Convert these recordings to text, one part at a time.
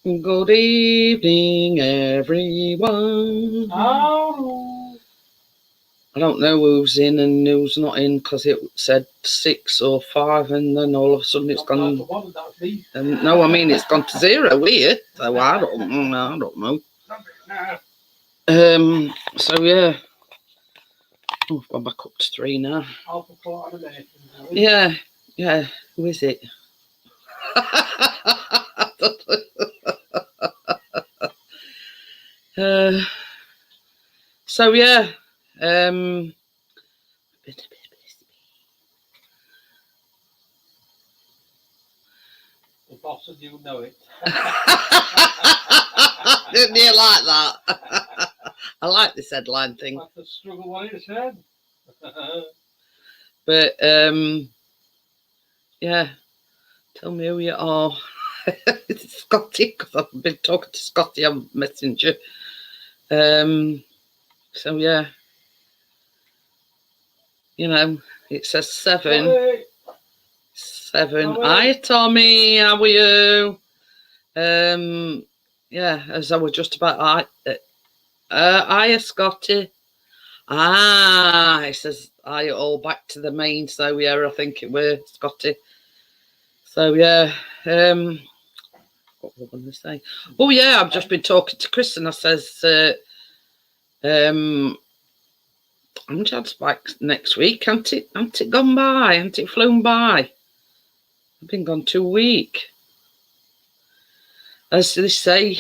Good evening, everyone. Oh. I don't know who's in and who's not in because it said 6 or 5, and then all of a sudden it's gone. No, I mean it's gone to 0 here. So I don't know. So yeah. Oh, I've gone back up to 3 now. Yeah. Who is it? So yeah. The boss said you would know it. Didn't you like that? I like this headline thing. That's the struggle what it said. But yeah, tell me who you are. It's Scotty, because I've been talking to Scotty on Messenger. So yeah, you know, it says 7. Sorry. 7. Sorry. Hi Tommy, how are you? Yeah, as I was just about. Hiya Scotty. It says I all back to the main. So yeah, I think it were Scotty. So yeah, what was I going to say? Oh yeah, I've just been talking to Chris, and I says, I'm Chad's back next week. Hasn't it gone by? Hasn't it flown by? I've been gone 2 weeks. As they say,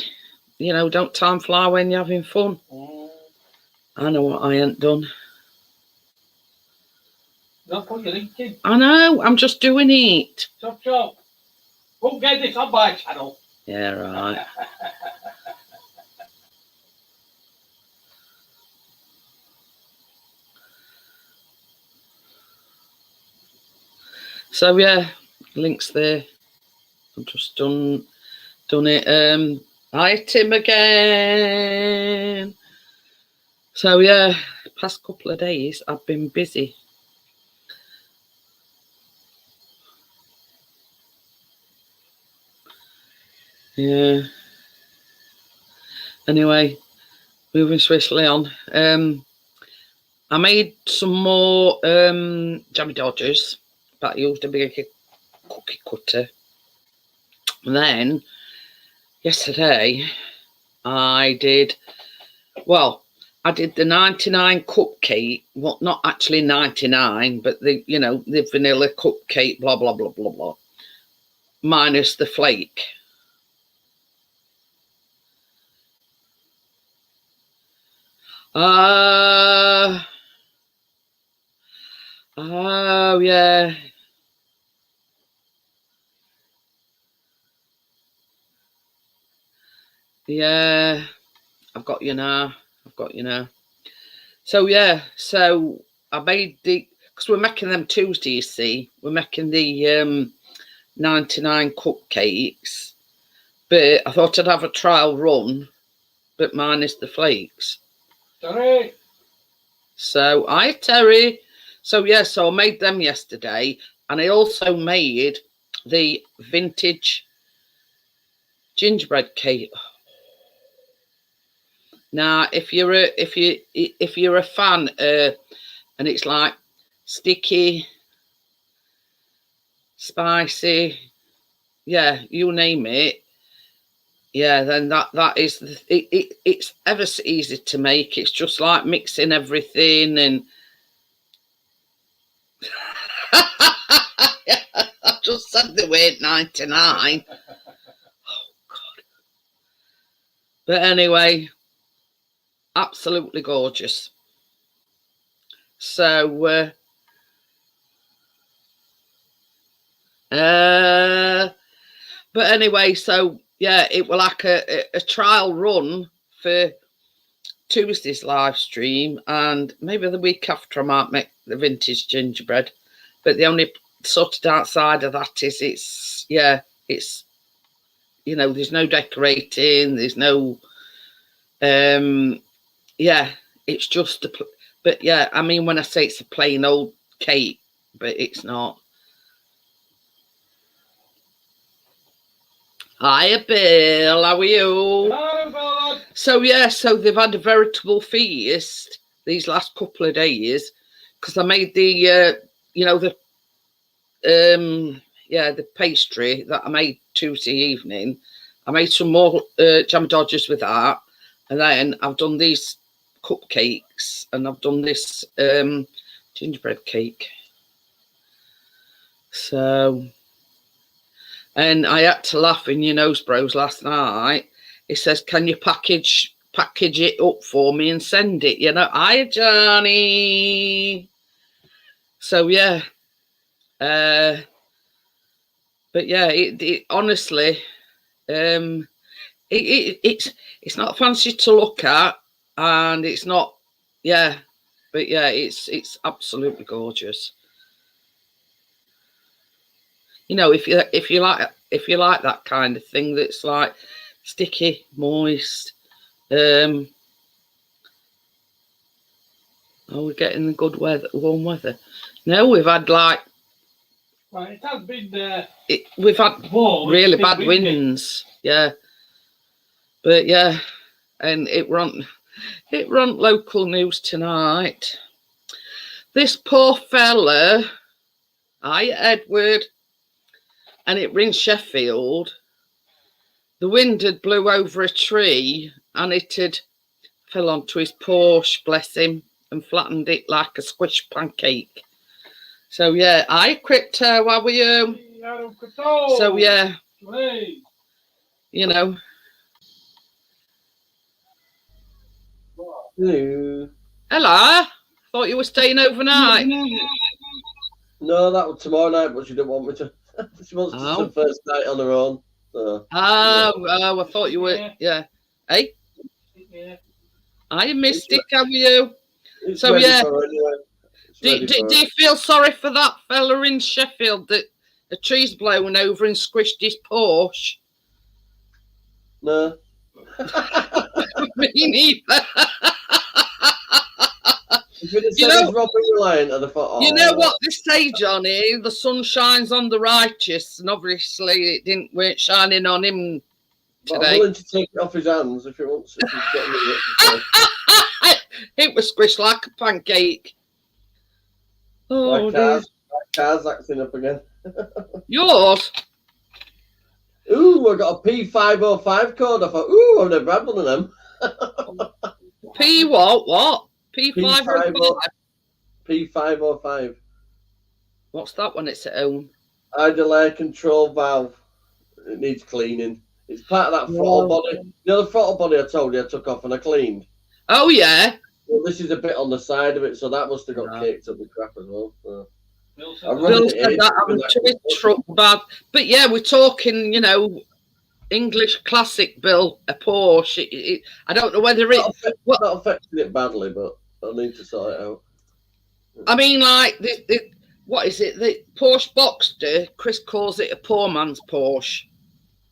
you know, don't time fly when you're having fun. I know what I ain't done. Don't put your LinkedIn. I know, I'm just doing it. Chop. Won't get this on my channel. Yeah, right. So yeah, links there. I've just done it. Hi Tim again. So yeah, past couple of days I've been busy. Yeah. Anyway, moving swiftly on. I made some more jammy dodgers, but I used a big cookie cutter. And then yesterday I did the 99 cupcake. Well, not actually 99, but the vanilla cupcake, blah blah blah blah blah, minus the flake. Oh yeah. Yeah, I've got you now. So yeah, so I made because we're making them Tuesday, you see. We're making the 99 cupcakes, but I thought I'd have a trial run, but minus the flakes. Terry. So hi Terry. So yeah, so I made them yesterday, and I also made the vintage gingerbread cake. Now, if you're a fan, and it's like sticky, spicy, yeah, you name it. Yeah, then that is it's ever so easy to make. It's just like mixing everything and. I just said the word 99. Oh God! But anyway, absolutely gorgeous. So, but anyway, so yeah, it was like a trial run for Tuesday's live stream, and maybe the week after I might make the vintage gingerbread. But the only sort of downside of that is it's there's no decorating, there's no it's just but yeah, I mean, when I say it's a plain old cake, but it's not. Hiya, Bill. How are you? Hello, fella. So yeah, so they've had a veritable feast these last couple of days because I made the, the pastry that I made Tuesday evening. I made some more jam dodgers with that, and then I've done these cupcakes and I've done this gingerbread cake. So, and I had to laugh in your nose bros last night. He says, "Can you package it up for me and send it?" Hi Johnny. So yeah, but yeah, it honestly, it's not fancy to look at, and it's not, yeah, but yeah, it's absolutely gorgeous. If you like that kind of thing that's like sticky, moist. Oh, we're getting the good weather, warm weather. No, we've had like. Right, it has been. We've had warm, really bad winds. Yeah, but yeah, and it run local news tonight. This poor fella, hi Edward, and it rings Sheffield. The wind had blew over a tree and it had fell onto his Porsche, bless him, and flattened it like a squished pancake. So yeah, hi Crypto, how are you? So yeah, Hello. Hello. Thought you were staying overnight. No, that was tomorrow night, but she didn't want me to. She wants to the first night on her own. So, I thought you were. Yeah. Hey. Yeah. Hi, Mystic. How are you? It's So yeah. Anyway. Do you feel sorry for that fella in Sheffield that a tree's blown over and squished his Porsche? No. Me neither. You know what they say, Johnny? The sun shines on the righteous, and obviously it weren't shining on him today. But I'm willing to take it off his hands if he wants. If he's getting it. It was squished like a pancake. Oh, my car's acting up again. Yours? Ooh, I got a P505 code. I thought, ooh, I've never had one of them. P what? What? P505? P505. What's that when it's at home? Idle air control valve. It needs cleaning. It's part of that throttle body. You know the throttle body I told you I took off and I cleaned? Oh, yeah. Well, this is a bit on the side of it, so that must have got caked up with crap as well. So. Bill said that happened to his truck bad. But yeah, we're talking, English classic, Bill, a Porsche. I don't know whether not affecting it badly, but I need to sort it out. I mean, like, what is it? The Porsche Boxster, Chris calls it a poor man's Porsche.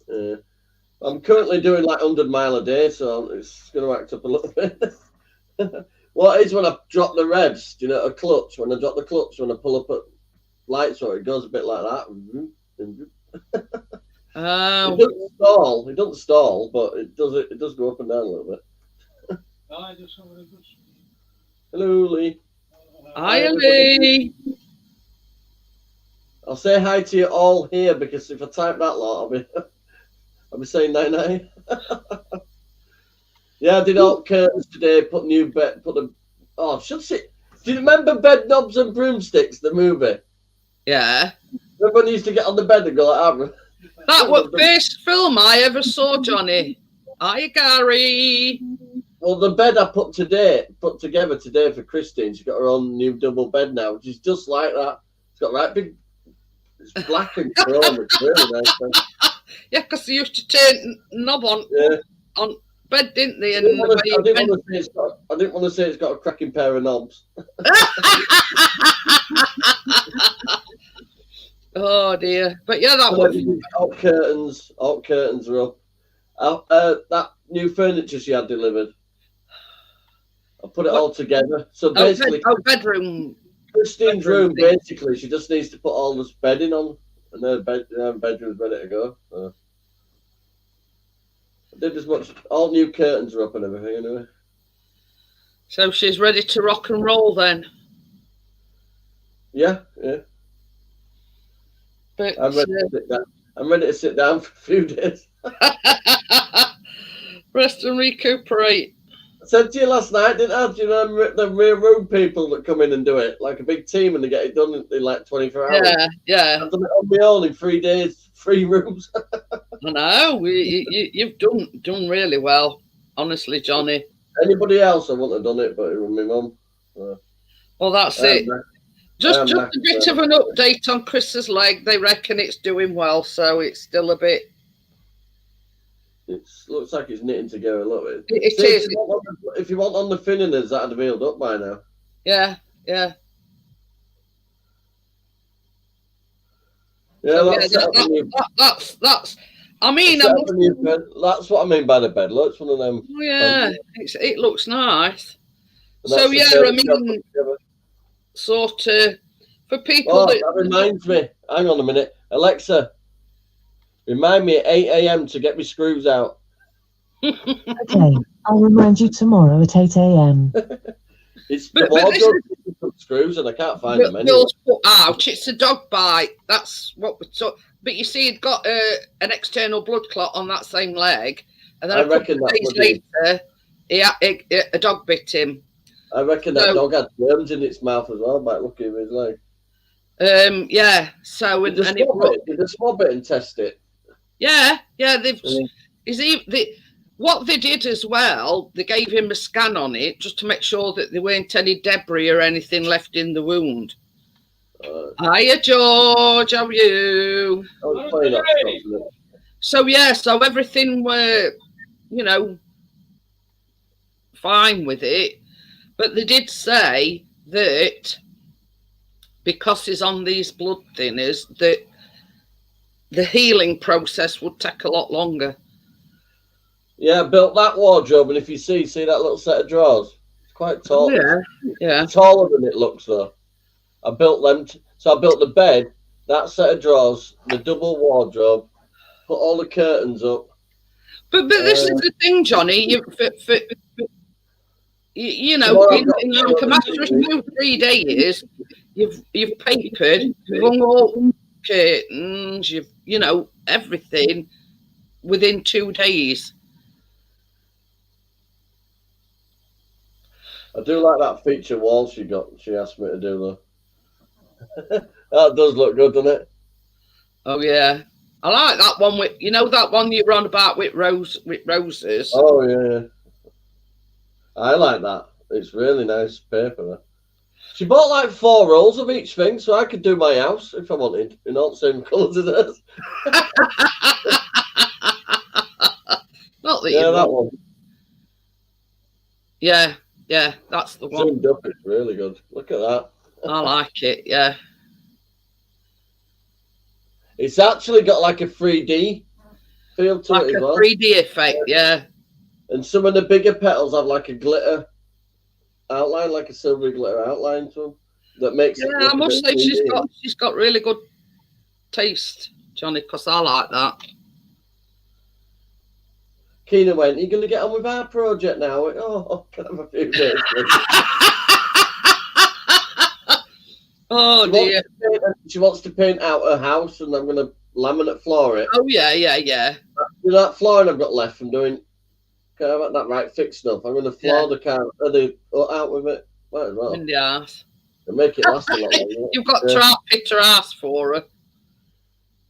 Yeah. I'm currently doing like 100 mile a day, so it's going to act up a little bit. What is when I drop the revs? Do you know a clutch? When I drop the clutch, when I pull up at lights, or it goes a bit like that. Oh. It doesn't stall, but it does go up and down a little bit. Hello, Lee. Hi, Lee. I'll say hi to you all here because if I type that lot, I'll be saying 9-9. Yeah, I did all curtains today. Put new bed. Do you remember Bed Knobs and Broomsticks, the movie? Yeah. Everyone used to get on the bed and go like that. That was the first film I ever saw, Johnny. Hi, Gary. Well, the bed I put together today for Christine. She's got her own new double bed now, which is just like that. It's got right big. It's black and chrome. It's really nice. Yeah, because they used to turn knob on bed, didn't they? I didn't want to say it's got a cracking pair of knobs. Oh dear! But yeah, that was alt curtains are up. That new furniture she had delivered. I put it all together. So basically, bedroom. Christine's room. Basically, she just needs to put all this bedding on, and her bedroom's ready to go. So. I did as much. All new curtains are up and everything anyway. So she's ready to rock and roll then. Yeah. But I'm ready to sit down. I'm ready to sit down for a few days. rest and recuperate. I said to you last night, didn't I? Do you know the rear room people that come in and do it? Like a big team, and they get it done in like 24 hours. Yeah. I've done it on my own in 3 days, 3 rooms. I know. You've done really well, honestly, Johnny. Anybody else, I wouldn't have done it, but it was my mum. Well, that's it. Just a bit of an update on Chris's leg. They reckon it's doing well, so it's still a bit. It looks like it's knitting together a little bit. It is. If you want on the finners, that'd have healed up by now. Yeah. Yeah, that's. I mean, that's what I mean by the bed. Look, it's one of them. Oh, yeah, it looks nice. So yeah, I mean, sort of for people that reminds me. Hang on a minute, Alexa. Remind me at 8 a.m. to get my screws out. Okay, I'll remind you tomorrow at 8 a.m. It's the wardrobe screws, and I can't find them anywhere. Ouch! It's a dog bite. That's what we're talking. But you see, he'd got an external blood clot on that same leg, and then I reckon a couple of days later, a dog bit him. I reckon that dog had worms in its mouth as well, by looking at his leg. Yeah. So did they swab it and test it? Yeah. What they did as well, they gave him a scan on it just to make sure that there weren't any debris or anything left in the wound. Hiya, George. How are you? So everything were, fine with it, but they did say that because he's on these blood thinners, that the healing process would take a lot longer. Yeah, I built that wardrobe, and if you see that little set of drawers, it's quite tall. Yeah. Taller than it looks, though. I built them. So I built the bed, that set of drawers, the double wardrobe, put all the curtains up. But this is the thing, Johnny. In like a matter of 2-3 days, you've papered, you've hung all curtains, everything within 2 days. I do like that feature wall she asked me to do though. That does look good, doesn't it? Oh yeah. I like that one with that one you were on about with roses. Oh yeah. I like that. It's really nice paper. She bought like 4 rolls of each thing, so I could do my house if I wanted, in all the same colours as hers. Not that that one. Yeah, that's the one. Zoomed up, it's really good. Look at that. I like it, yeah. It's actually got like a 3D feel to it as well. Like a 3D effect, yeah. And some of the bigger petals have like a glitter outline, like a silvery glitter outline to them. That makes it. Yeah, I must say she's got really good taste, Johnny, because I like that. Keena went, "You're going to get on with our project now?" I went, "Oh, can I have a few days?" Oh dear. She wants to paint out her house, and I'm going to laminate floor it. Oh yeah. That flooring I've got left from doing, kind of that right fix stuff. I'm going to floor the car out with it. Might as well. In the arse. And make it last a lot longer. You've got to pick her ass for her.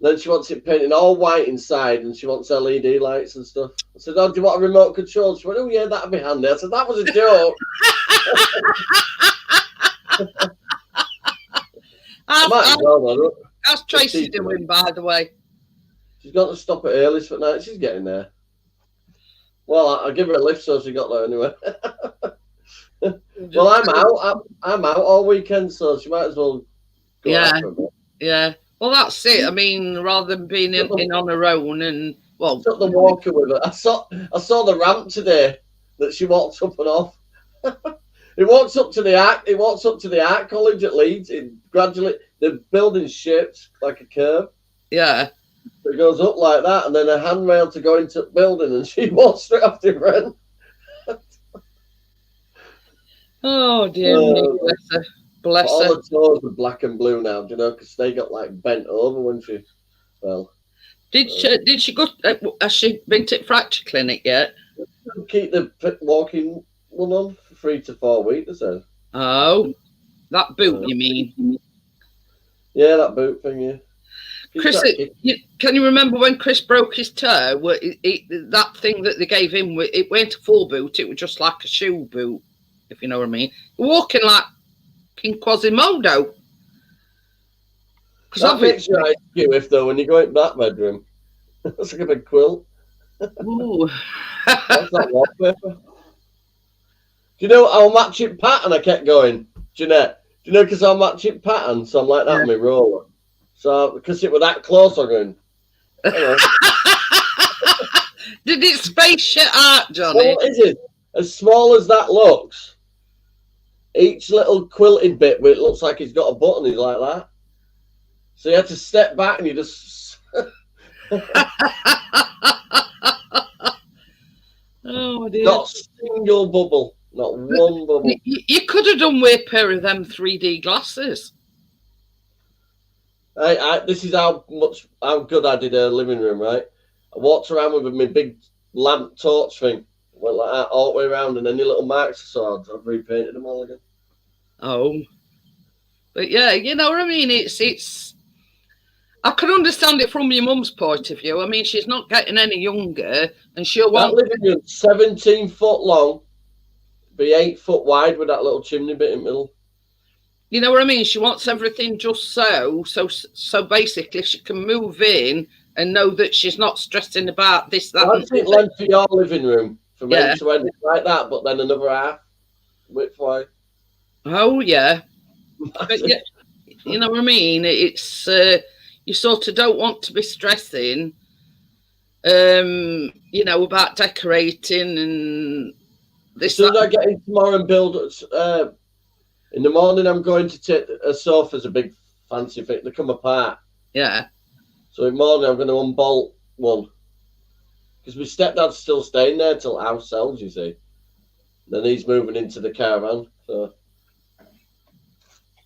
Then she wants it painted all white inside, and she wants LED lights and stuff. I said, "Oh, do you want a remote control?" She went, "Oh yeah, that'd be handy." I said, "That was a joke." How's Tracy doing, by the way? She's got to stop at Early's for night. She's getting there. Well, I'll give her a lift so she got there anyway. Well, I'm out all weekend, so she might as well go out for a bit. Yeah. Well, that's it. I mean, rather than being in on her own, and well, took the walker with her. I saw the ramp today that she walked up and off. It walks up to the Art College at Leeds. It gradually the building's shaped like a curve. Yeah. It goes up like that, and then a handrail to go into the building, and she walks straight after her friend. Oh dear me, bless her. Bless All her. the toes are black and blue now, do you know, because they got like bent over when she fell. Did she go? Has she been to fracture clinic yet? Keep the walking one on for 3 to 4 weeks, I said. Oh, that boot, you mean? Yeah, that boot thing, yeah. Chris, can you remember when Chris broke his toe? That thing that they gave him, it weren't a full boot, it was just like a shoe boot, if you know what I mean. Walking like King Quasimodo. That makes you nice if though, when you go into that bedroom. That's like a big quilt. Ooh. That's that wallpaper. Do you know our matching pattern I kept going, Jeanette? Do you know, because our matching pattern, so I'm like that on my roller. So, because it was that close, I'm going, Did it space you out, Johnny? well, what is it? As small as that looks, each little quilted bit where it looks like it's got a button is like that. So you have to step back and you just... Oh dear. Not a single bubble. Not one bubble. You could have done with a pair of them 3D glasses. This is how good I did her living room, right? I walked around with my big lamp torch thing. Went like that all the way around, and any little marks I saw, I've repainted them all again. Oh. But yeah, you know what I mean? It's I can understand it from your mum's point of view. I mean, she's not getting any younger, and she'll want... That living room, 17 foot long, be 8 foot wide with that little chimney bit in the middle. You know what I mean? She wants everything just so basically she can move in and know that she's not stressing about this, that. I think length for your living room from end to end like that, but then another half width wide. Oh yeah, but yeah, you know what I mean. It's you sort of don't want to be stressing, you know, about decorating and this. So I get in tomorrow and build. In the morning, I'm going to take a sofa's a big fancy thing. They come apart. Yeah. So in the morning, I'm going to unbolt one. Because my stepdad's still staying there till house sells, you see. Then he's moving into the caravan. So,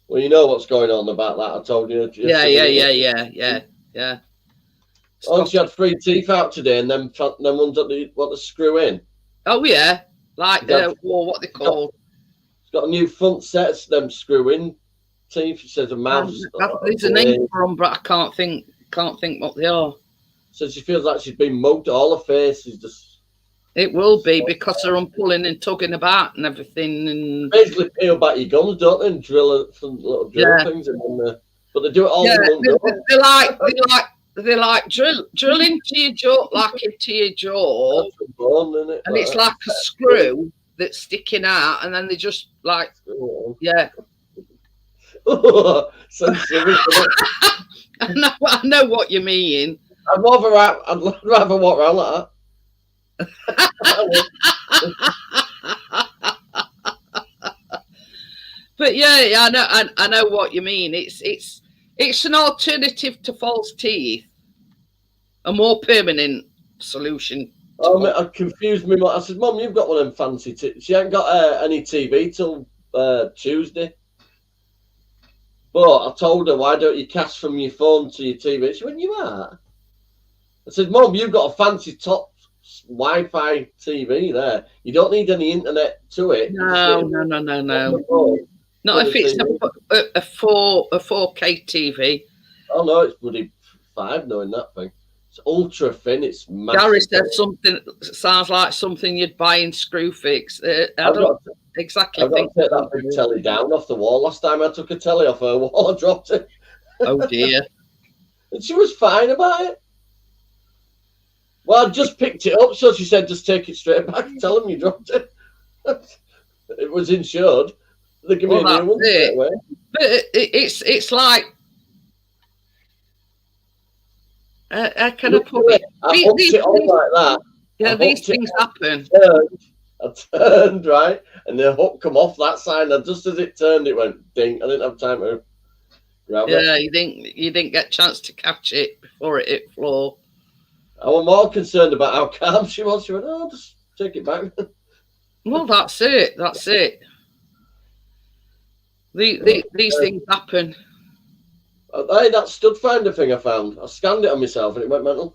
well, you know what's going on about that. I told you. Yeah. Oh, she had 3 teeth out today, and then ones that what to screw in. Oh yeah, like what they call. It's got a new front set of them screw-in teeth. It says a mouse. There's a name for them, but I can't think what they are. So she feels like she's been mugged. All her face is just... It will be, because they're pulling and tugging about and everything. And basically peel back your gums, don't they? And drill some little drill things in there. But they do it all in one go. They're like drill into your jaw, like into your jaw. That's a bone, isn't it? And it's like a screw that's sticking out, and then they just like, yeah. I know what you mean. I'd rather walk around like that. But yeah, I know what you mean. It's an alternative to false teeth, a more permanent solution. Oh, mate, I confused me. I said, Mum, you've got one of them fancy teeth. She ain't got any TV till Tuesday. But I told her, why don't you cast from your phone to your TV? She went, you are? I said, Mum, you've got a fancy top Wi-Fi TV there. You don't need any internet to it. No. Not if it's a 4K TV. Oh, no, it's bloody 5 knowing that thing. It's ultra thin. It's massive. Gary said something sounds like something you'd buy in Screwfix. I don't exactly think. I've got to take that big telly down off the wall. Last time I took a telly off her wall, I dropped it. Oh dear. And she was fine about it. Well, I just picked it up, so she said, just take it straight back and tell them you dropped it. It was insured. They give me a new one straight away. But it's like, how can I put it? I hooked it on like that. Yeah, these things happen. I turned, right, and the hook come off that side, and just as it turned, it went ding. I didn't have time to Grab Yeah, it. you didn't get a chance to catch it before it hit floor. I was more concerned about how calm she was. She went, "Oh, just take it back." Well, that's it. That's it. These things happen. Hey, that stud finder thing I found. I scanned it on myself and it went mental.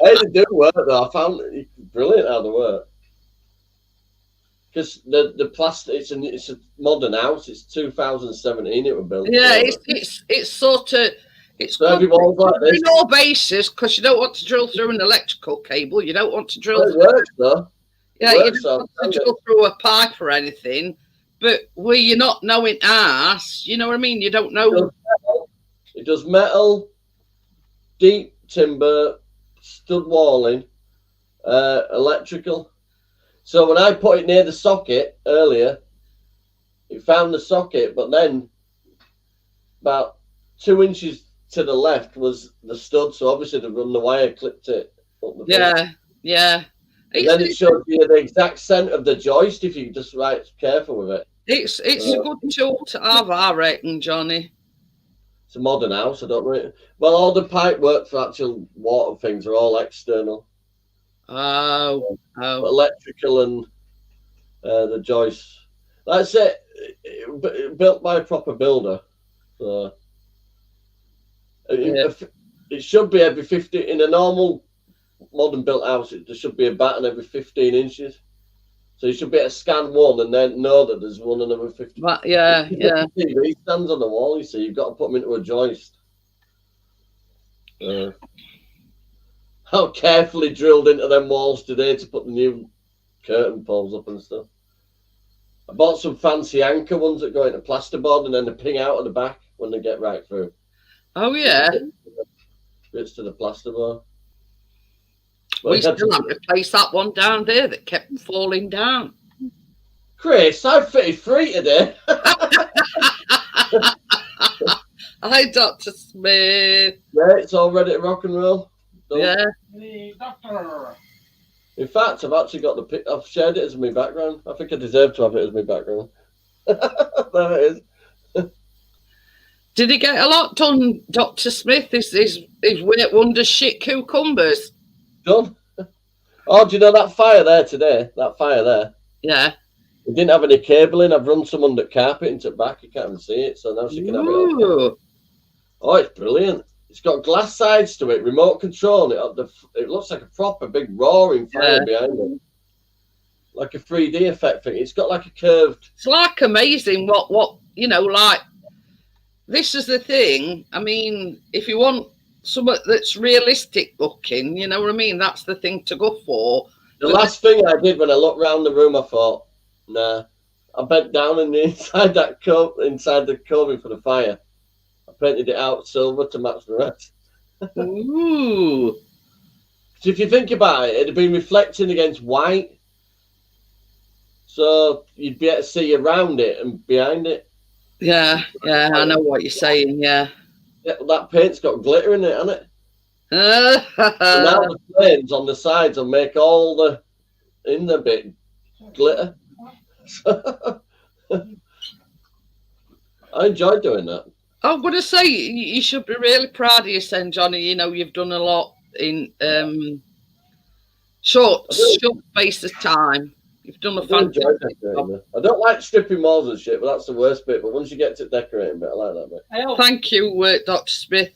Hey, they do work though. I found it brilliant how they work. Because the plastic, it's a modern house. It's 2017. It was built. Yeah, it's sort of it's So every wall's like this. no basis because you don't want to drill through an electrical cable. You don't want to drill. Well, it works though. Yeah, It you works, don't want to drill through a pipe or anything. But where you're not knowing arse, you know what I mean? You don't know. It does metal, deep timber, stud walling, electrical. So when I put it near the socket earlier, it found the socket, but then about 2 inches to the left was the stud. So obviously they've run the wire, clipped it up the thing. Yeah. And then it shows you the exact centre of the joist if you just careful with it. It's a good tool to have, I reckon, Johnny. It's a modern house. I don't know. Well, all the pipe work for actual water things are all external. Oh. Electrical and the joists. That's it. Built by a proper builder. So it should be every 50 in a normal modern built house. There should be a batten every 15 inches. So you should be able to scan one and then know that there's one another 50. But yeah. TV stands on the wall. You see, you've got to put them into a joist. How carefully drilled into them walls today to put the new curtain poles up and stuff. I bought some fancy anchor ones that go into plasterboard and then they ping out at the back when they get right through. Oh yeah. Bits to the plasterboard. We still have to replace that one down there that kept falling down. Chris, I fitted 3 today. Hi, Dr. Smith. Yeah, it's all ready to rock and roll. Done. Yeah. The doctor. In fact, I've actually got I've shared it as my background. I think I deserve to have it as my background. There it is. Did he get a lot done, Dr. Smith? His weird wonder shit cucumbers. Done. Oh, do you know that fire there today? That fire there. Yeah. We didn't have any cabling. I've run some under carpet into the back. You can't even see it, so now she can have it on. Oh, it's brilliant. It's got glass sides to it, remote control. It looks like a proper big roaring fire behind it. Like a 3D effect thing. It's got like a curved... It's like amazing what like... This is the thing. I mean, if you want something that's realistic looking, you know what I mean? That's the thing to go for. The last thing I did when I looked around the room, I thought, nah. I bent down and inside the coving for the fire. I painted it out silver to match the rest. Ooh. So if you think about it, it'd have been reflecting against white. So you'd be able to see around it and behind it. Yeah, I know what you're saying, yeah. That paint's got glitter in it, hasn't it? And now the flames on the sides will make all the inner bit glitter. I enjoyed doing that. I'm going to say you should be really proud of yourself, Johnny. You know, you've done a lot in short space of time. You've done a fantastic job. I don't like stripping walls and shit, but that's the worst bit. But once you get to decorating bit, I like that bit. Thank you, Dr. Smith.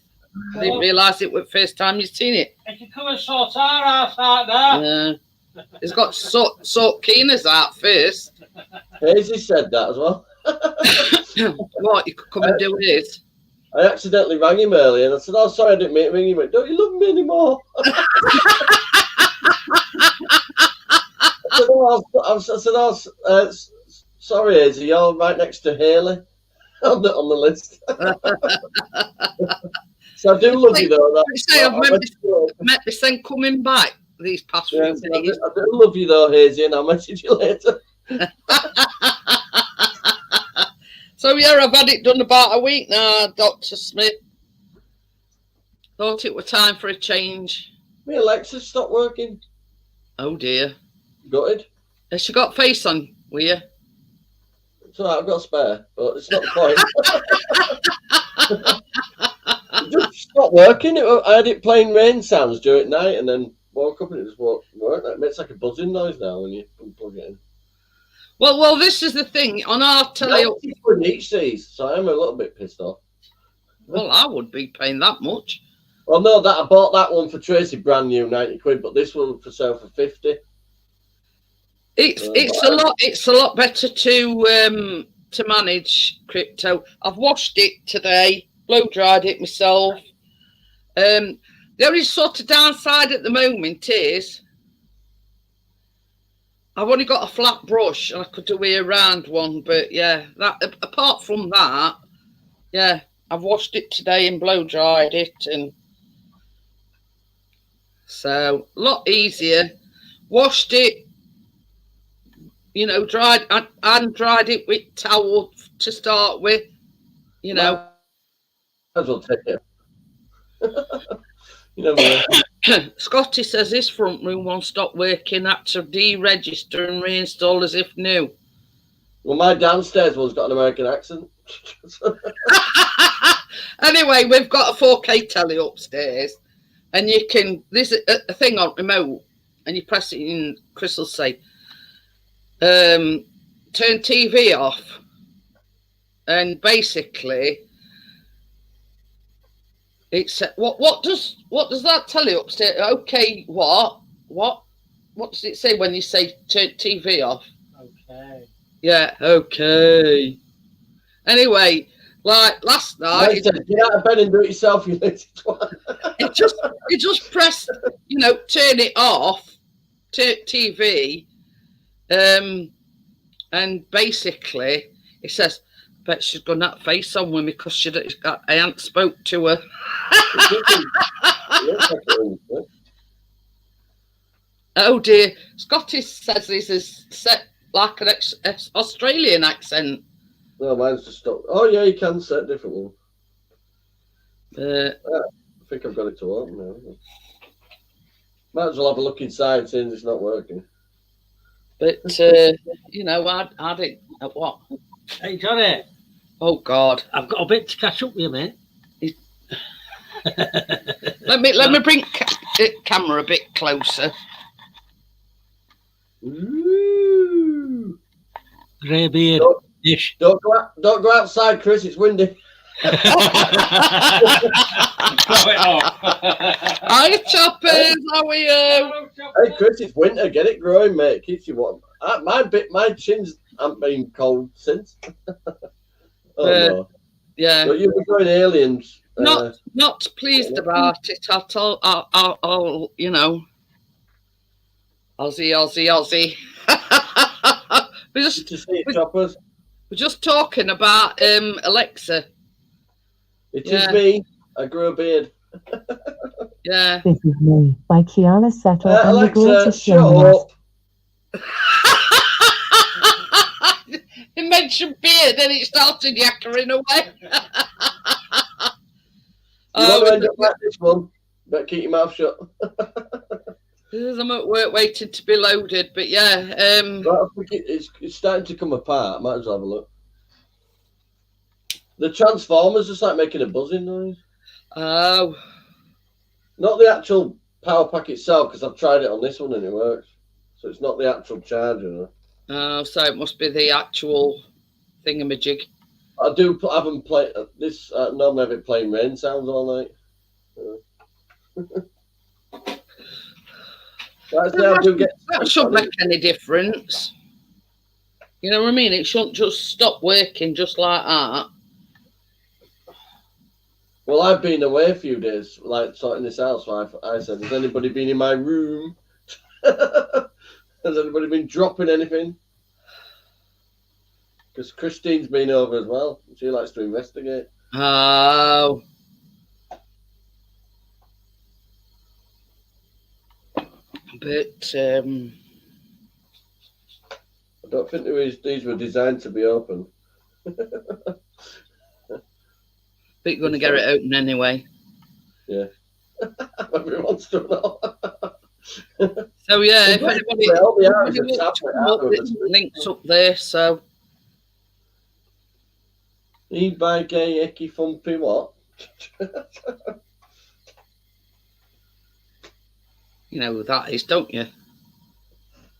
I didn't realise it was the first time you've seen it. If you come and sort our house out there. Yeah. It's got sort Keena's out first. Hazy said that as well. What, you could come and do it? I accidentally rang him earlier and I said, "Oh, sorry, I didn't mean to ring you." He went, "Don't you love me anymore?" I said, sorry, Hazy, you're right next to Haley on the list. So I do love you though. I've met this thing coming back these past few days. I do love you though, Hazy, and I'll message you later. So yeah, I've had it done about a week now, Dr. Smith. Thought it was time for a change. My Alexa stopped working. Oh dear. Gutted. Has she got face on, will you? It's all right, I've got a spare, but it's not the point. It just stopped working. I had it playing rain sounds during night, and then woke up and it just won't work. It makes like a buzzing noise now when you unplug it in. Well, this is the thing on our telly. £90 each these, so I'm a little bit pissed off. Well, I would be paying that much. Well, no, I bought that one for Tracy, brand new, £90, but this one for sale for 50. It's a lot better to manage crypto. I've washed it today, blow dried it myself. The only sort of downside at the moment is I've only got a flat brush and I could do a round one, but yeah, that apart from that, yeah, I've washed it today and blow dried it, and so a lot easier. Washed it, you know, dried and dried it with towel to start with, you know. Might as well take it. You never know. Scotty says this front room won't stop working. Had to deregister and reinstall as if new. Well, my downstairs one's got an American accent. Anyway, we've got a 4K telly upstairs, and you can. There's a thing on remote, and you press it in. Chris will say, "Turn TV off," and basically, it's what does that tell you upstairs? Okay, what does it say when you say turn TV off? Okay. Yeah, okay. Anyway, like last night, Said, get out of bed and do it yourself, you lazy twat. it just press, you know, turn it off, TV, and basically it says, I bet she's got that face on with me because I ain't spoke to her. Oh dear, Scotty says this is set like an Australian accent. No, mine's just stopped. Oh yeah, you can set a different one. I think I've got it to open now. Might as well have a look inside since it's not working. But you know, I did what? Hey Johnny, Oh God! I've got a bit to catch up with you, mate. Let me bring the camera a bit closer. Ooh. Grey beard. Dish. Don't go outside, Chris. It's windy. Hi, choppers. How are you? Hey, Chris, it's winter. Get it growing, mate. It keeps you warm. My chins haven't been cold since. No. Yeah. So you'll be going aliens. Not pleased about it. I'll you know. Aussie. We're just talking about Alexa. It is me. I grew a beard. Yeah. This is me by Kiana Settle and the Alexa, greatest shut showman. up. You mentioned beard, then it started yakkering away. You want to end up like this one? Better keep your mouth shut. I'm at work waiting to be loaded, but yeah. But I think it's starting to come apart. Might as well have a look. The transformers just like making a buzzing noise. Oh. Not the actual power pack itself, because I've tried it on this one and it works. So it's not the actual charger. Oh, so it must be the actual thingamajig. I do have them play this. Normally have it playing rain sounds all night. That shouldn't make any difference. You know what I mean? It shouldn't just stop working just like that. Well, I've been away a few days, like sorting this out. So I said, has anybody been in my room? Has anybody been dropping anything? Because Christine's been over as well. She likes to investigate. Oh. But I don't think these were designed to be open. But you're going to get it open anyway. Yeah. Everyone wants to know. So yeah, if anybody links up there, so E-bike, icky, fumpy, what? You know who that is, don't you?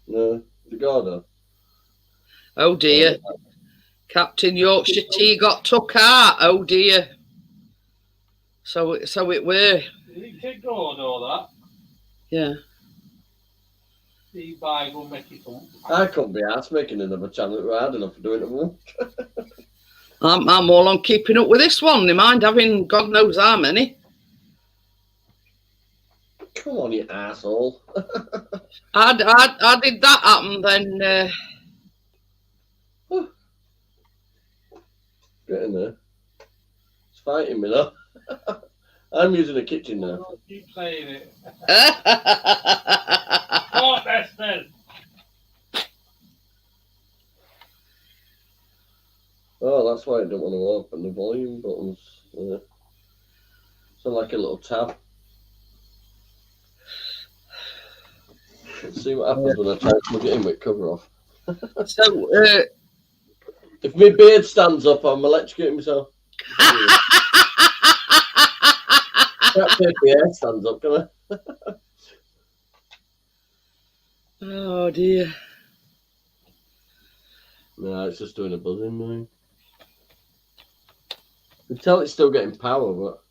No, the Gordo. Oh dear. Captain Yorkshire Tea got took out. Oh dear. So it were. You can go and all that. Yeah. The bag will make it fun. I couldn't be asked making another channel. It was hard enough for doing it once. I'm all on keeping up with this one. They mind having God knows how many. Come on, you asshole. I did that happen then. Get in there. It's fighting me now. I'm using the kitchen now. I'll keep saying it. Oh, that's then. Oh, that's why I don't want to open the volume buttons. Sound like a little tab. Let's see what happens when I try to plug it in with cover off. So, If my beard stands up, I'm electrocuting myself. Can't say if my hair stands up, can I? oh dear. No, it's just doing a buzzing noise. You can tell it's still getting power, but...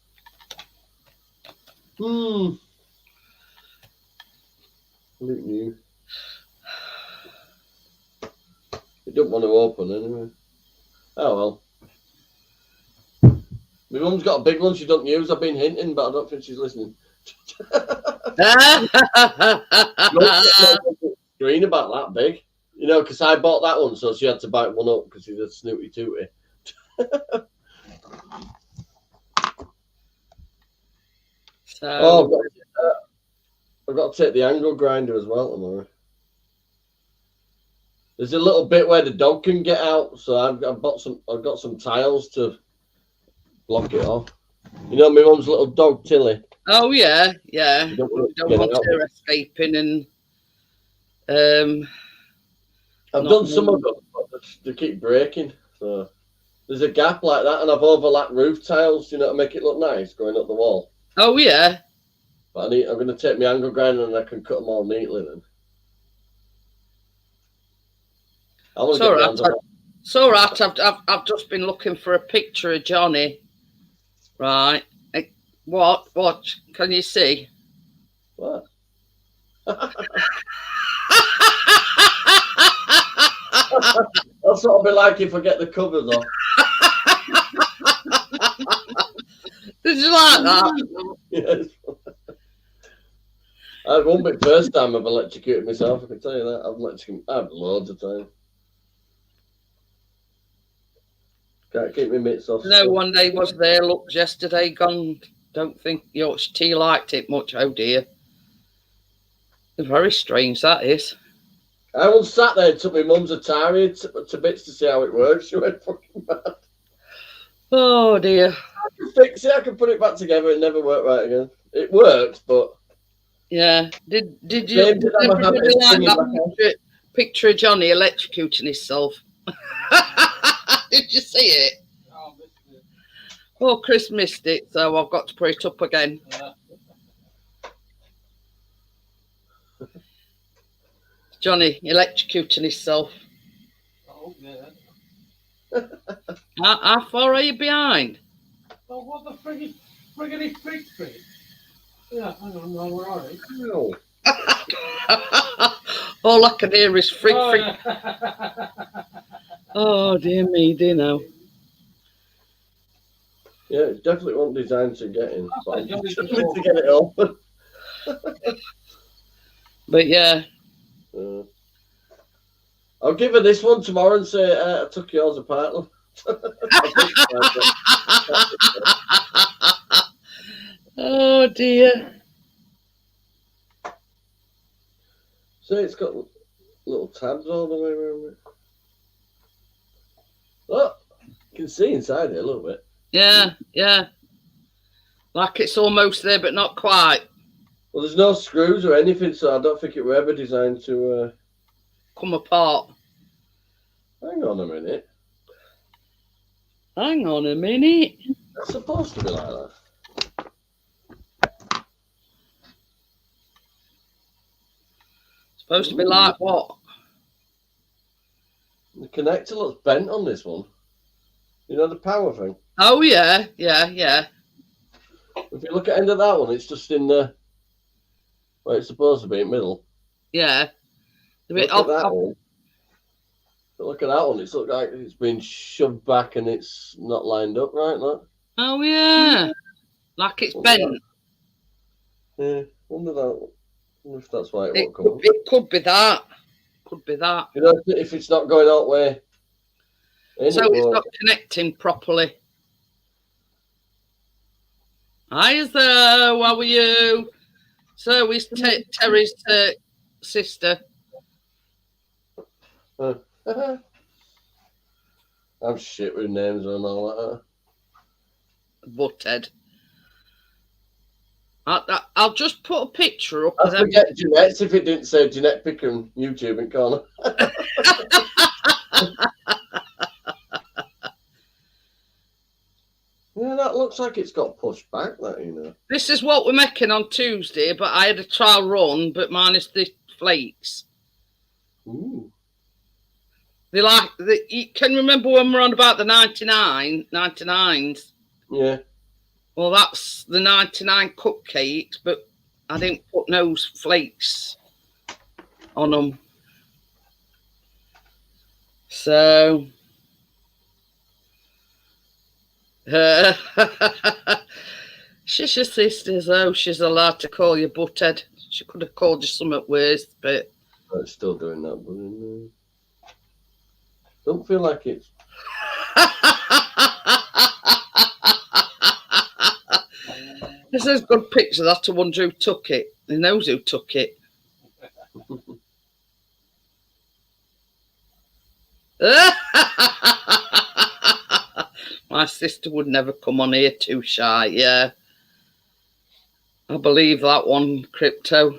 Look new. You don't want to open anyway. Oh well. My mum's got a big one she doesn't use. I've been hinting, but I don't think she's listening. Screen about that big. You know, because I bought that one, so she had to buy one up because she's a snooty tooty. So, I've got to take the angle grinder as well tomorrow. There's a little bit where the dog can get out, so I've got some tiles to block it off. You know, my mum's little dog Tilly. oh yeah. You don't Want her escaping and I've done some of them, but they keep breaking. So there's a gap like that, and I've overlapped roof tiles, you know, to make it look nice going up the wall. oh yeah. But I'm going to take my angle grinder and I can cut them all neatly then. It's all right. It's all right. I've just been looking for a picture of Johnny. Right. What? Can you see? What? That's what I'll be like if I get the covers off. Did you like that? Yes. It won't be the first time I've electrocuted myself, I can tell you that. I've loads of time. Can't keep my mitts off. No, one day was there, looked yesterday, gone. Don't think Yorkshire Tea liked it much. Oh dear. It's very strange, that is. I once sat there and took my mum's Atari to bits to see how it works. She went fucking mad. Oh dear. I can fix it, I can put it back together, it never worked right again. It worked, but... Yeah. Did you everybody like that picture of Johnny electrocuting himself? Did you see it? Oh, missed it. Oh, Chris missed it, so I've got to put it up again. Yeah. Johnny electrocuting himself. Oh, yeah. How far are you behind? Oh, what the friggin' frig? Yeah, hang on, no, we're all right. No. All I can hear is frig. Yeah. Oh, dear me, dear no. Yeah, it definitely wasn't designed to get in. That's But like I'm Johnny just Depp. to get it open. But yeah. I'll give her this one tomorrow and say, I took yours apart. Oh dear. So it's got little tabs all the way around it. Oh, you can see inside it a little bit. Yeah. Like it's almost there, but not quite. Well, there's no screws or anything, so I don't think it were ever designed to... Come apart. Hang on a minute. Hang on a minute. It's supposed to be like that. Supposed to be like what? The connector looks bent on this one. You know the power thing? Oh, yeah. If you look at the end of that one, it's just in the where it's supposed to be in the middle. Yeah. Look at that one. Look at that one. It's looked like it's been shoved back and it's not lined up right. Look. Oh, yeah. Like it's bent. Yeah, wonder if that's why it won't come up. It could be that. Could be that. You know, if it's not going that way. So it's not connecting properly. Hi, Zoe. How are you? So is Terry's sister. I'm shit with names and all that. Butthead. I'll just put a picture up. I forget Jeanette's if it didn't say Jeanette Picker on YouTube in corner. Yeah, that looks like it's got pushed back, that, you know. This is what we're making on Tuesday, but I had a trial run, but minus the flakes. Ooh. You can remember when we're on about the 99s? Yeah. Well, that's the 99 cupcakes, but I didn't put no flakes on them. So, she's your sister, though. She's allowed to call you butthead. She could have called you something worse, but... I'm still doing that, but don't feel like it's... This is a good picture. That's the one who took it. He knows who took it. My sister would never come on here too shy. Yeah. I believe that one, Crypto.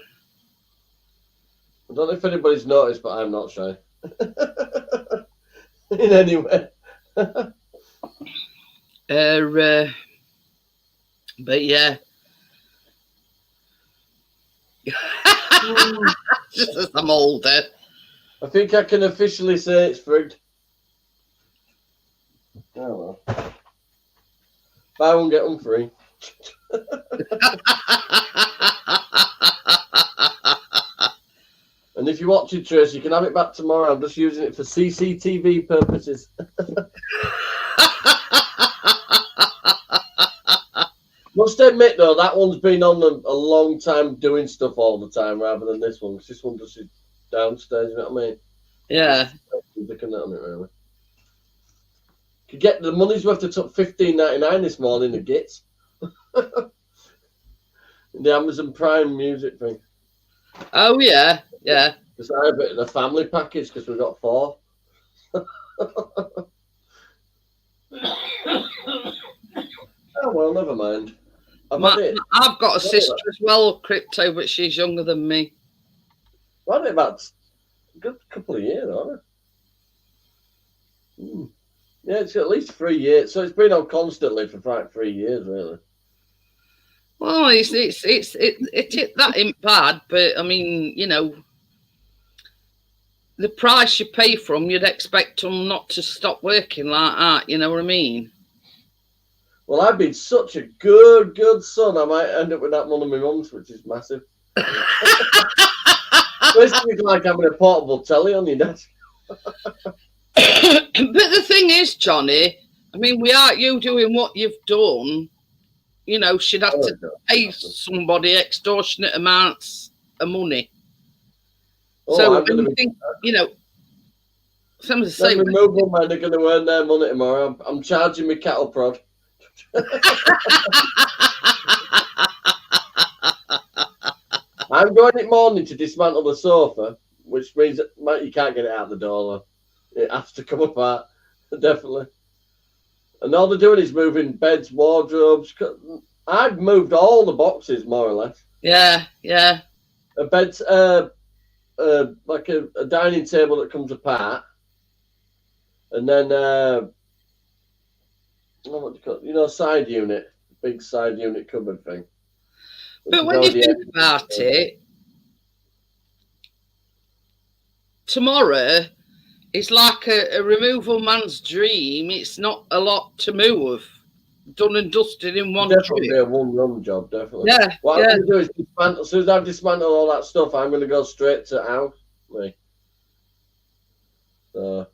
I don't know if anybody's noticed, but I'm not shy. In any way. But yeah. Just as I'm older. I think I can officially say it's frigged. Oh well. Buy one, get one free. And if you watch it, Trace, you can have it back tomorrow. I'm just using it for CCTV purposes. Must admit, though, that one's been on a long time doing stuff all the time rather than this one. Because this one just is downstairs, you know what I mean? Yeah. Looking at it, really. Could get the money's worth. It took $15.99 this morning, the Gits. The Amazon Prime music thing. Oh, yeah. Yeah. Because I have it in a family package because we've got 4. Oh, well, never mind. I've got a sister as well, Crypto, but she's younger than me. I've had it about a good couple of years, haven't I? Yeah, it's at least 3 years. So it's been on constantly for like 3 years, really. Well, it that ain't bad, but I mean, you know, the price you pay for them, you'd expect them not to stop working like that. You know what I mean? Well, I've been such a good son. I might end up with that one of my mum's, which is massive. Basically, like having a portable telly on your desk. But the thing is, Johnny, I mean, without you doing what you've done, you know, she'd have to pay somebody extortionate amounts of money. So, when you think, you know, some to say, removal men are going to earn their money tomorrow. I'm charging my cattle prod. I'm going in the morning to dismantle the sofa, which means that you can't get it out the door. It has to come apart, definitely. And all they're doing is moving beds, wardrobes. I've moved all the boxes, more or less. Yeah, yeah. A bed, like a dining table that comes apart. And then what do you call it? You know, side unit, big side unit cupboard thing. But when you think about it, tomorrow is like a removal man's dream. It's not a lot to move. Done and dusted in one Definitely trip. a one-run job, definitely. Yeah. What I'm going to do is dismantle. As soon as I've dismantled all that stuff, I'm going to go straight to house. So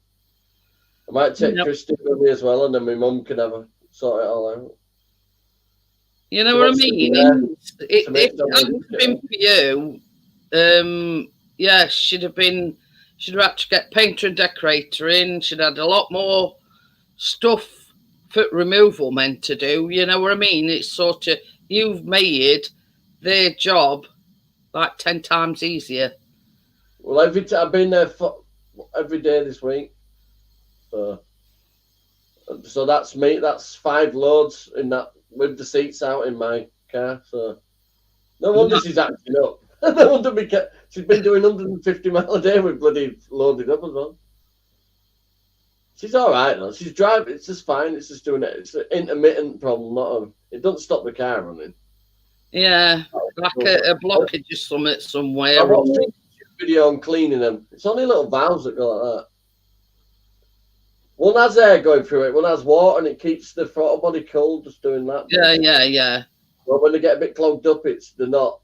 I might take Christy with me as well, and then my mum can sort it all out. You know what I mean? If it hadn't been for you, yeah, she'd have had to get painter and decorator in. She'd had a lot more stuff for removal men to do. You know what I mean? It's sort of, you've made their job like 10 times easier. Well, I've been there for every day this week. So that's me. That's 5 loads in that with the seats out in my car. So no wonder she's acting up. No wonder she's been doing 150 miles a day with bloody loaded up as well. She's all right though. She's driving. It's just fine. It's just doing it. It's an intermittent problem. It doesn't stop the car running. Yeah, like a blockage or somewhere. I watched a video on cleaning them. It's only little valves that go like that. One has air going through it. One has water, and it keeps the throttle body cold. Just doing that. Yeah. But when they get a bit clogged up, they're not.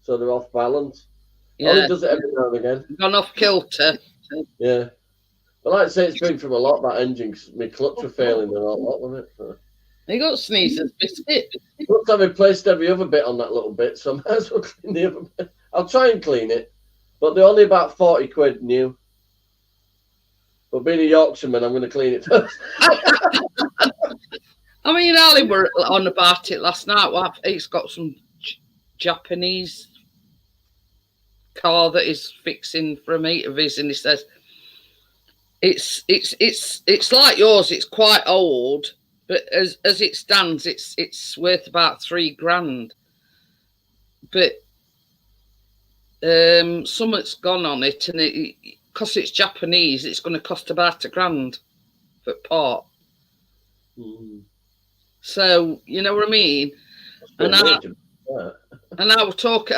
So they're off balance. Yeah. Only does it every now and again. Gone off kilter. Yeah. But like I say, it's been from a lot, that engine, because my clutch were failing a lot, wasn't it? So. You got sneezers, biscuit. Looks like I've replaced every other bit on that little bit, so I might as well clean the other bit. I'll try and clean it, but they're only about 40 quid new. But being a Yorkshireman, I'm going to clean it first. I mean, Ali were on about it last night. Well, he's got some Japanese car that he's fixing for a mate of his, and he says it's like yours. It's quite old, but as it stands, it's worth about $3,000. But something's gone on it, and because it's Japanese, it's going to cost about $1,000 for part. So you know what I mean. And I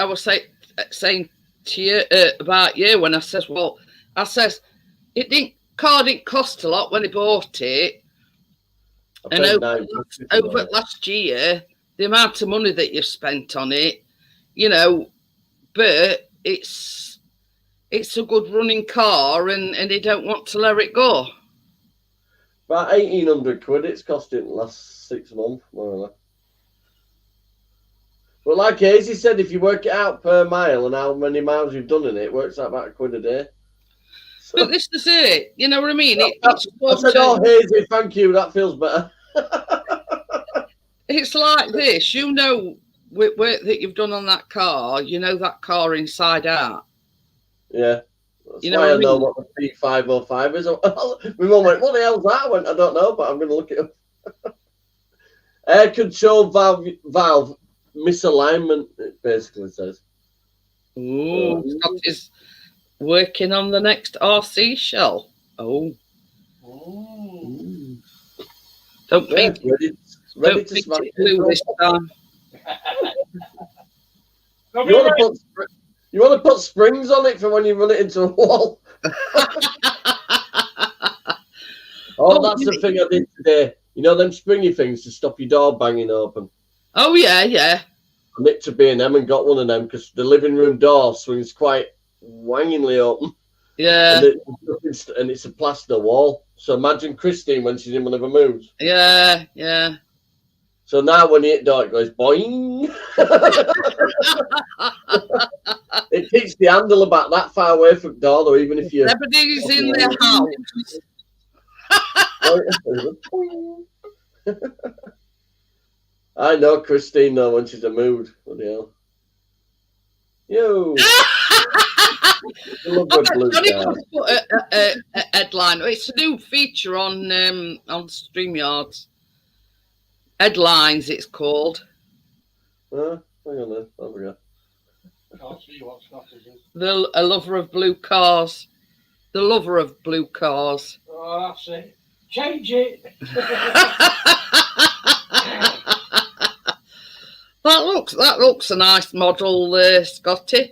was saying to you about you when I says, well, I says car didn't cost a lot when he bought it, and over last year the amount of money that you've spent on it, you know, but it's a good running car, and they don't want to let it go. About 1,800 quid it's costing the last 6 months, more or less. But like Hazy said, if you work it out per mile and how many miles you've done in it, works out about £1 a day. So, but this is it. You know what I mean? I said, oh, Hazy, thank you. That feels better. It's like this. You know, with work that you've done on that car, you know that car inside out. Yeah. That's you know why I mean? know what the P505 is. My mum went, what the hell's that? I went, I don't know, but I'm going to look it up. Air control valve misalignment, it basically says. Ooh, Scott is working on the next RC shell. Oh. Don't paint ready to smash it blue this time. You want to put springs on it for when you run it into a wall? That's the thing I did today. You know them springy things to stop your door banging open? Oh, yeah. I nipped to B&M and got one of them because the living room door swings quite wangingly open. Yeah. And it's a plaster wall. So imagine Christine when she's in one of her moves. Yeah. So now when you hit door, it goes boing. It keeps the handle about that far away from the door, though, even if you... Everybody's in their house. I know Christine, though, when she's in a mood. Bloody hell. Yo. Put a headline. It's a new feature on StreamYard. Headlines, it's called. Hang on then. There we go. I'll see what Scott is. A lover of blue cars. The lover of blue cars. Oh, that's it. Change it. That looks a nice model, Scotty.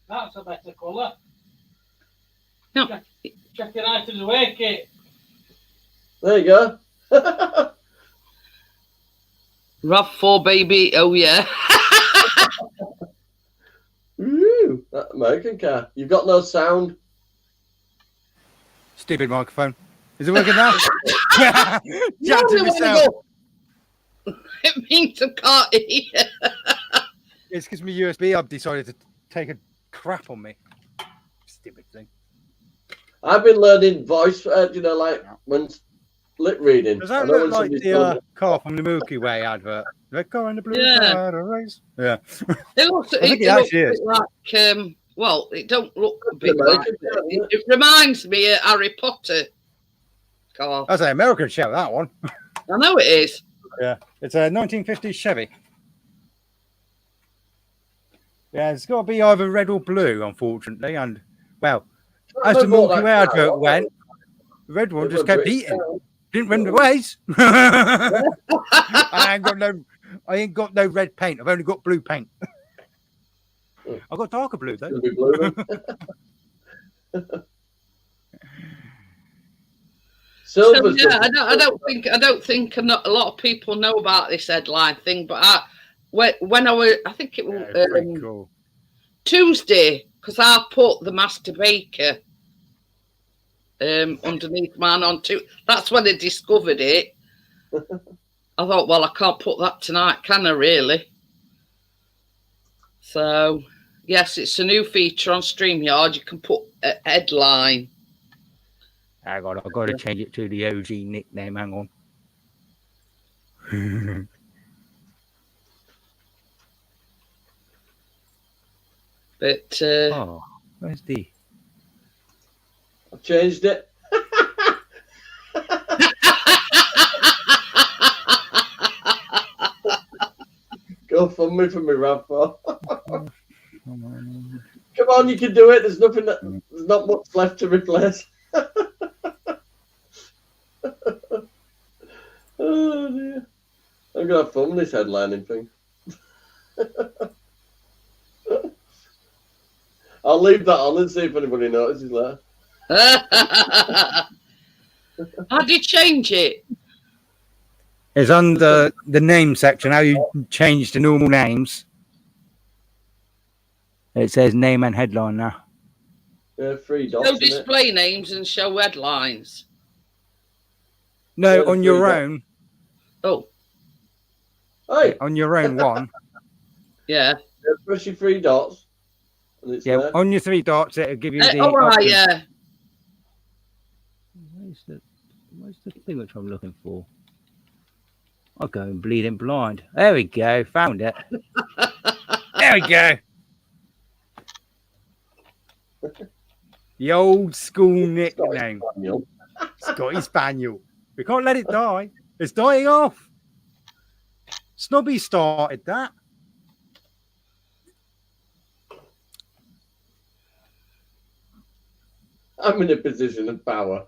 That's a better colour. Yeah. Check it out in the way, Kit. There you go. RAV4 baby, oh yeah. Ooh, that American car. You've got no sound. Stupid microphone. Is it working now? No, Chatting you wanna myself. go. It means I can't hear. It's because my USB hub decided to take a crap on me. Stupid thing. I've been learning voice, like when lip reading. Does I that know look when like somebody's the done- car from the Milky Way advert? The car in the blue Yeah. car race. Yeah. It looks, I think it looks actually a is. bit like, well, it don't look a It's bit like, American, isn't it? it reminds me of Harry Potter car. That's an American show, that one. I know it is. Yeah. It's a 1950s Chevy. Yeah, it's got to be either red or blue, unfortunately. And, well, I as the remember what Milky Way that car advert was. went, the red one It just was kept British eating. car. Didn't run the ways. I ain't got no red paint. I've only got blue paint. I've got darker blue though. It'll be blue then. So Silver's yeah, good. I don't think a lot of people know about this headline thing. But when I think it was Yeah, pretty cool. Tuesday, because I put the Master Baker underneath mine on Tuesday. That's when I discovered it. I thought, well, I can't put that tonight, can I really? So, yes, it's a new feature on StreamYard. You can put a headline. I've got to change it to the OG nickname. Hang on. But Oh, where's the? I've changed it. Go fund me for me RAV4. Come on, you can do it. There's not much left to replace. Oh dear. I'm gonna have fun with this headlining thing. I'll leave that on and see if anybody notices that. how did you change it? It's under the name section. How you change the normal names? It says name and headline now. Yeah, 3 dots. Show in it. display names and show headlines. No, Yeah, on the your 3 dots. own. Oh, Hey, On your own one. yeah. press your 3 dots. And it's Yeah, there. on your 3 dots, it'll give you the. Oh, right, option. yeah. Where's the thing which I'm looking for? I'll go and bleeding blind. There we go. Found it. There we go. The old school nickname. Spaniel. Scotty Spaniel. We can't let it die. It's dying off. Snobby started that. I'm in a position of power.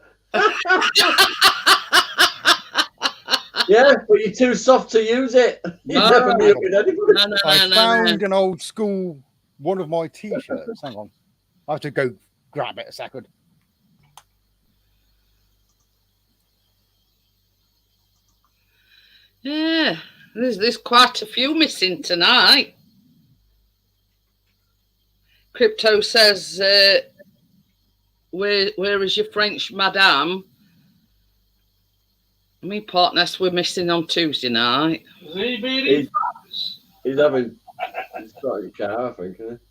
Yeah, but you're too soft to use it. You No. never knew it anybody. No, no, I no, found no. an old school one of my t-shirts. Hang on. I have to go grab it a second. Yeah, there's quite a few missing tonight. Crypto says, where is your French madame? Me partners were missing on Tuesday night. Has he been in France? He's got his car, I think, isn't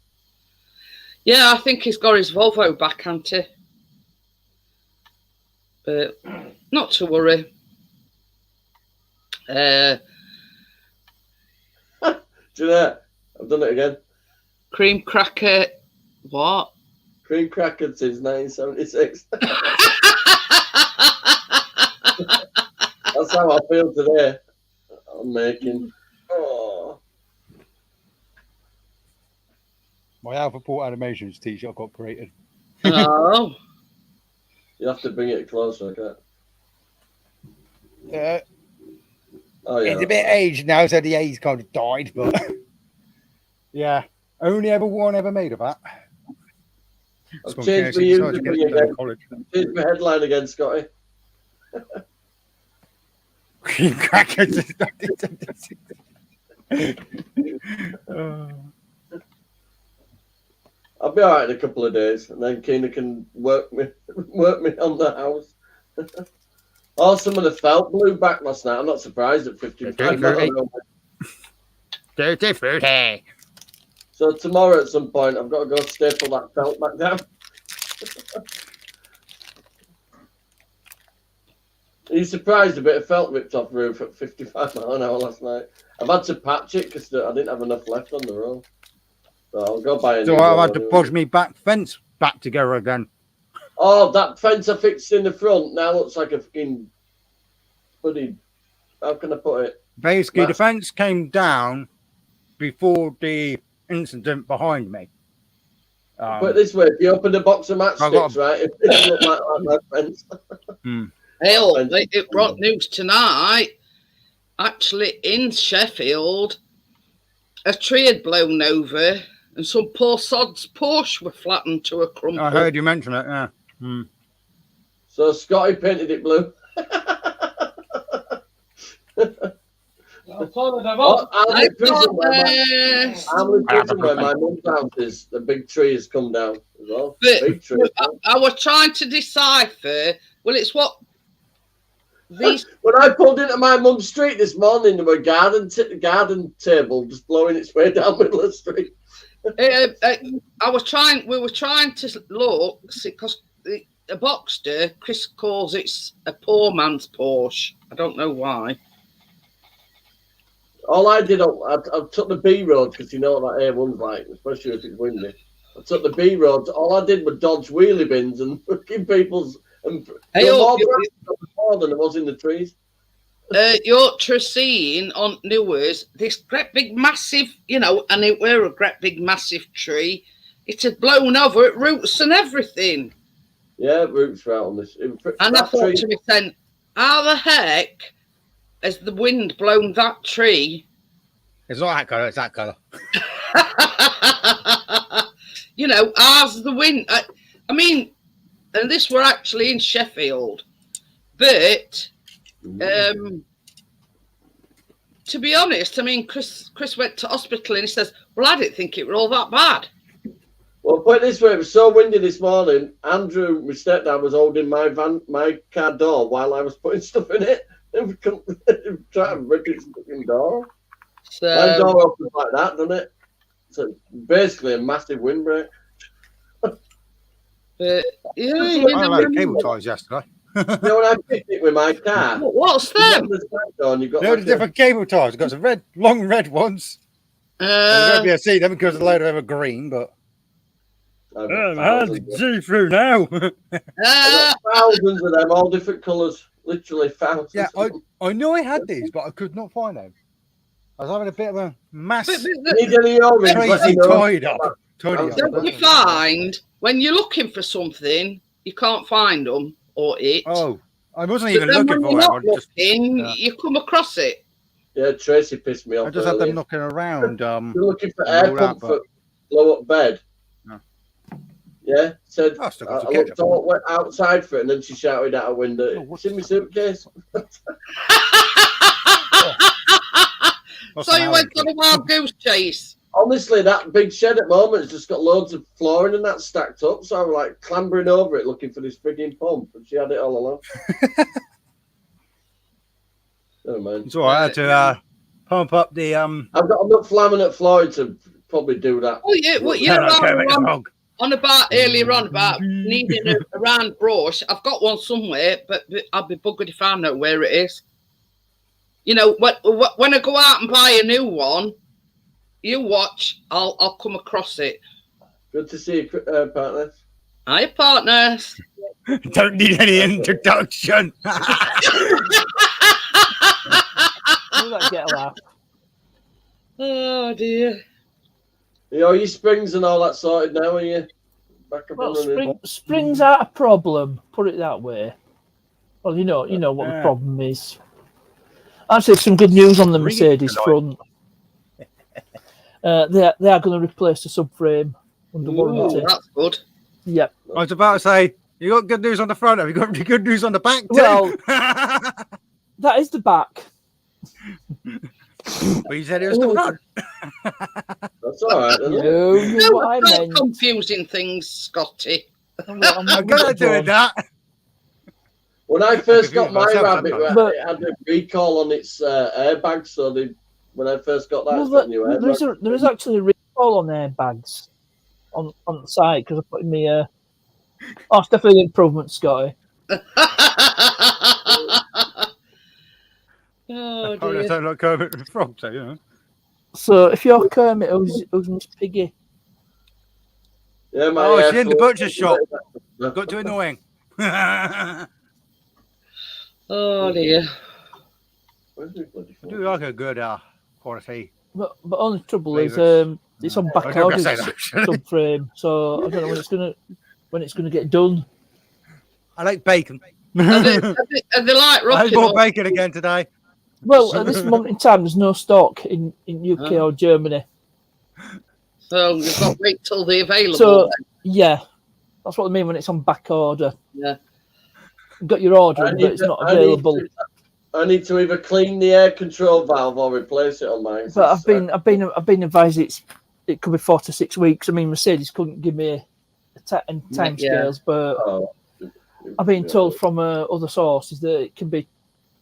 Yeah, I think he's got his Volvo back, hasn't he? But not to worry. Do you know? I've done it again. Cream cracker, what? Cream crackered since 1976. That's how I feel today. I'm making. Oh, My Alpha Port Animations t-shirt got created. Oh, you have to bring it closer, okay? Oh yeah. It's a bit aged now, so the A's kind of died, but yeah, only one ever made of that. I've changed my user for you again. College. Changed my headline again, Scotty. Cream crackers. I'll be alright in a couple of days, and then Keena can work me on the house. Oh, some of the felt blew back last night. I'm not surprised at 55. Dirty fruity. So tomorrow at some point, I've got to go staple that felt back down. Are you surprised a bit of felt ripped off roof at 55 miles an hour last night? I've had to patch it because I didn't have enough left on the road. So I'll go buy a new So I've had to anyway. push me back fence back together again. Oh, that fence I fixed in the front now looks like a fucking bloody. How can I put it? Basically, the fence came down before the incident behind me. Put it this way: if you open a box of matchsticks, right, it look like my fence. Hell, it brought news tonight. Actually, in Sheffield, a tree had blown over, and some poor sod's Porsche were flattened to a crumple. I heard you mention it. Yeah. So Scotty painted it blue. I'll tell them all. How many prison I where my mum's house is? The big tree has come down as well. But Big tree. I was trying to decipher. Well, it's what these. When I pulled into my mum's street this morning, there were garden table just blowing its way down the middle of the street. I was trying. We were trying to look because a Boxster, Chris calls it a poor man's Porsche. I don't know why. All I did, I took the B road because you know what that A1's like, especially if it's windy. I took the B road. All I did was dodge wheelie bins and fucking people's. And there was more than there was in the trees. Yorkshire seeing on Newers this great big massive, and it were a great big massive tree. It had blown over at roots and everything. Yeah, roots were out on this. And I thought to myself, how the heck has the wind blown that tree? It's not that colour, it's that colour. How's the wind? I mean, and this were actually in Sheffield. But to be honest, I mean, Chris went to hospital and he says, well, I didn't think it were all that bad. Well, put it this way, it was so windy this morning, Andrew, my stepdad, was holding my car door while I was putting stuff in it. And trying to rip its fucking door. So, my door opens like that, doesn't it? So basically a massive windbreak. But yeah, I had cable ties yesterday. When I picked it with my car. What's them? The different cable ties. I've got some long red ones. You won't be able to see them because a load of them are green, but hard to see through now. Thousands of them, all different colours. Literally thousands. Yeah, I know I had these, but I could not find them. I was having a bit of a mass tied up. Don't you find when you're looking for something, you can't find them or it? Oh, I wasn't even looking for them. You come across it. Yeah, Tracy pissed me off. I just had them knocking around. You're looking for air pump for blow up bed. No. Yeah, said I looked went outside for it, and then she shouted out a window. It's in my suitcase. So you went on a wild goose chase. Honestly, that big shed at the moment has just got loads of flooring and that stacked up. So I was like clambering over it looking for this frigging pump, and she had it all along. Oh man! So I had to pump up the. I've got enough laminate flooring to probably do that. Oh yeah, well on about earlier on about needing a round brush. I've got one somewhere, but I'll be buggered if I know where it is. When I go out and buy a new one, you watch, I'll come across it. Good to see you, partners. Hi, partners. Don't need any introduction. Get a laugh. Oh dear. Your springs and all that sorted now, are you? Back up Springs aren't a problem. Put it that way. Well, you know what the problem is. Actually, some good news on the Ring it Mercedes tonight. front. They are going to replace the subframe under warranty. Ooh, that's good. Yep. I was about to say, you got good news on the front. Have you got good news on the back too? Well, that is the back. But you said it was the front. That's all right. Isn't it? You knew what I Don't meant. confusing things, Scotty. I'm I'm good at doing that. When I first got my Myself, Rabbit, sometimes. it had a recall on its airbag. So when I first got that, Well, it's got a new airbag. there is actually a recall on airbags on the site because I put in me. Oh, it's definitely an improvement, Scotty. Oh, Oh, dear. they sound like Kermit the Frog, so you know. So if you're Kermit, who's Miss Piggy? Yeah, my Oh, she's in the floor- butcher's shop. Got too annoying. I Oh, dear. Where's my bloody phone? do like a good quality. But only trouble is Flavours. it's on I back was gonna order say that, actually. subframe, so I don't know when it's gonna get done. I like bacon. Are they like I had rocking more up? bacon again today. Well, at this moment in time, there's no stock in UK Oh. or Germany. So you've got to wait till they're available. So yeah, that's what I mean when it's on back order. Yeah. You've got your order, I but need it's to- not I need available. I need to either clean the air control valve or replace it on mine. But I've been advised it could be 4 to 6 weeks. I mean, Mercedes couldn't give me time scales, but I've been told from other sources that it can be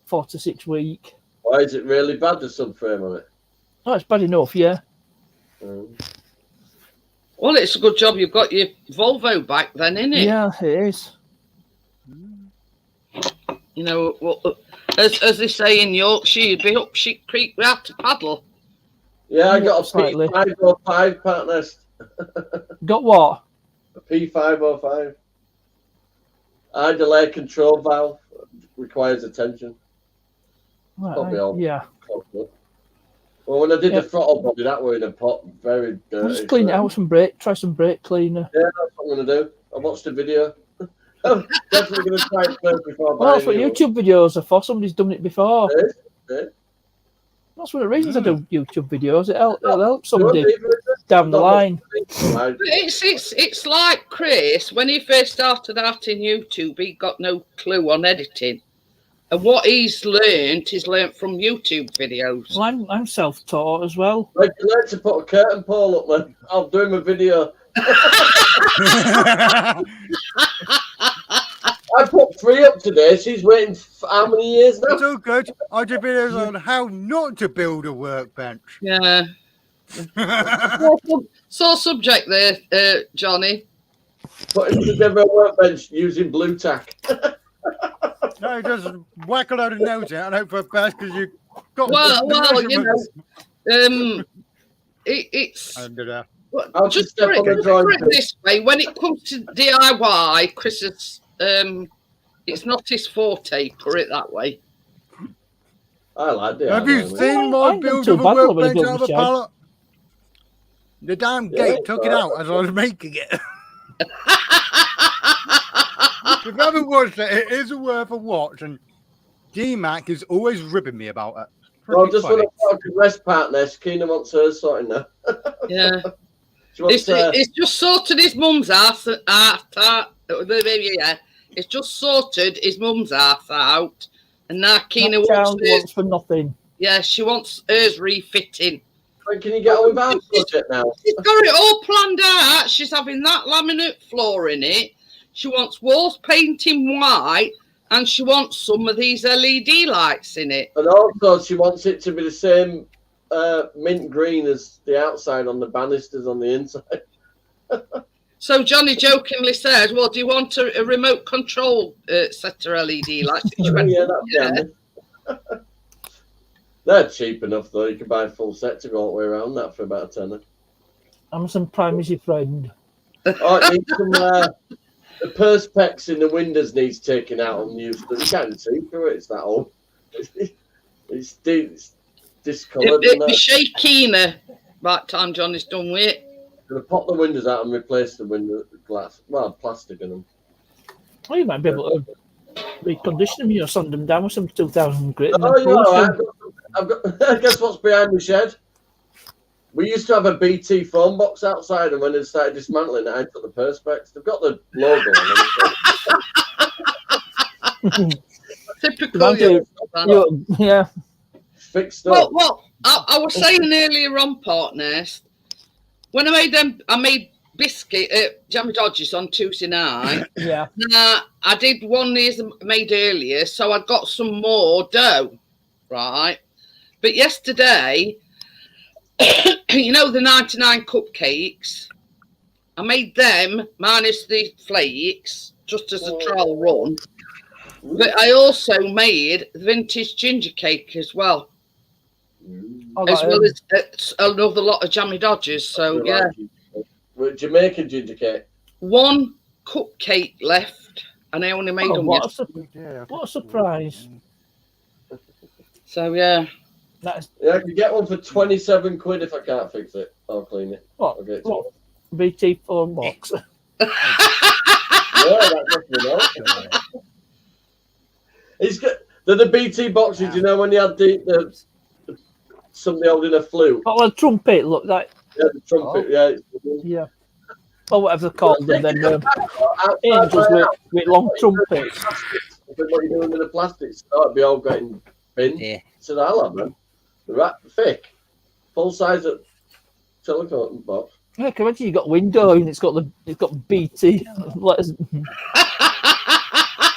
4 to 6 weeks. Why is it really bad, the subframe on it? Oh, it's bad enough, yeah. Well, it's a good job you've got your Volvo back then, isn't it? Yeah, it is. You know, well, as they say in Yorkshire, you'd be up shit creek without a paddle. Yeah, I got a Slightly. P505 partner. Got what? A P505. Idle air control valve requires attention. Right, Probably all. yeah. Well, when I did Yeah. the throttle body, that were in a pot, very dirty. I'll just clean it out with some brake. Try some brake cleaner. Yeah, that's what I'm going to do. I watched the video. I'm definitely going to try it first before Well, that's what buying it. YouTube videos are for. Somebody's done it before. Yeah. That's one of the reasons I do YouTube videos. It'll help Do somebody you want to down the line. Right. But it's like Chris, when he first started out in YouTube, he got no clue on editing. And what he's learned from YouTube videos. Well, I'm self-taught as well. Like, you like to put a curtain pole up, man. I'll do him a video. I put 3 up today. She's waiting for how many years now? It's all good. I did videos on how not to build a workbench. Yeah. So subject there, Johnny. Putting together a workbench using blue tack. No, just whack a load of nails out and hope for the best because you got Well, you measurements. know, it's And, I'll just step put on the it drawing this way. When it comes to DIY, Chris is it's not his forte. Put it that way. I like it. have you seen I my ain't build too of a bad when I workbench built out of my a shed. pallet? The damn Yeah, gate took it out as I was making it. If you haven't watched it, it is worth a watch, and D-Mac is always ribbing me about it. Well, Pretty just funny. want to talk to rest partner. Keena wants hers sorting now. Yeah. She wants It's just sorted his mum's ass yeah. It's just sorted his mum's ass out, and now Keena That child wants wants for nothing. Yeah, she wants hers refitting. Can you get on with our project now? She's got it all planned out. She's having that laminate floor in it. She wants walls painting white, and she wants some of these LED lights in it. And also, she wants it to be the same mint green as the outside on the banisters on the inside. So Johnny jokingly said, "Well, do you want a remote control set of LED lights?" She went, Yeah, that's handy. They're cheap enough, though. You can buy a full set to go all the way around that for about a tenner. Amazon Prime is your friend. Oh, it needs some, the perspex in the windows needs taking out and used. You can't see through it. It's that old. It's discoloured. It'd be shaky by the time Johnny's done with it. Gonna pop the windows out and replace the window glass. Well, plastic in them. Well, you might be able to recondition them, sand them down with some 2,000 grit. Oh, you're all right. I've got. Guess what's behind the shed? We used to have a BT phone box outside, and when they started dismantling it, I took the perspex. They've got the logo on it. Typical. Yeah. Fixed up. Well, I was saying earlier on, partners, when I made biscuit jammy dodgers on Tuesday night. Yeah. I did one these made earlier, so I got some more dough, right? But yesterday, you know the 99 cupcakes, I made them minus the flakes just as a trial run. But I also made vintage ginger cake as well. As well as another lot of jammy dodgers. So yeah. Jamaican ginger cake. One cupcake left, and I only made them yesterday. What a surprise. So yeah. Yeah, I can get one for 27 quid if I can't fix it. I'll clean it. What? BT phone box. Yeah, that definitely helps. It's good. The BT boxes, you know, when you had the somebody holding a flute. Oh, a trumpet, look like. Yeah, the trumpet, yeah. Yeah. Or whatever they're called, and then angels with long trumpets. What are you doing with the plastics? Oh, it'd be all getting bin. Yeah. So hello, man. The rat thick, full size of silicone box. Yeah, can you imagine you got window and it's got BT letters.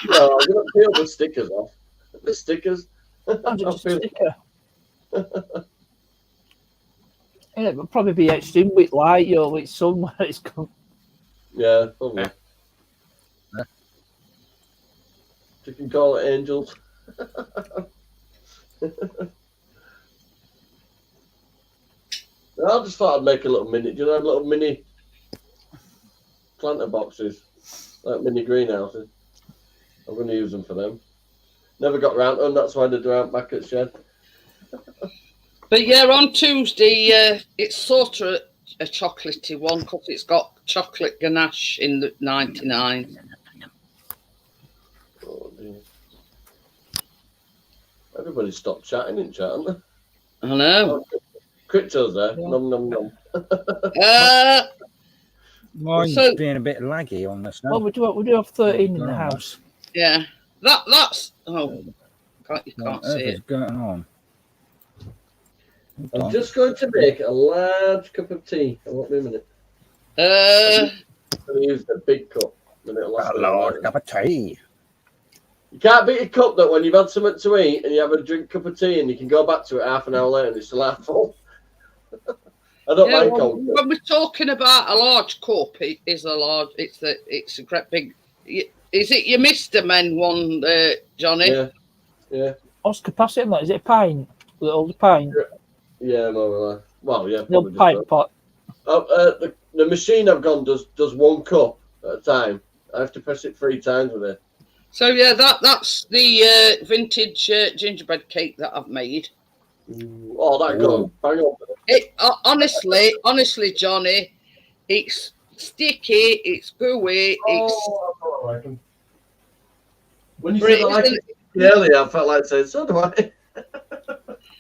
No, I'm gonna peel the stickers off. The stickers. Just a sticker. Yeah, it'll probably be etched in with light, with sun where it's gone. Yeah, probably. Yeah. You can call it angels. I just thought I'd make a little mini. Do you know little mini planter boxes, like mini greenhouses? I'm going to use them for them. Never got round to them. That's why they're out back at shed. But yeah, on Tuesday, it's sort of a chocolatey one because it's got chocolate ganache in the 99. Oh, dear. Everybody stopped chatting in chat, haven't they? I know. Crypto's there. Yeah. Nom nom nom. Mine's being a bit laggy on this now. Well, we do have 13 in the house. Yeah. That's you can't see it. What's going on? I'm just going to make a large cup of tea. I won't be a minute. I'm going to use the big cup. A large cup of tea. You can't beat a cup that when you've had something to eat and you have a cup of tea and you can go back to it half an hour later and it's still half full. I don't mind cold. When we're talking about a large cup, it is a large. It's a great big. Is it your Mr. Men one, Johnny? Yeah. Yeah. What's capacity on that? Is it a pint? The old pint? Yeah, more or less. Well, yeah. The old pint pot. The machine I've gone does 1 cup at a time. I have to press it 3 times with it. So yeah, that's the vintage gingerbread cake that I've made. Oh, that goes bang on. It honestly, Johnny, it's sticky, it's gooey, it's. When you said I like it earlier, I felt like saying, so do I.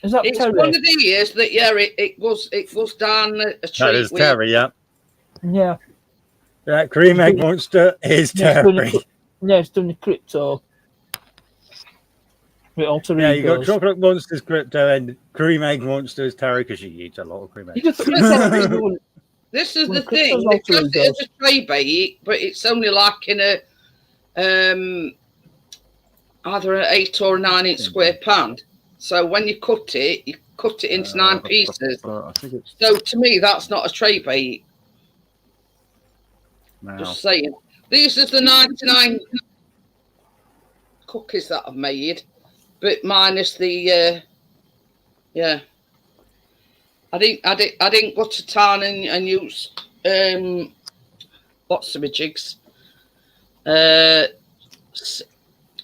Is that it's Terry? one of the years that it goes down a treat. That is Terry, yeah. Yeah. That cream egg monster is Terry. Yeah, it's done the crypto. With alter yeah, you got chocolate monsters, crypto, and cream egg monsters, Terry, because she eats a lot of cream egg. This is the thing. Because it's a tray bake, but it's only like in a either an 8 or 9 inch square pan. So when you cut it into 9 pieces. So to me, that's not a tray bake. No. Just saying. These are the 99 cookies that I've made, but minus the yeah. I didn't go to town and use what's the jigs?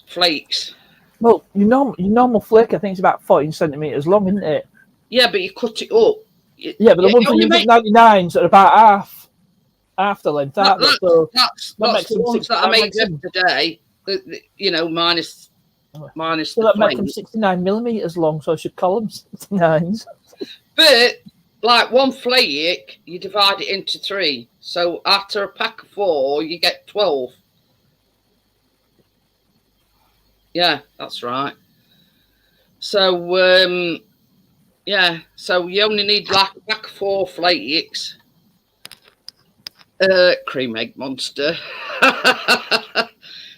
Flakes. Well, your normal flake, I think, is about 14 centimeters long, isn't it? Yeah, but you cut it up. Yeah, but the ones that you make 99s are about half the length. That's the ones that I made yesterday. Minus minus Well, the that make them flame. 69mm long, so I should call them 69s. But like one flake, you divide it into 3. So after a pack of 4, you get 12. Yeah, that's right. So yeah, so you only need like a pack of 4 flakes. Cream egg monster.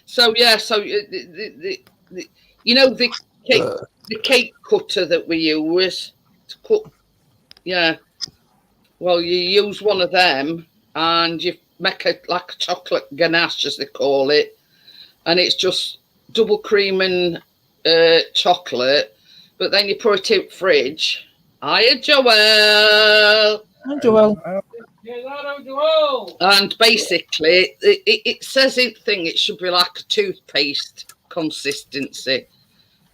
So yeah, so the you know the cake cutter that we use to cut. Yeah, well, you use one of them and you make like a chocolate ganache, as they call it, and it's just double cream and chocolate, but then you put it in the fridge. Hiya, Joel. Hi, Joel. And basically, it says it should be like a toothpaste consistency,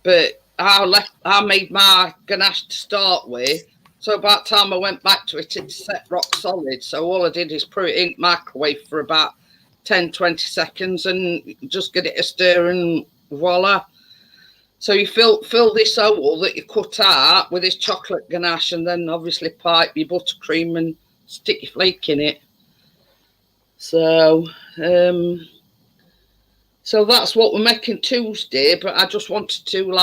but I made my ganache to start with. So by the time I went back to it, it set rock solid. So all I did is put it in the microwave for about 10-20 seconds and just get it a stir, and voila. So you fill this hole that you cut out with this chocolate ganache, and then obviously pipe your buttercream and stick your flake in it. So so that's what we're making Tuesday. But I just wanted to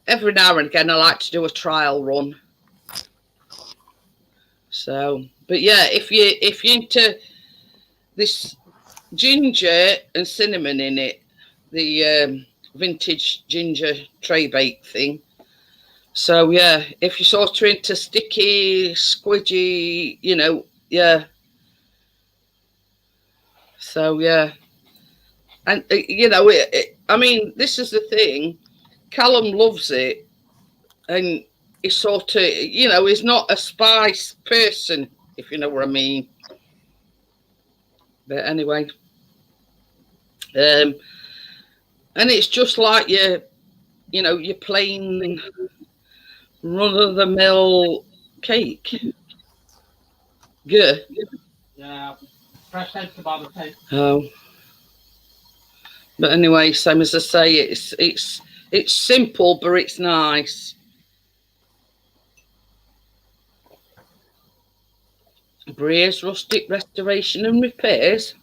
every now and again I like to do a trial run. So, but yeah, if you're into this ginger and cinnamon in it, the vintage ginger tray bake thing. So yeah, if you're sort of into sticky, squidgy, yeah. So yeah, and I mean, this is the thing. Callum loves it, and he's sort of, he's not a spice person, if you know what I mean. But anyway, and it's just like your plain run-of-the-mill cake. Good. Yeah, fresh eggs about the cake. Oh, but anyway, same as I say, it's simple, but it's nice. Breer's Rustic Restoration and Repairs.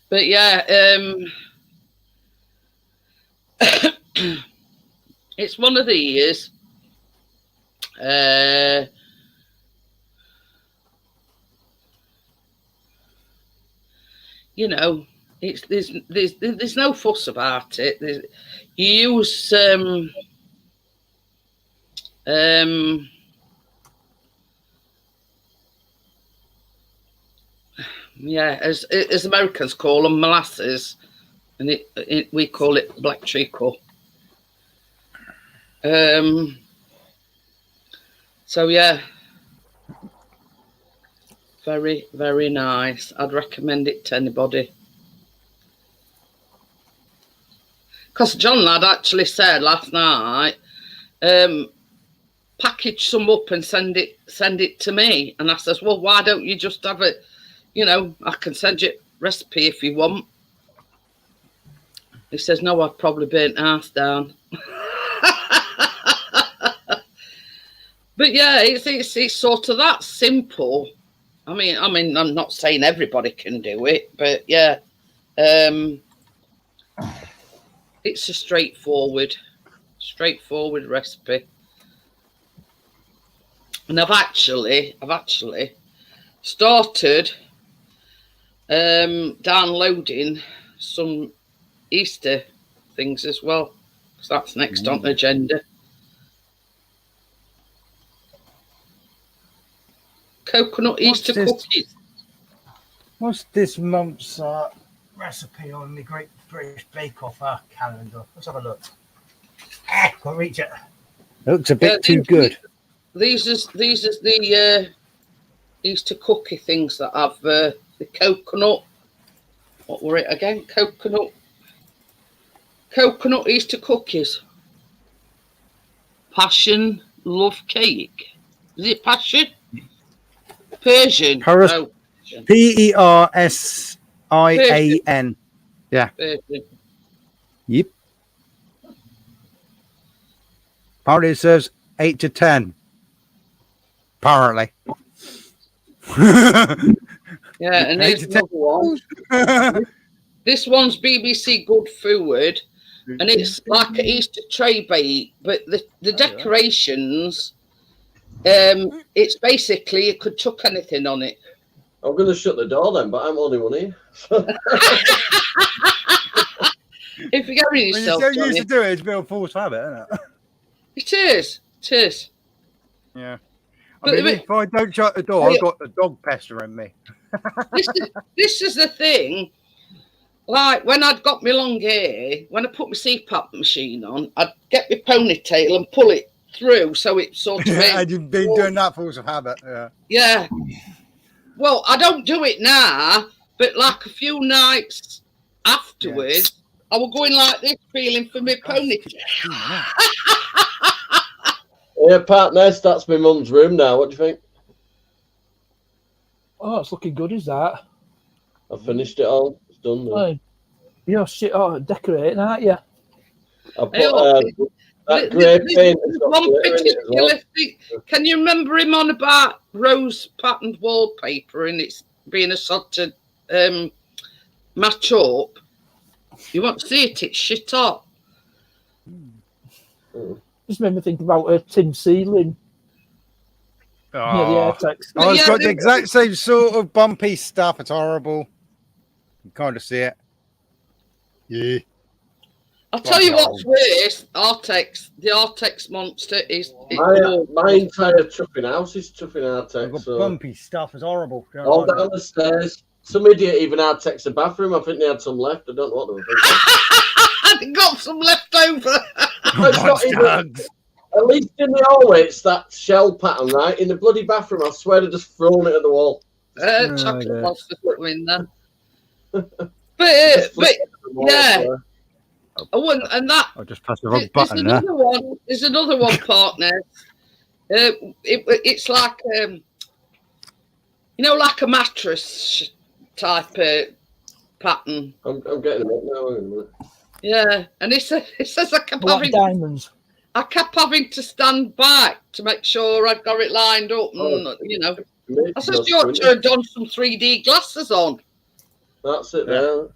But yeah, it's one of these. There's no fuss about it. You use yeah, as Americans call them, molasses, and we call it black treacle. So yeah, very, very nice. I'd recommend it to anybody. Because John Ladd actually said last night, package some up and send it to me. And I says, well, why don't you just have it? I can send you a recipe if you want. He says, no, I'd probably burnt ass down. But yeah, it's sort of that simple. I mean, I'm not saying everybody can do it, but yeah, it's a straightforward recipe. And I've actually started downloading some Easter things as well, because that's next on the agenda. Coconut Easter cookies. What's this month's recipe on the Great British Bake Off calendar? Let's have a look. Can't reach it. Looks a bit too good. These is the Easter cookie things that have the coconut. What were it again? Coconut Easter cookies. Passion love cake. Is it passion? Persian. Persian. Persian. Yeah. version. Yep. Apparently it says 8 to 10. Apparently. Yeah, and 8 here's to 10. another one. This one's BBC Good Food, and it's like an Easter tray bake, but the decorations, it's basically you could chuck anything on it. I'm going to shut the door then, but I'm only one here. If you're getting When yourself, you're so Johnny, used to do it, it's a bit of a false habit, isn't it? it is. It is. Yeah. But- I mean, if I don't shut the door, I've got the dog pestering me. This is the thing. Like when I'd got my long hair, when I put my CPAP machine on, I'd get my ponytail and pull it through so it sort of. I've been doing that false habit. Yeah. Yeah. Well, I don't do it now, but like a few nights afterwards, I was going like this, feeling for my ponytail. Yeah, partners, that's my mum's room now. What do you think? Oh, it's looking good, is that? I've finished it all. It's done now. Oh, you're shit. Oh, decorating, aren't you? I put Hey, look, that grey paint. Has There's got one glitter in it as well. particular thing. Can you remember him on about rose patterned wallpaper and it's being a sort of match up? You won't see it, it's shit up. Just made me think about a tin ceiling. Yeah, the AirTags. Oh, it's Yeah, got the exact same sort of bumpy stuff. It's horrible. You kind of see it. Yeah. I'll tell you what's worse, Artex. The Artex monster is My entire chuffing house is chuffing It's Artex. got So bumpy stuff. It's horrible. Don't all like down it. the stairs. Some idiot even Artex the bathroom. I think they had some left. I don't know what they were thinking. I got some left over. It's not even, at least in the hallway, it's that shell pattern, right? In the bloody bathroom, I swear they've just thrown it at the wall. Chocolate yeah. monster put them in there. But Just flick it at the wall, yeah. so. I wouldn't, and that I'll just press the wrong there's button there. another one. There's another one, partner. It's like like a mattress type pattern. I'm getting it now. Hang on a minute. Yeah, and it says I kept Black having diamonds. to stand back to make sure I'd got it lined up, and I said you ought to have done some 3D glasses on. That's it there.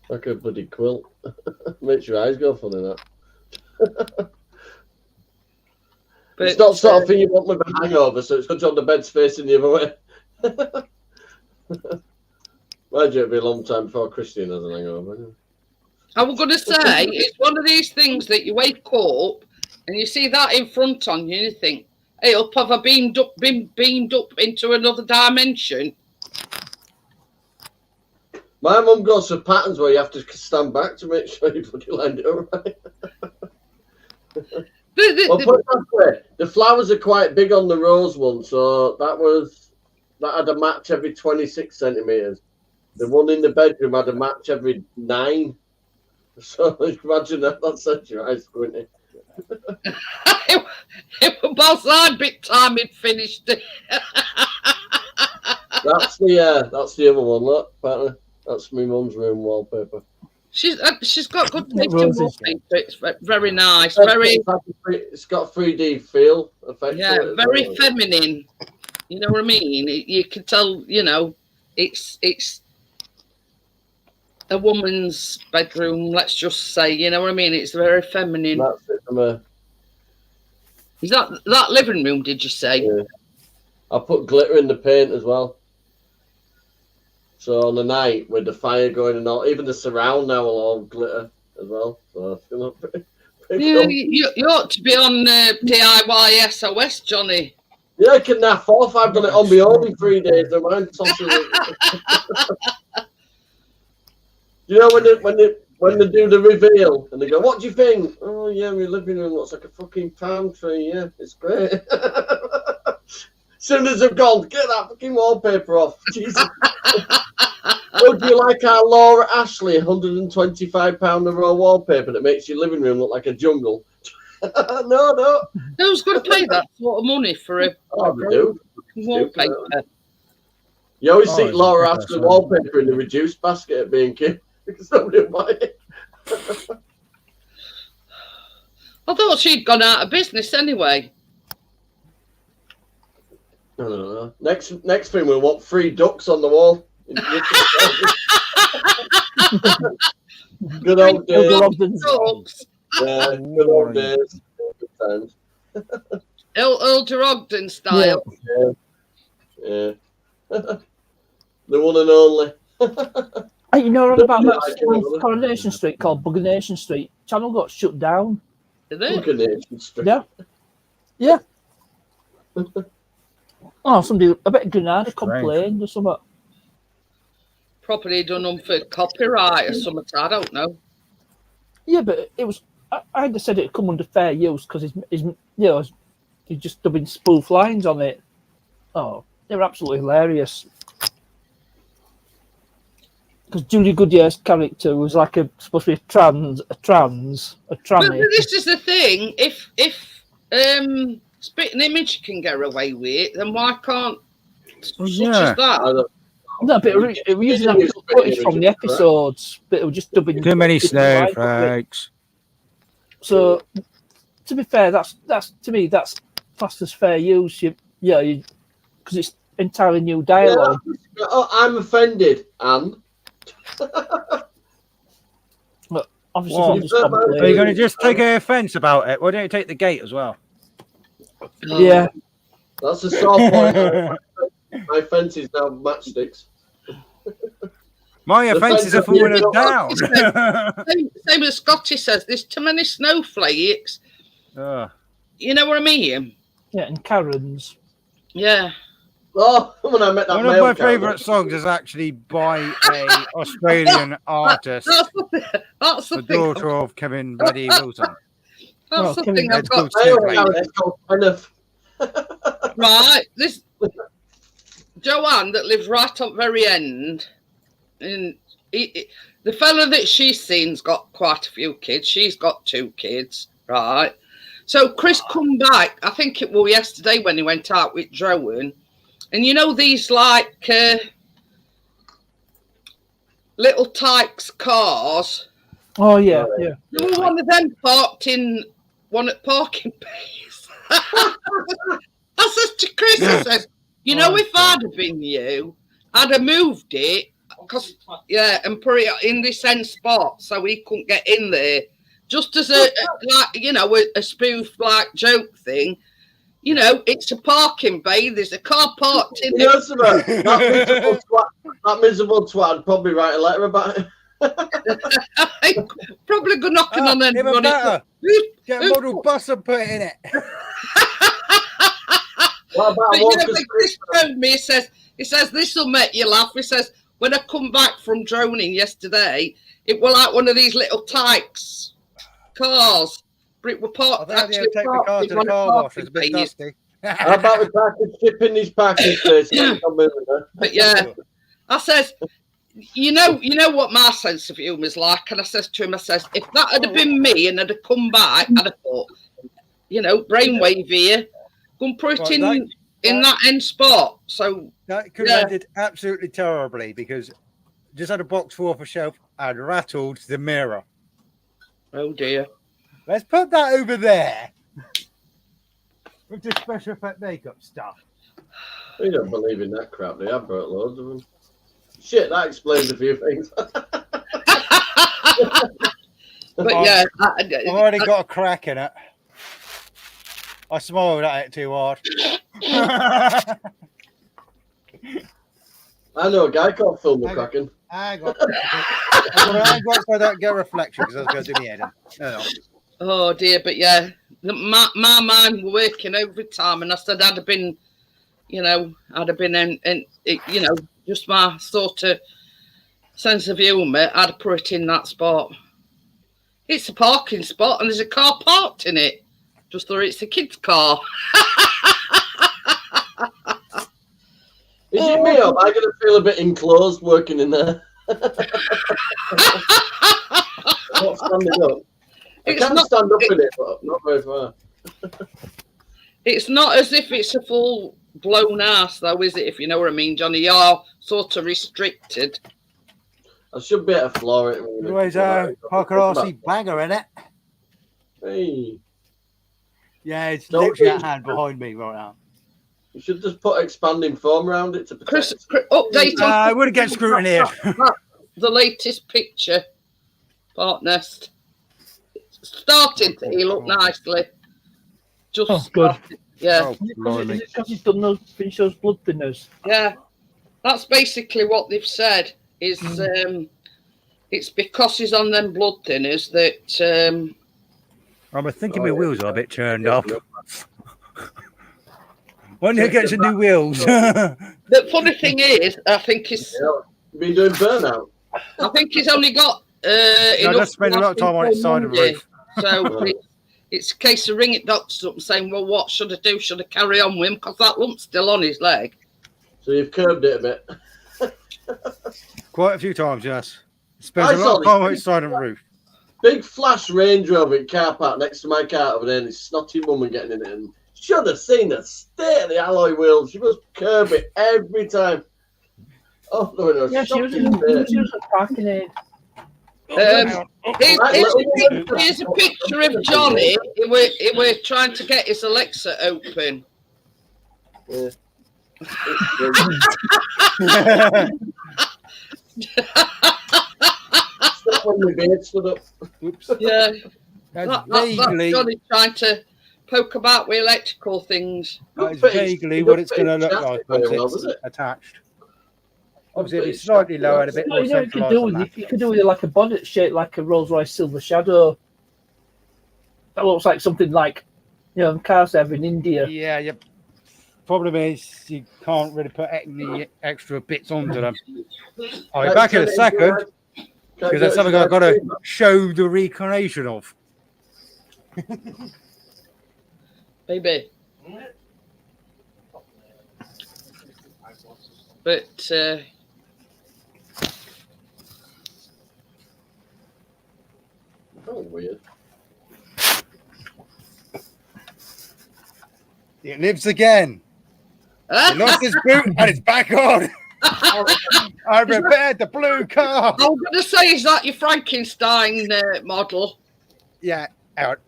Like a bloody quilt. Makes your eyes go funny, that. But It's not sort of thing you want with a hangover, so it's good job the bed's facing the other way. Mind you, it'll be a long time before Christian has a hangover. I was going to say, it's one of these things that you wake up and you see that in front on you and you think, hey, have I been beamed up into another dimension? My mum goes for patterns where you have to stand back to make sure you bloody lined it up right. Well, put it that way, the flowers are quite big on the rose one, so that had a match every 26 centimetres. The one in the bedroom had a match every 9. So imagine that set your eyes squinting. It was both side bit time it finished it. That's the other one, look, partner. That's my mum's room wallpaper. She's got good taste in Roses. wallpaper. It's very nice, It's got 3D feel effect. yeah, to it, very so- feminine. You know what I mean? You can tell. It's a woman's bedroom. Let's just say, you know what I mean? It's very feminine. That's it from a. Is that living room? Did you say? Yeah. I put glitter in the paint as well. So on the night with the fire going and all, even the surround now will all glitter as well. So it's gonna be pretty Yeah, cool. you ought to be on DIY SOS, Johnny. Yeah, I can naff off. I've done it on my own in 3 days. Don't mind. You know when they do the reveal and they go, "What do you think?" Oh yeah, my living room looks like a fucking palm tree. Yeah, it's great. As soon as they've gone, get that fucking wallpaper off. Jesus. Would you like our Laura Ashley £125 a roll wallpaper that makes your living room look like a jungle? No. Who's going to pay that sort of money for a Oh, we do. wallpaper? You always Oh, see it's Laura ridiculous, after the isn't it? wallpaper in the reduced basket at B&Q because nobody will buy it. I thought she'd gone out of business anyway. I don't know. Next thing we'll want 3 ducks on the wall. Good old days. Dogs. Yeah, good old days. Good times. Elder Ogden style. Yeah. The one and only. Hey, you know about Yeah, that I school can. off Coronation Street called Buggernation Street? Channel got shut down. Is it? Buggernation Street. Yeah. Yeah. Oh, somebody, I bet Grenada complained or something. Probably done them for copyright or something. I don't know. Yeah, but it was. I had said it'd come under fair use because he's just dubbing spoof lines on it. Oh, they were absolutely hilarious. Because Julie Goodyear's character was like supposed to be a tranny. But this is the thing. If Spitting Image can get away with it, then why can't such as that? No, but it was using actual footage from the episodes, but it was just dubbing. Too many different lines. snowflakes. So, to be fair, that's to me that's classed as fair use. Because it's entirely new dialogue. Yeah, I'm offended, and But obviously, What? some just complain. Are you going to just take a offence about it? Why don't you take the gate as well? Yeah. that's a sore point. My fence is now matchsticks. My The offences are fence is falling down. Same as Scotty says, there's too many snowflakes. You know what I mean? Yeah, and Karens. Yeah. Oh, when I met that One of male my character. favourite songs is actually by a Australian artist, That's the the thing. daughter of Kevin Buddy Wilson. That's the thing I've It's got. called Male Snowflake. character called Kenneth. Right, this Joanne that lives right up very end, and the fella that she's seen's got quite a few kids. She's got 2 kids, right? So Chris come back, I think it was yesterday when he went out with Joan, and you know these like little Tykes cars. Oh yeah, yeah. There was one of them parked in one at parking base. I said to Chris, I said, you know, if I'd have been you, I'd have moved it, and put it in this end spot so he couldn't get in there. Just as a spoof like joke thing. You know, it's a parking bay. There's a car parked in there. That miserable twat would probably write a letter about it. Probably go knocking on Even better. Get a model who- bus and put it in it. What about But one you know, for when Chris phoned me, he says, this will make you laugh. He says, when I come back from droning yesterday, it was like one of these little Tykes cars. But it were parked. I think I take my car to the car wash. It's a bit dusty. How about we package shipping these parking spaces? But yeah, I says, you know what my sense of humour is like, and I says to him, if that had been me and I'd have come back, I'd have thought, brainwave here, go and put it in that end spot. So that could have ended absolutely terribly because just had a box full off a shelf and rattled the mirror. Oh dear. Let's put that over there with the special effect makeup stuff. We don't believe in that crap. They have brought loads of them. Shit, that explains a few things. But yeah, I've already got a crack in it. I smiled at it too hard. I know a guy called Phil McCracken. I got so I don't get a reflection because I was going to do my head in. No. Oh dear, but yeah, my mind were working overtime, and I said I'd have been in just my sort of sense of humour. I'd put it in that spot. It's a parking spot, and there's a car parked in it. Just thought it's a kid's car. Is it me, or am I going to feel a bit enclosed working in there? Not standing up. I can stand up in it, but not very far. It's not as if it's a full blown ass, though, is it? If you know what I mean, Johnny. You're sort of restricted. I should be able to floor it. Anyways, Parker RC banger in it. Hey, Yeah, it's Don't literally be- that hand behind me right now. you should just put expanding foam around it to Chris, protect. update on I wouldn't get scrutiny here. the latest picture. Part nest. Starting to heal up nicely. Just Oh, good. yeah. Oh, Is it blimey. because he's done those, finished those blood thinners? Yeah, that's basically what they've said. Is it's because he's on them blood thinners that I'm thinking my wheels are a bit turned up. When you get some new wheels. the funny thing is, I think he's Been doing burnout. he's only got I enough just spend a lot of time on its side of the Monday. roof. So it's a case of ringing doctors up and saying, well, what should I do? Should I carry on with him? Because that lump's still on his leg. So you've curbed it a bit. Quite a few times, yes. Spends I a saw lot of this time on its side of the roof. Big flash Range Rover in car park next to my car over there, and his snotty woman getting in it. And should have seen the state of the alloy wheels. She must curb it every time. Oh, no, no, Yeah, she was in the parking aid. Here's a picture of Johnny. He were trying to get his Alexa open. Yeah. Stop when my beard stood up. Oops. Yeah, That's that's vaguely, Johnny trying to poke about with electrical things. that's vaguely what it's going to look like once it's attached. Obviously, it'll be slightly lower and a bit more You know, you could centralised do than with that. you could do with like a bonnet shape, like a Rolls Royce Silver Shadow. That looks like something like, you know, cars they have in India. Yeah, yep. Problem is, you can't really put any extra bits onto them. I'll be back in a second, because that's something I've got to show the reincarnation of. Maybe. But Oh, weird. It lives again. He lost his boot and it's back on. I repaired the blue car. I was going to say, is that your Frankenstein model? Yeah, out.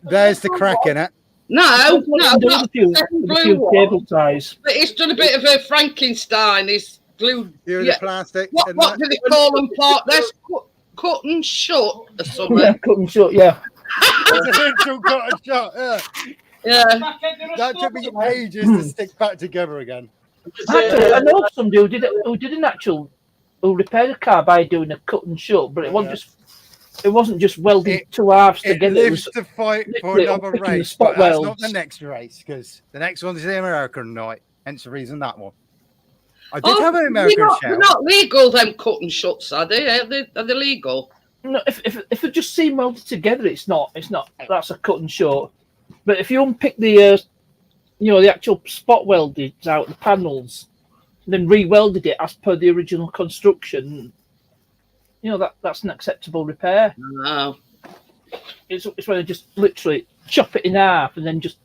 There's the crack in it. No, With not a few, the with a blue few one. cable ties. But he's done a bit of a Frankenstein. He's glued. Here Yeah. the plastic. What and do that. they call them? That's cut and shut or something. Yeah, cut and shut. Yeah. It's a literal cut and shot. Yeah. Yeah. Back into the That took me store. ages to stick back together again. Actually, I know somebody who did an actual who repaired a car by doing a cut and shut, but it wasn't just welding two halves It together. lives to fight for literally another unpicking the race, spot but that's not welds. the next race because the next one's the American night. Hence the reason that one. I did have an American they're shell. not legal, them cut and shuts, are they? Are they legal? No, if it just seam welded together, it's not. That's a cut and shut. But if you unpick the the actual spot welded out the panels, and then re-welded it as per the original construction, that's an acceptable repair. No. It's when they just literally chop it in half and then just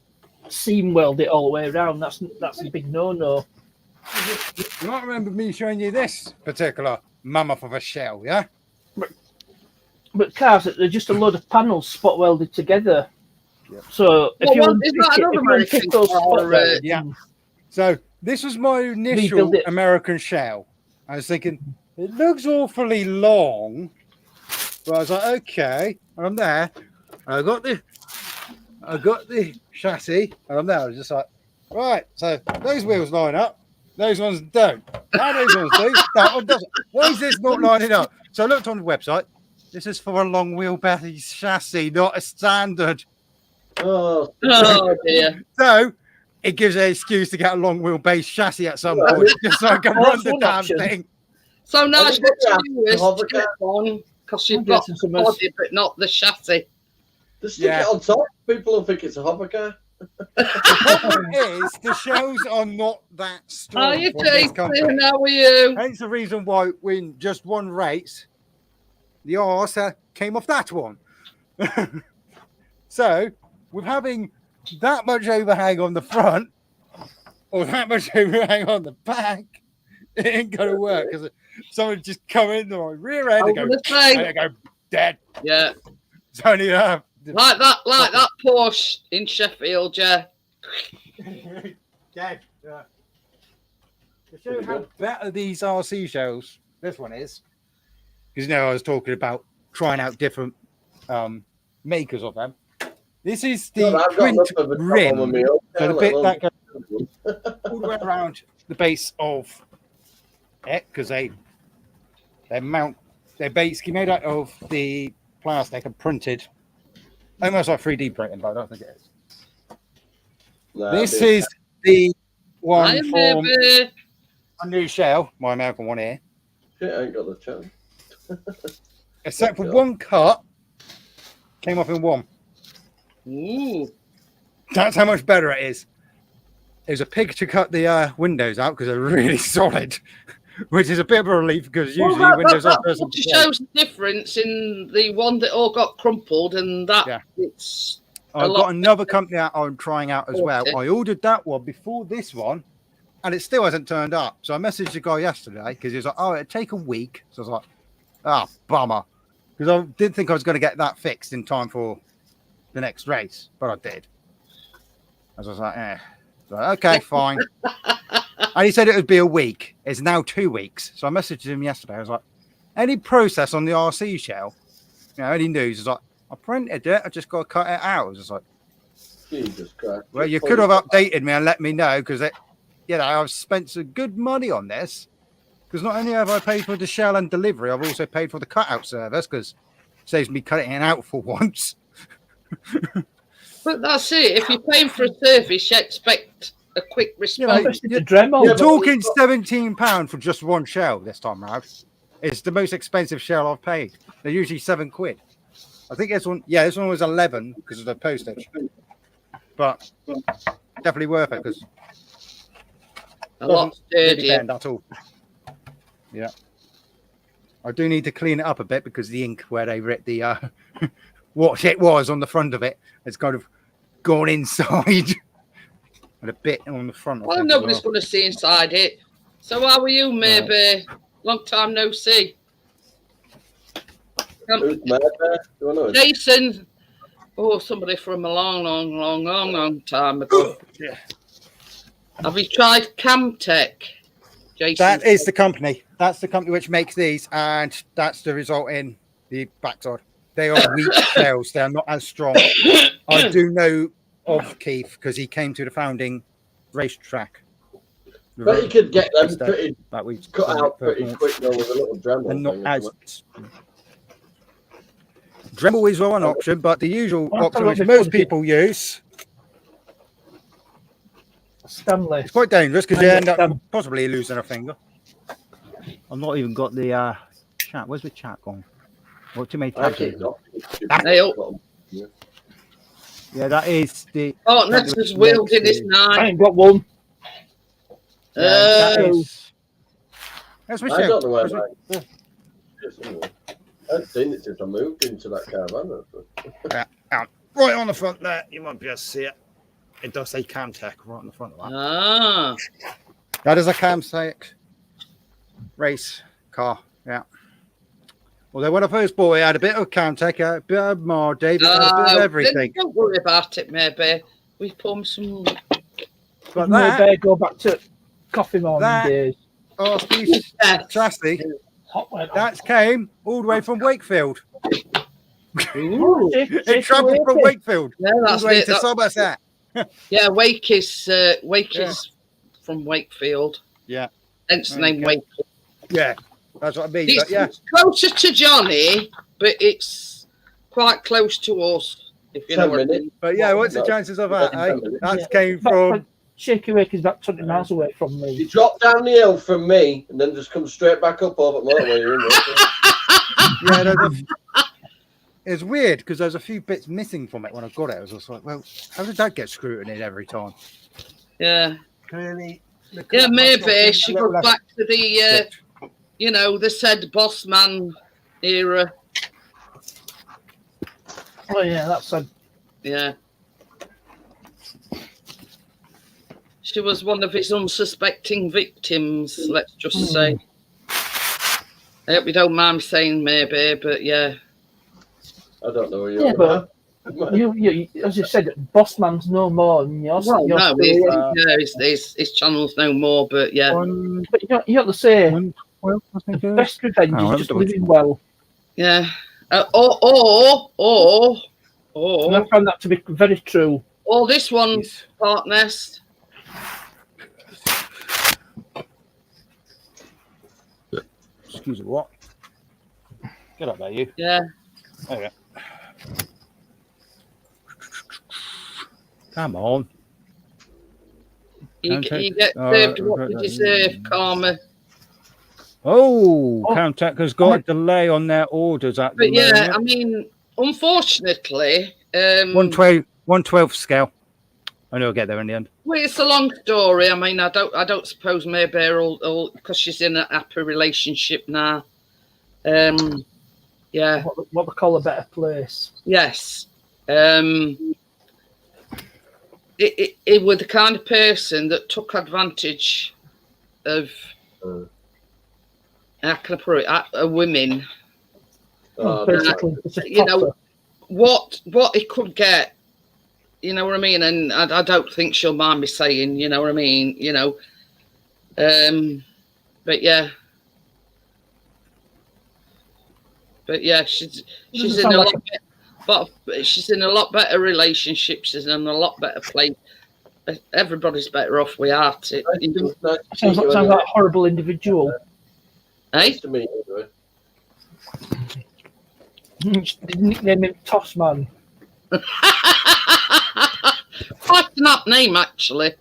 seam weld it all the way around. That's a big no-no. You might remember me showing you this particular mammoth of a shell, yeah? But cars, they're just a load of panels spot welded together. Yep. So if you is that another unpick American those car, spot welds, yeah. So this was my initial Rebuild it. American shell. I was thinking, it looks awfully long. But I was like, okay, and I'm there. And I got the chassis, and I'm there. I was just like, right, so those wheels line up, those ones don't. Now those ones do, that one doesn't. Why is this not lining up? So I looked on the website. This is for a long wheelbase chassis, not a standard. Oh, dear. So it gives an excuse to get a long wheelbase chassis at some point, just so I can Well, run that's the one damn option. thing. So now I it's think got that's to hover stick on because you've I'm got guessing the some body but not the chassis. just stick Yeah. it on top. People will think it's a hover car. The problem is the shells are not that strong. Are you from this company. Jason? How are you? Hence the reason why in just one race, the arse came off that one. So, with having that much overhang on the front, or that much overhang on the back, it ain't gonna work because someone just come in the rear end and go dead. Yeah, It's only like that Porsche in Sheffield. Yeah, dead. Yeah. To show you how better these RC shells, this one is, because I was talking about trying out different makers of them. This is the print rim, so the bit that goes all the way around the base of it, because they're basically made out of the plastic and printed, almost like 3D printing, but I don't think it is. No, this is the one from a new shell, my American one here. Shit, I ain't got the chance. Except for one cut, came off in one. Ooh. That's how much better it is. It was a pig to cut the windows out because they're really solid, which is a bit of a relief because usually windows are that shows the difference in the one that all got crumpled and that. Yeah. I've got another company that I'm trying out as well. I ordered that one before this one, and it still hasn't turned up. So I messaged the guy yesterday because he was like, "Oh, it'd take a week." So I was like, "Ah, bummer," because I didn't think I was going to get that fixed in time for the next race, but I did. I was like, "Eh." So, okay, fine. And he said it would be a week. It's now 2 weeks. So I messaged him yesterday. I was like, "Any process on the RC shell? Any news?" He's like, "I printed it. I just got to cut it out." I was just like, Jesus Christ. Well, you could have updated me and let me know because I've spent some good money on this. Because not only have I paid for the shell and delivery, I've also paid for the cutout service because it saves me cutting it out for once. But that's it. If you're paying for a service, you expect a quick response. You're talking £17 for just one shell this time round. It's the most expensive shell I've paid. They're usually £7. I think this one was 11 because of the postage. But definitely worth it because a lot sturdier. That's all. Yeah. I do need to clean it up a bit because the ink where they writ the what it was on the front of it has kind of gone inside and a bit on the front. Well, nobody's going to see inside it. So how are you, maybe? Long time no see. Jason. Oh, somebody from a long time ago. Yeah. Have you tried Camtech, Jason? That is the company. That's the company which makes these, and that's the result in the backside. They are weak shells. They are not as strong. I do know of Keith because he came to the founding racetrack. But you could get them pretty cut out pretty quick though with a little Dremel. And not as Dremel is one option, but the usual option which most people use. Stanley. It's quite dangerous because you end up possibly losing a finger. I've not even got the chat. Where's the chat gone? What too many tabs? Yeah, that is the. Oh, that's just wielding this knife. I ain't got one. That's I don't know where I haven't seen it since I moved into that caravan. Right on the front there, you might be able to see it. It does say Camtech right on the front of that. Ah. That is a Camtech race car, yeah. Although when I first bought it, I had a bit of Camtech, a bit of Mardy, a bit of everything. Don't worry about it, maybe. We put some. But maybe go back to coffee morning days. Chassis, that came all the way from Wakefield. It travelled from Wakefield all the way to Somerset. Yeah, Wake is from Wakefield. Yeah. Hence the name Wake. Yeah, that's what I mean. It's closer to Johnny, but it's quite close to us. If you know what I mean. But yeah, what's the chances of that? That came from. Shaky Wake is about 20 miles away from me. You drop down the hill from me and then just come straight back up over motorway. It's weird because there's a few bits missing from it when I got it. I was just like, well, how did that get scrutinised every time? Yeah. Clearly. Yeah, maybe she goes back to the, the said boss man era. Oh, yeah, that's a. Yeah. She was one of his unsuspecting victims, let's just say. I hope you don't mind me saying maybe, but yeah. I don't know who you Yeah, are. but you, as you said, Bossman's no more than yours. Well, no, his channel's no more, but yeah. But you have to say, 112, I think the it is. best revenge Oh, is I'm just double living well. Yeah. And I found that to be very true. Or this one, Park Nest. Excuse me, what? Get up there, you. Yeah. Okay. Come on. You Contact- get served what you deserve, Karma. Oh, Contact has got a delay on their orders at the But yeah, moment. I mean, unfortunately, 112 scale. I know I'll get there in the end. well, it's a long story. I mean, I don't suppose maybe will because she's in a happy relationship now. Yeah. What they call a better place. Yes. It was the kind of person that took advantage of how can I put it, women. Basically, You know what he could get. You know what I mean? And I don't think she'll mind me saying, you know what I mean? You know. But yeah. But yeah, she's in a lot but she's in a lot better relationship. She's in a lot better place. Everybody's better off without it. Sounds like a horrible individual. Nice to meet you. Nickname him Toss Man. Quite an apt name, actually.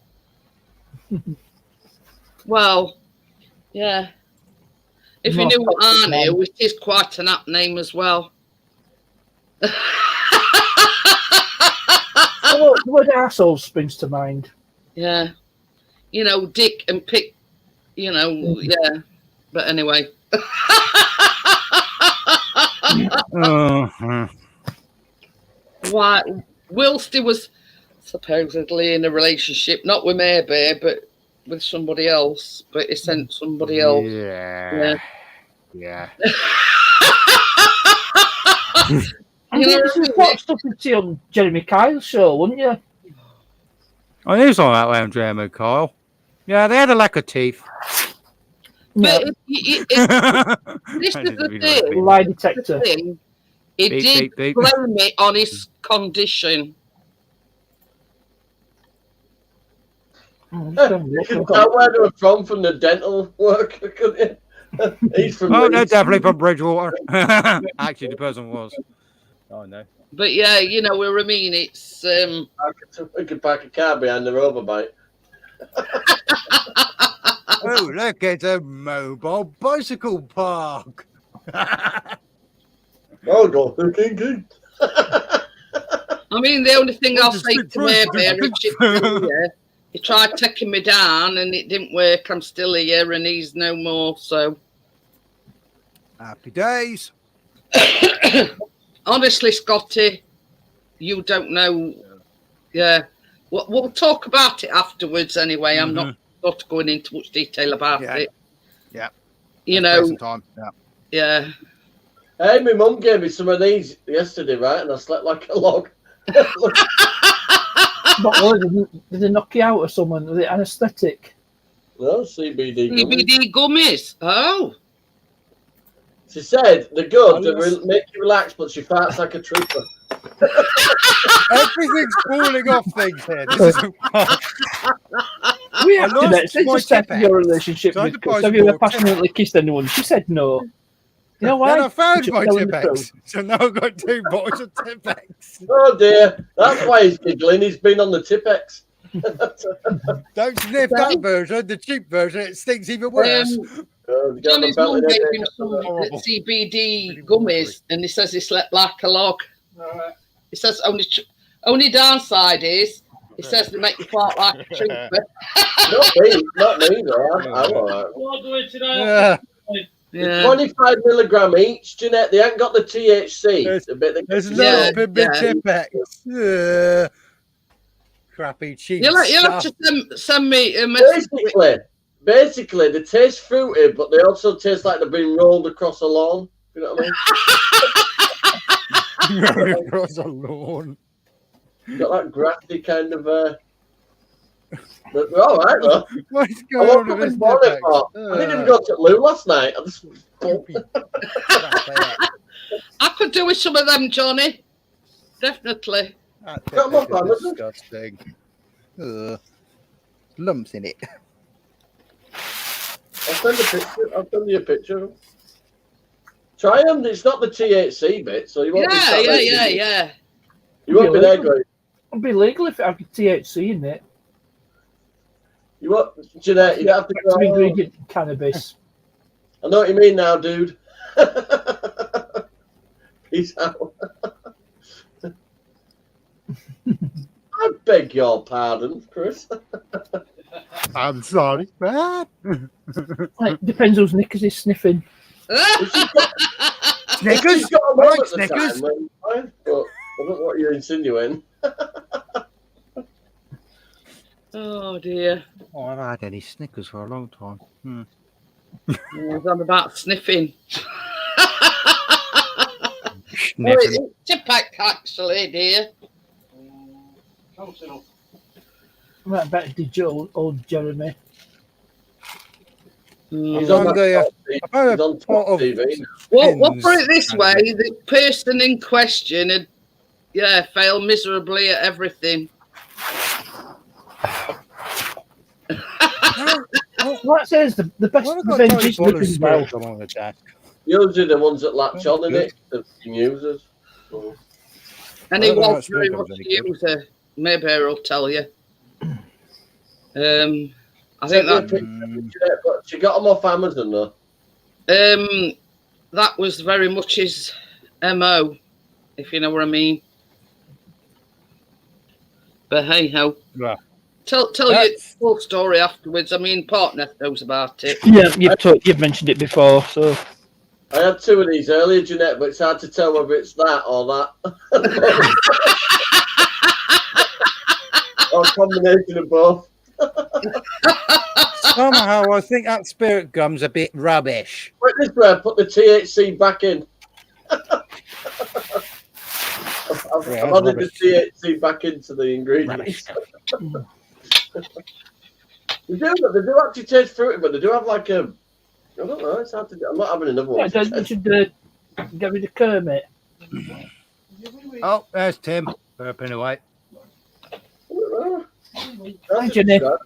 Well, yeah. If you knew what I knew, it is quite an apt name as well. The word arsehole springs to mind. Yeah. You know, Dick and Pick, you know, yeah. But anyway. Why, whilst he was supposedly in a relationship, not with maybe, but with somebody else, but he sent somebody else. Yeah. You know, you watched stuff on Jeremy Kyle's show, wouldn't you? I knew something about that Jeremy Kyle. Yeah, they had a lack of teeth. But this is the thing. Lie detector. He did blame it on his condition. You can tell where they were from the dental work, couldn't you? He's from they're definitely from Bridgewater. Actually, the person was. Oh, no. But yeah, you know what I mean. It's we could park a car behind the rover bike. Oh, look, it's a mobile bicycle park. Oh, go thinking. I mean, the only thing I'll say to Mayberry, he tried taking me down and it didn't work. I'm still here and he's no more. So happy days. Honestly, Scotty, you don't know. Yeah, we'll talk about it afterwards. Anyway, I'm not going into much detail about it. Yeah, you know. Yeah. Hey, my mum gave me some of these yesterday, right? And I slept like a log. But did they knock you out or something? Was it anaesthetic? No, CBD gummies. CBD gummies. Oh. She said they're good, they make you relax, but she farts like a trooper. Everything's falling off things here. This is we have to step in your relationship with Chris. Have you ever passionately kissed anyone? She said no. You know why? Then I found my Tipex. So now I've got 2 bottles of Tipex. Oh dear. That's why he's giggling. He's been on the Tipex. Don't sniff that version, the cheap version. It stinks even worse. Johnny's mum gave him some CBD gummies and he says he slept like a log. He says only downside is he says they make you fart like a trooper. Not me though. I'm all right. What do it today? Yeah. 25 milligram each, Jeanette. They haven't got the THC. There's no big Tipex. crappy cheap You'll have stuff. to send me a message. Basically, they taste fruity, but they also taste like they've been rolled across a lawn. You know what I mean? Across a lawn. Got that grassy kind of. But they're all right though. What's I going woke on up with this this morning. Nipex? Thought, I didn't even go to Lou last night. I just. I could do with some of them, Johnny. Definitely. That Come on, Nipex man, is disgusting. Lumps in it. I'll send a picture. I'll send you a picture. Try them. It's not the THC bit, so you won't be sat there. Yeah. You won't be there going. It'd be legal if it had THC in it. You won't, Jeanette, you don't have to go. Active ingredient cannabis. I know what you mean now, dude. Peace out. I beg your pardon, Chris. I'm sorry, man. Like, depends whose knickers he's sniffing. Snickers? She's got a I moment like at the Snickers. time, but I don't know what you're insinuating. Oh dear. Oh, I haven't had any Snickers for a long time. I was on about sniffing. Sniffing. It's a pack, actually, dear. Close enough. Right, better did you, old Jeremy. He's I'm on going top to- TV. I've He's on top of- TV. Well, we'll Pins put it this and- way: the person in question had, failed miserably at everything. What says the best Well, I've got revenge Tony is Boller's living well. spiritual on the desk. Usually the ones that latch on in Good. it, the users. So, And I he don't know was how very Smoke much was a any good. user. Maybe I'll tell you. I think send me a that picture, but she got them off Amazon though. that was very much his MO, if you know what I mean. But hey ho. Right. Tell you the full story afterwards. I mean, partner knows about it. Yeah, you've mentioned it before, so I had two of these earlier, Jeanette, but it's hard to tell whether it's that or that. Or a combination of both. Somehow I think that spirit gum's a bit rubbish. Put it this way, put the THC back in. I've Yeah, added the rubbish. THC back into the ingredients. They do actually taste fruity, but they do have like a. I don't know. It's hard to. I'm not having another one. you should get rid of Kermit. Oh, there's Tim. Burping away. Hi, Jenny. There,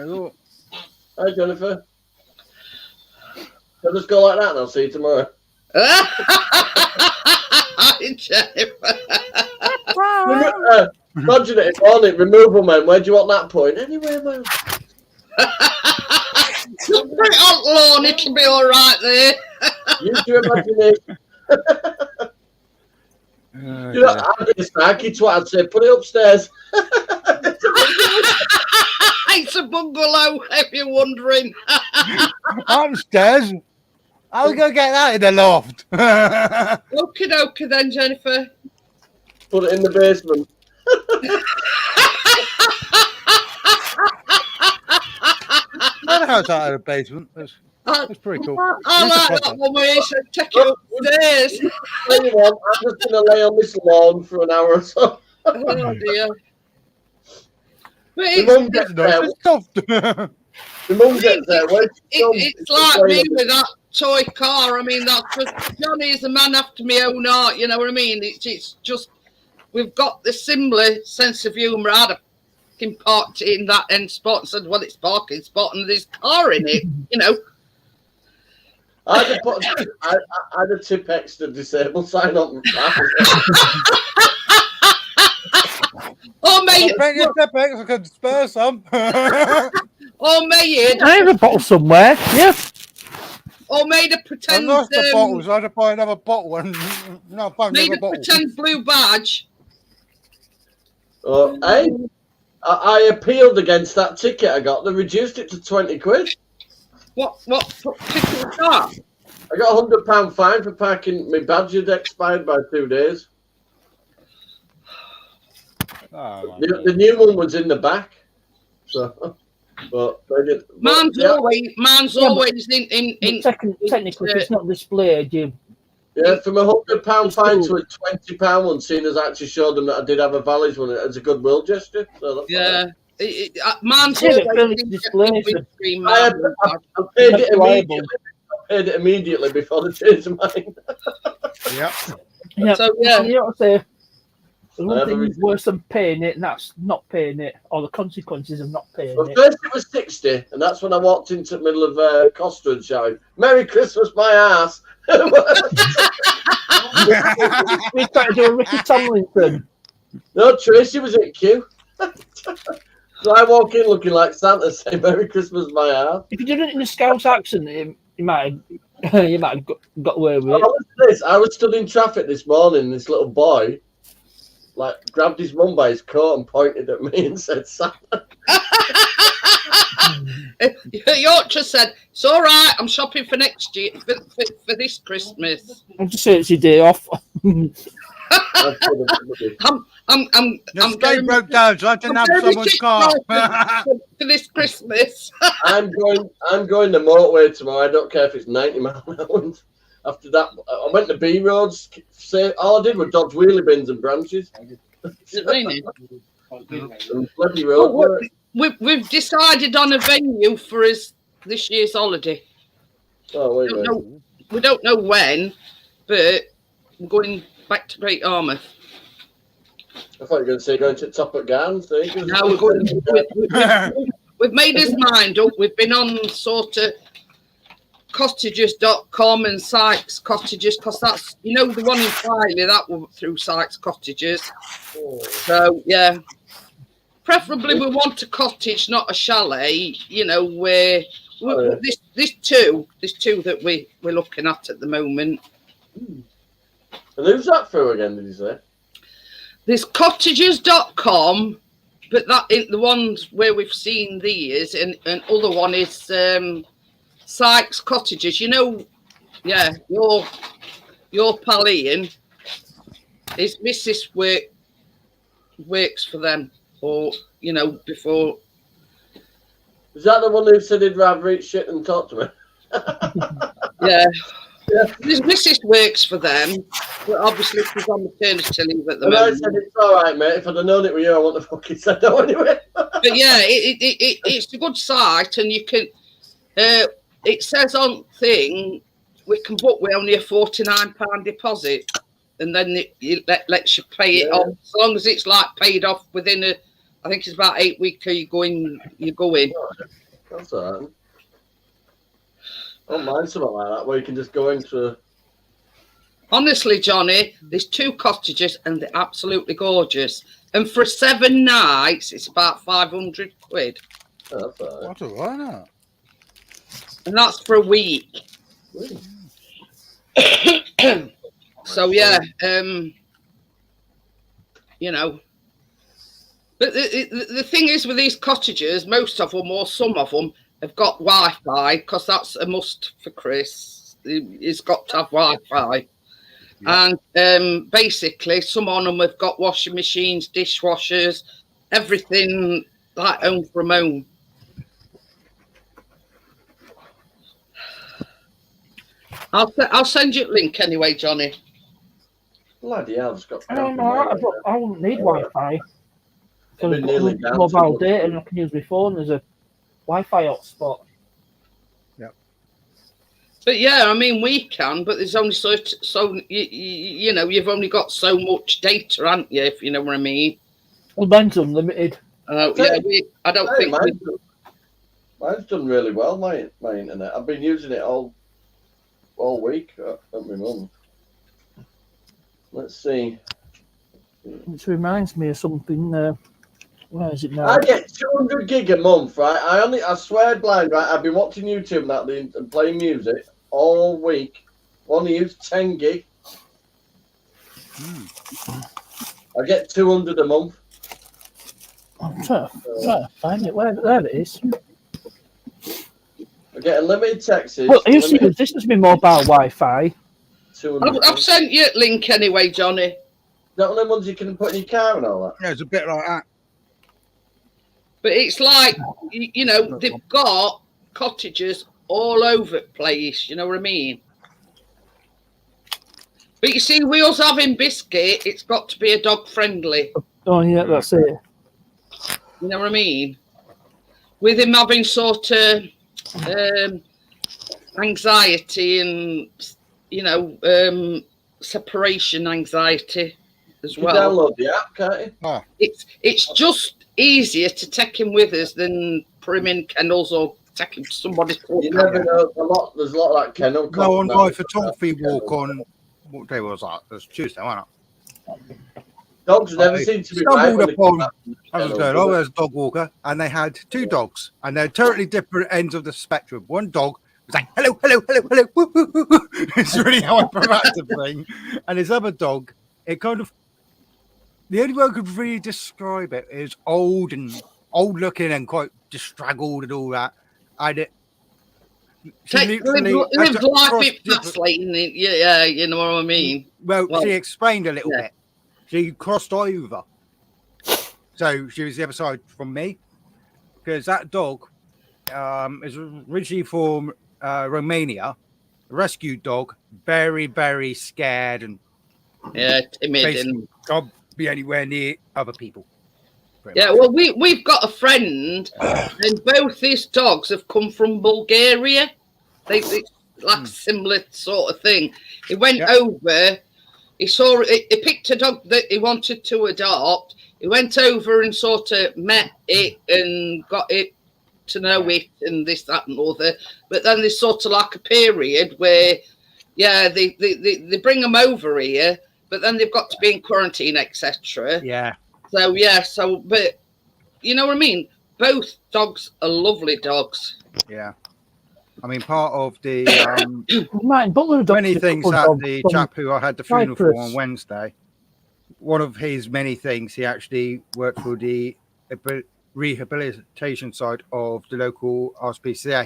look. Hi, Jennifer. I'll just go like that and I'll see you tomorrow. Jennifer. Imagine it on it, removal man. Where do you want that point? Anywhere, man. Just put it on lawn, it'll be all right there. Use your imagination. You know, I'd be a snarky twat. I'd say, put it upstairs. It's a bungalow, if you're wondering. Upstairs. How are we going to get that in the loft? Okie dokie then, Jennifer. Put it in the basement. My house out of the basement. That's pretty cool. I like that one where you should take it upstairs. Tell you what, I'm just going to lay on this lawn for an hour or so. Oh dear. But My mum gets there. It's soft. My mum gets there. Where's she from? it's like me with that toy car. I mean, that's just Johnny is a man after my own heart. You know what I mean? It's just we've got the similar sense of humour. I'd have fucking parked it in that end spot and said, "Well, it's parking spot and there's car in it." You know. I'd have put I'd have tip X the disabled sign on. Oh, mate. Bring your tip X, I could spare some. Oh, mate. I have a bottle somewhere. Yeah. Or made a I pretend. lost the bottles. I had to buy another bottle and no, I found Made another a bottle. pretend blue badge. Hey, I appealed against that ticket I got. They reduced it to 20 quid. What ticket was that? I got a £100 fine for parking. My badge had expired by 2 days. Oh, my The God. new one was in the back. So, but they did. Mine's yeah, always in Technically, if it's not displayed, you yeah, from £100 fine to a £20 one, seeing as I actually showed them that I did have a valid one as a goodwill gesture. So that's yeah. Mine's Yeah, but always fairly in displays with it. green I marble. paid it Reliable. immediately. I paid it immediately before the change of mine. Yep. Yeah. So yeah, You know what I say? There's one Never thing received- worse than paying it, and that's not paying it, or the consequences of not paying Well, it. first it was 60, and that's when I walked into the middle of Costa and shouted, "Merry Christmas, my ass!" We tried to do a Ricky Tomlinson. No, Tracy was in queue. So I walk in looking like Santa, saying, "Merry Christmas, my ass." If you did it in a Scouse accent, you might have got away with it. I was stood in traffic this morning. This little boy, like, grabbed his mum by his coat and pointed at me and said, "Santa." Yorkshire said, "It's all right. I'm shopping for next year for this Christmas. I'm just saying it's your day off. I'm The state broke down, so I didn't have someone's car. for this Christmas." I'm going the motorway tomorrow. I don't care if it's 90 miles an hour. After that, I went to B roads. All I did was dodge wheelie bins and branches. Is it raining? And bloody road work. We've decided on a venue for this year's holiday. Oh, wait a minute. We don't know when, but we're going back to Great Yarmouth. I thought you were going to say going to Top at Gans. Now we're going. We've made his mind up. We've been on sort of cottages.com and Sykes Cottages, because that's, the one in Filey, that was through Sykes Cottages. So yeah, preferably we want a cottage, not a chalet. Where there's two that we're looking at the moment. And who's that through again, did you say? There's cottages.com, but that ain't the ones where we've seen these, and other one is Sykes Cottages. Yeah, your pal Ian, his missus works for them, or before. Is that the one who said he'd rather eat shit than talk to me? Yeah. His missus works for them, but obviously she's on maternity leave at the And I moment. said, "It's all right, mate. If I'd have known it were you, I wouldn't have fucking said no anyway." But yeah, it's a good site, and you can. It says on thing we can book with only a £49 deposit, and then it lets you pay it off as long as it's like paid off within I think it's about 8 weeks. You go in. That's all right. I don't mind something like that where you can just go into. Honestly, Johnny, there's 2 cottages and they're absolutely gorgeous. And for 7 nights, it's about £500. Oh, that's all right. What a runner. And that's for a week. So yeah, But the thing is with these cottages, most of them or some of them have got Wi-Fi, because that's a must for Chris. He's got to have Wi-Fi. Yeah. And basically some of them have got washing machines, dishwashers, everything like home from home. I'll send you a link anyway, Johnny. Bloody hell, it's got. I don't know. I wouldn't need Wi-Fi. So I've been nearly down mobile to- data, and I can use my phone as a Wi-Fi hotspot. But yeah, I mean, we can, but there's only so you've only got so much data, haven't you? If you know what I mean. Well, mine's unlimited. Yeah, I don't think. Mine's done really well. My internet. I've been using it all week at my mum. Let's see. Which reminds me of something. Where is it now? I get 200 gig a month, right? I swear blind, right? I've been watching YouTube and that and playing music all week. Only use 10 gig. I get 200 a month. I'm trying to find it. There it is. I get unlimited texts. Well, you see, this is my mobile Wi-Fi. $200. I've sent you a link anyway, Johnny. that one of them ones you can put in your car and all that? Yeah, it's a bit like that. But it's like, you know, they've got cottages all over the place. You know what I mean? But you see, we also having biscuit. It's got to be a dog friendly. Oh yeah, that's it. You know what I mean? With him having sort of anxiety and, you know, separation anxiety as You well. download the app, can't you? It's just easier to take him with us than put him in kennels or take him to somebody's You never know. There's a lot of that kennel. Go on my photography walk on, what day was that? It was Tuesday, wasn't it? Dogs never seem to be Stumbled right upon, I was kennel, going, do oh, they? there's a dog walker, and they had two dogs, and they're totally different ends of the spectrum. One dog was like, hello, hello, hello, hello, woo, woo, woo, woo. It's really hyperactive thing. And his other dog, it kind of, the only way I could really describe it is old looking and quite distraggled and all that. And it, Lived life it fastly, yeah, you know what I mean. Well, she explained a little bit. She crossed over, so she was the other side from me, because that dog is originally from Romania, a rescue dog, very, very scared and timid and can't be anywhere near other people. Yeah, well, we've got a friend, and both these dogs have come from Bulgaria. They like similar sort of thing. He went over. He saw it. He picked a dog that he wanted to adopt. He went over and sort of met it and got it to know it and this, that, and other. But then there's sort of like a period where, they bring them over here, but then they've got to be in quarantine, etc. Yeah. But you know what I mean? Both dogs are lovely dogs. Yeah. I mean, part of the many things that the chap who I had the funeral for on Wednesday, one of his many things, he actually worked for the rehabilitation side of the local RSPCA.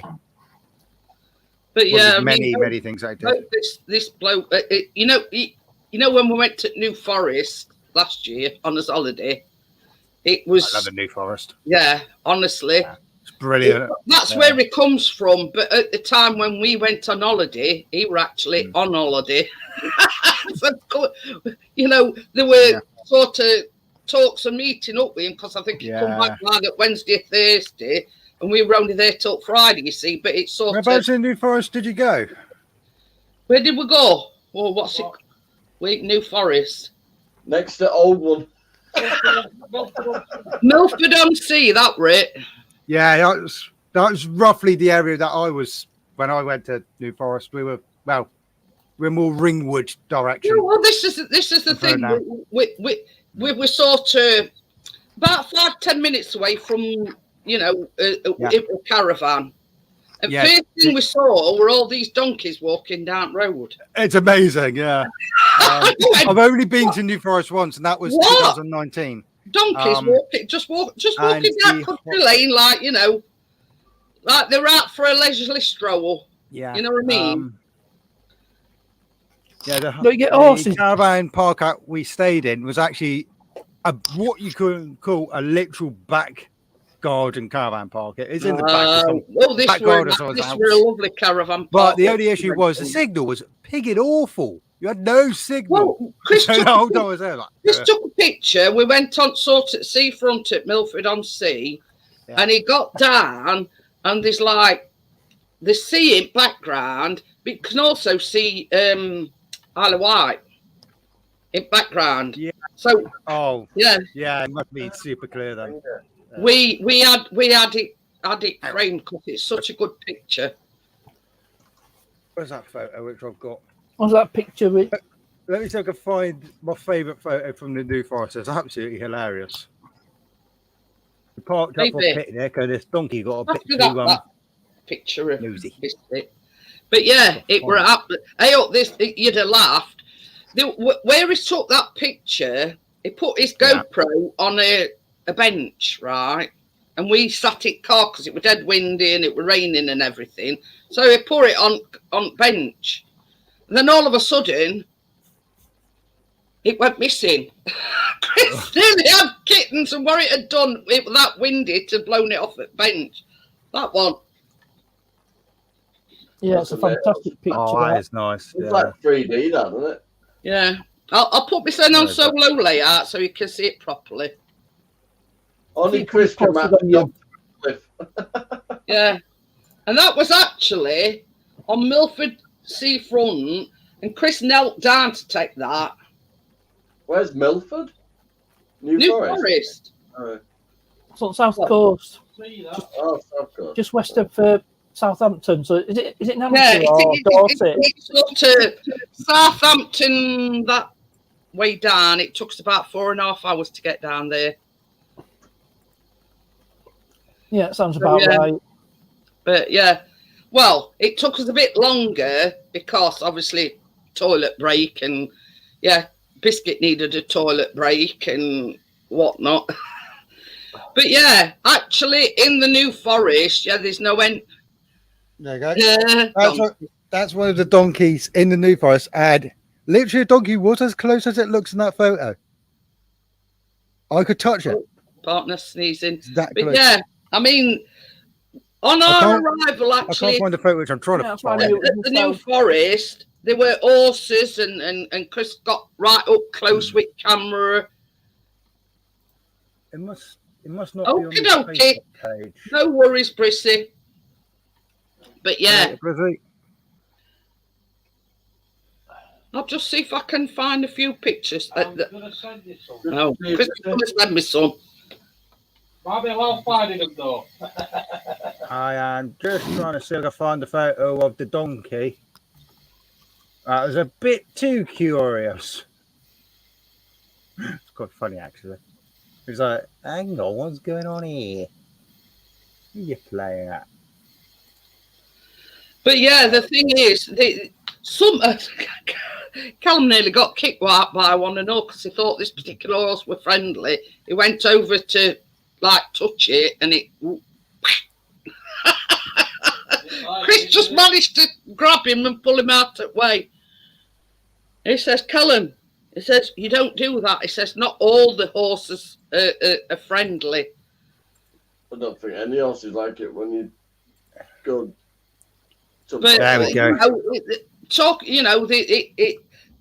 But many things I did. This bloke, you know, when we went to New Forest last year on his holiday, it was. I love the New Forest. Yeah, honestly. Yeah. Brilliant. That's where it comes from. But at the time when we went on holiday, he were actually on holiday. So, you know, there were sort of talks and meeting up with him because I think he come back like at Wednesday, Thursday, and we were only there till Friday, you see. But it's sort Whereabouts in New Forest did you go? Where did we go? Well, what's it? Wait, New Forest. Next to Old One. Milford on Sea, that were it. Yeah, that was roughly the area that I was when I went to New Forest. We're more Ringwood direction. Yeah, well, this is the thing. We were sort of about 5-10 minutes away from a caravan. And first thing we saw were all these donkeys walking down the road. It's amazing, yeah. I've only been to New Forest once, and that was 2019. Donkeys just walking down country lane, like, you know, like they're out for a leisurely stroll. Yeah, you know what I mean. The caravan park that we stayed in was actually what you could call a literal back garden caravan park. It is in the back. This were a lovely caravan park. But the only issue was the signal was pigging awful. You had no signal. Well, Chris took a picture. We went on sort of seafront at Milford on Sea, and he got down, and there's like the sea in background, but you can also see Isle of Wight in background. Yeah. So it must be super clear then. We had it framed because it's such a good picture. Where's that photo which I've got? What's that picture with? Let me see if I can find my favourite photo from the New Forest. It's absolutely hilarious. We parked up for a picnic and this donkey got a bit too picture of nosy. But yeah, it were up. You'd have laughed. Where he took that picture, he put his GoPro on a bench, right? And we sat in car because it was dead windy and it was raining and everything. So he put it on bench. And then all of a sudden, it went missing. Chris nearly had kittens, and what it had done, it was that windy, it had blown it off the bench. That one. Yeah, it's a fantastic picture. Oh, that is nice. It's Yeah. like 3D, that, isn't it? Yeah. I'll put my thing on Very solo layout so you can see it properly. Only Keep Chris can posted match on your- the cliff. Yeah. And that was actually on Milford Seafront, and Chris knelt down to take that. Where's Milford? New Forest. Oh, It's on South Coast, See that? oh, South Coast. just west of Southampton. So is it Yeah, Nancy or Dorset? it's sort of Southampton that way down. It took us about 4.5 hours to get down there. Yeah, it sounds about Yeah. right. But yeah, well, it took us a bit longer because obviously toilet break, and yeah, Biscuit needed a toilet break and whatnot. But yeah, actually in the New Forest, yeah, there's no end. There you go. Yeah, That's one of the donkeys in the New Forest, and literally a donkey was as close as it looks in that photo. I could touch it. partner sneezing. It's that But close. yeah, I mean, on I our can't- arrival, I actually, can't find the photo, which I'm trying Yeah, to I'll find find. it. at the New Forest, there were horses, and Chris got right up close with camera. It must not be on the Okey-dokey. Facebook page. No worries, Brissy. But yeah, Right, Brizzy. I'll just see if I can find a few pictures. I'm gonna send you some. No, Chris is going to send me some. Might be well finding them though. I am just trying to see if I can find the photo of the donkey. I was a bit too curious. It's quite funny, actually. He's like, hang on, what's going on here? Who you playing at? But yeah, the thing is, Callum nearly got kicked out by one and all because he thought this particular horse were friendly. He went over to like touch it, and it. Chris just managed to grab him and pull him out of the way. He says, Callum, he says, you don't do that. He says, not all the horses are friendly. I don't think any horse is like it when you go. But There we go.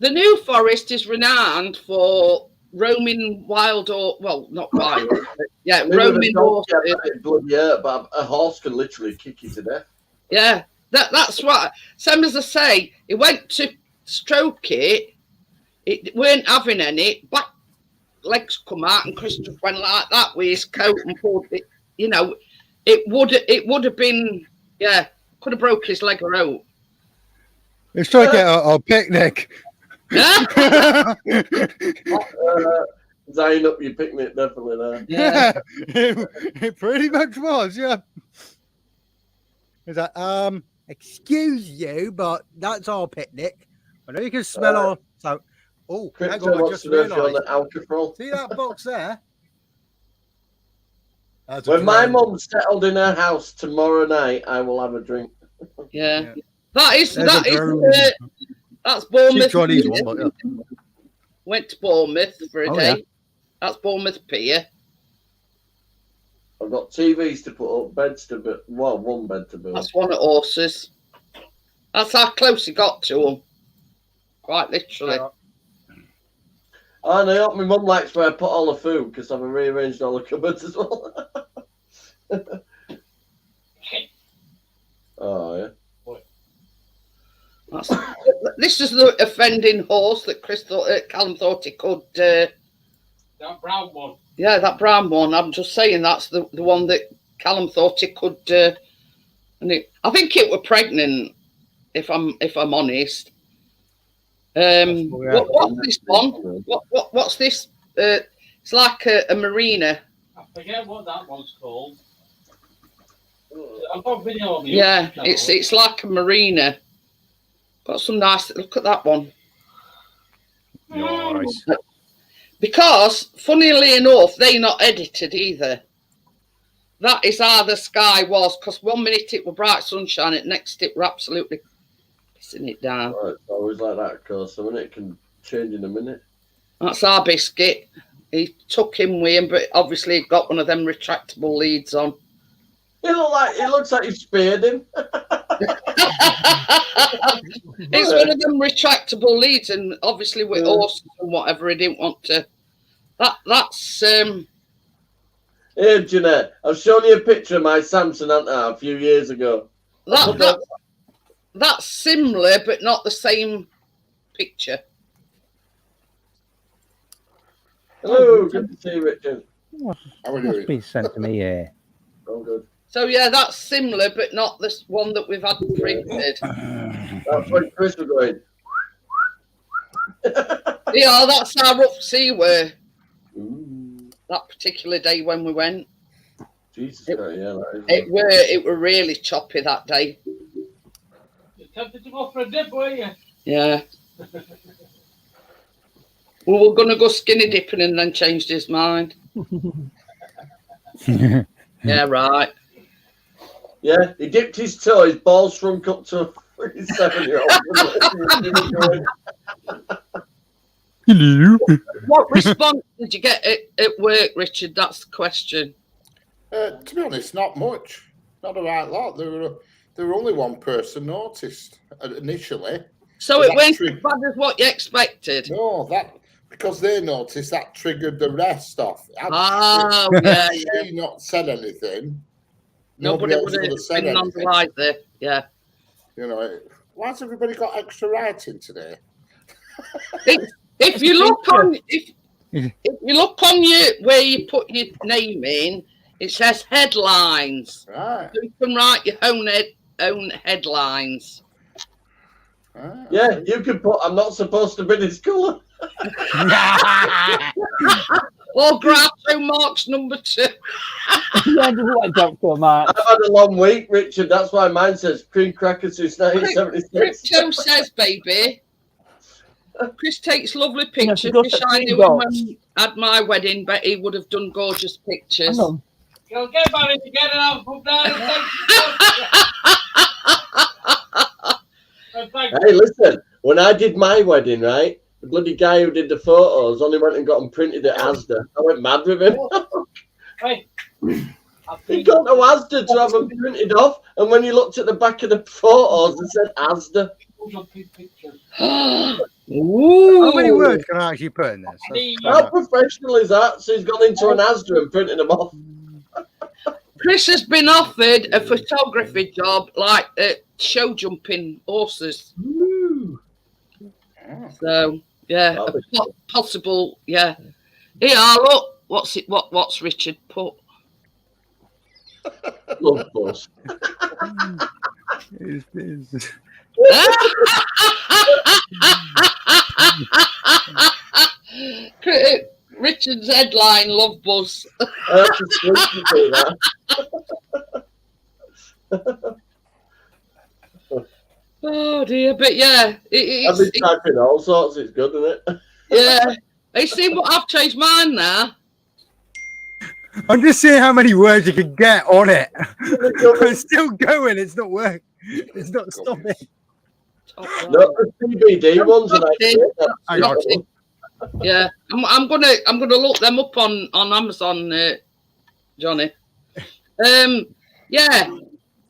The New Forest is renowned for roaming wild, or well, not wild, but yeah, roaming horses. But a horse can literally kick you to death. Yeah, that's what. Same as I say, he went to stroke it. It weren't having any. Back legs come out, and Chris just went like that with his coat and pulled it. You know, it would have been, yeah, could have broke his leg or out. Let's try to get our picnic. Tying up your picnic, definitely there. Yeah. It pretty much was, yeah. He's like, excuse you, but that's our picnic. I know you can smell our. So, oh, Chris hang on, I wants just to know if you're on realised. the alcohol. See that box there? That's a When my drone. mum's settled in her house tomorrow night, I will have a drink. Yeah. Yeah. That's Cheap Bournemouth. Chinese one, but yeah. Went to Bournemouth for a Oh, day. yeah. That's Bournemouth Pier. I've got TVs to put up, beds to build. Well, one bed to build. That's one of horses. That's how close he got to them. Quite literally. Yeah. Oh, no, my mum likes where I put all the food because I've rearranged all the cupboards as well. Oh, yeah. This is the offending horse that Callum thought he could. That brown one. Yeah, that brown one. I'm just saying that's the one that Callum thought he could. I think it were pregnant. If I'm honest. What's this one? What's this? It's like a marina. I forget what that one's called. I've got a video of it. Yeah, it's like a marina. Got some nice. Look at that one. Nice. Because, funnily enough, they're not edited either. That is how the sky was. Because 1 minute it were bright sunshine, and next it were absolutely pissing it down. Right, it's always like that, because I mean, it can change in a minute. That's our biscuit. He took him with him, but obviously he got one of them retractable leads on. It looks like you speared him. It's one of them retractable leads, and obviously with horses and whatever, he didn't want to. That's Hey, Jeanette, I've shown you a picture of my Samson, haven't I, a few years ago? That's similar, but not the same picture. Hello, good to see you, Richard. How are Must you? be sent to me here. Oh, good. So yeah, that's similar, but not this one that we've had printed. That's when Chris was going. Yeah, that's how rough sea were Ooh, that particular day when we went. Jesus Christ, yeah, that is. It were really choppy that day. You're tempted to go for a dip, were you? Yeah. We were going to go skinny dipping and then changed his mind. Yeah, right. Yeah, he dipped his toe, his balls shrunk up to a 7-year-old. Hello. What response did you get at work, Richard? That's the question. To be honest, not much. Not a right lot. There were only one person noticed initially. So Is it that went true? as bad as what you expected. No, that because they noticed that triggered the rest off. Oh, yeah, yeah. She not said anything. Nobody else would would have have said been on anything. the light there. Yeah. You know, why's everybody got extra writing today? If you look on your where you put your name in, it says headlines. Right. So you can write your own headlines. Right. Yeah, you could put, I'm not supposed to be this colour. Or Groucho Marx number 2. Yeah, just like Dr. Mark. I've had a long week, Richard. That's why mine says cream crackers since 1976. Crypto says, baby. Chris takes lovely You know, pictures. she goes Wish to I knew him Greenbox. when we had my wedding, but he would have done gorgeous pictures. Hang on. You'll get married together and put down and take Hey, listen, when I did my wedding, right, the bloody guy who did the photos only went and got them printed at Asda. I went mad with him. Hey, He got to Asda to have them printed off, and when you looked at the back of the photos, it said Asda. Ooh. How many words can I actually put in this? How professional is that? So he's gone into an Asda and printed them off. Chris has been offered a photography job, like show jumping horses. So yeah, a possible. Yeah, here. Look, what's Richard put? Love bus. Richard's headline: Love Buzz. I have to sleep to do that. Oh dear, but yeah, I've been typing all sorts. It's good, isn't it? yeah. You see what I've changed mine now. I'm just seeing how many words you can get on it. It's still going. It's not working. It's not stopping. Not the CBD ones. Hang on. Yeah, I'm gonna look them up on Amazon, Johnny. Yeah,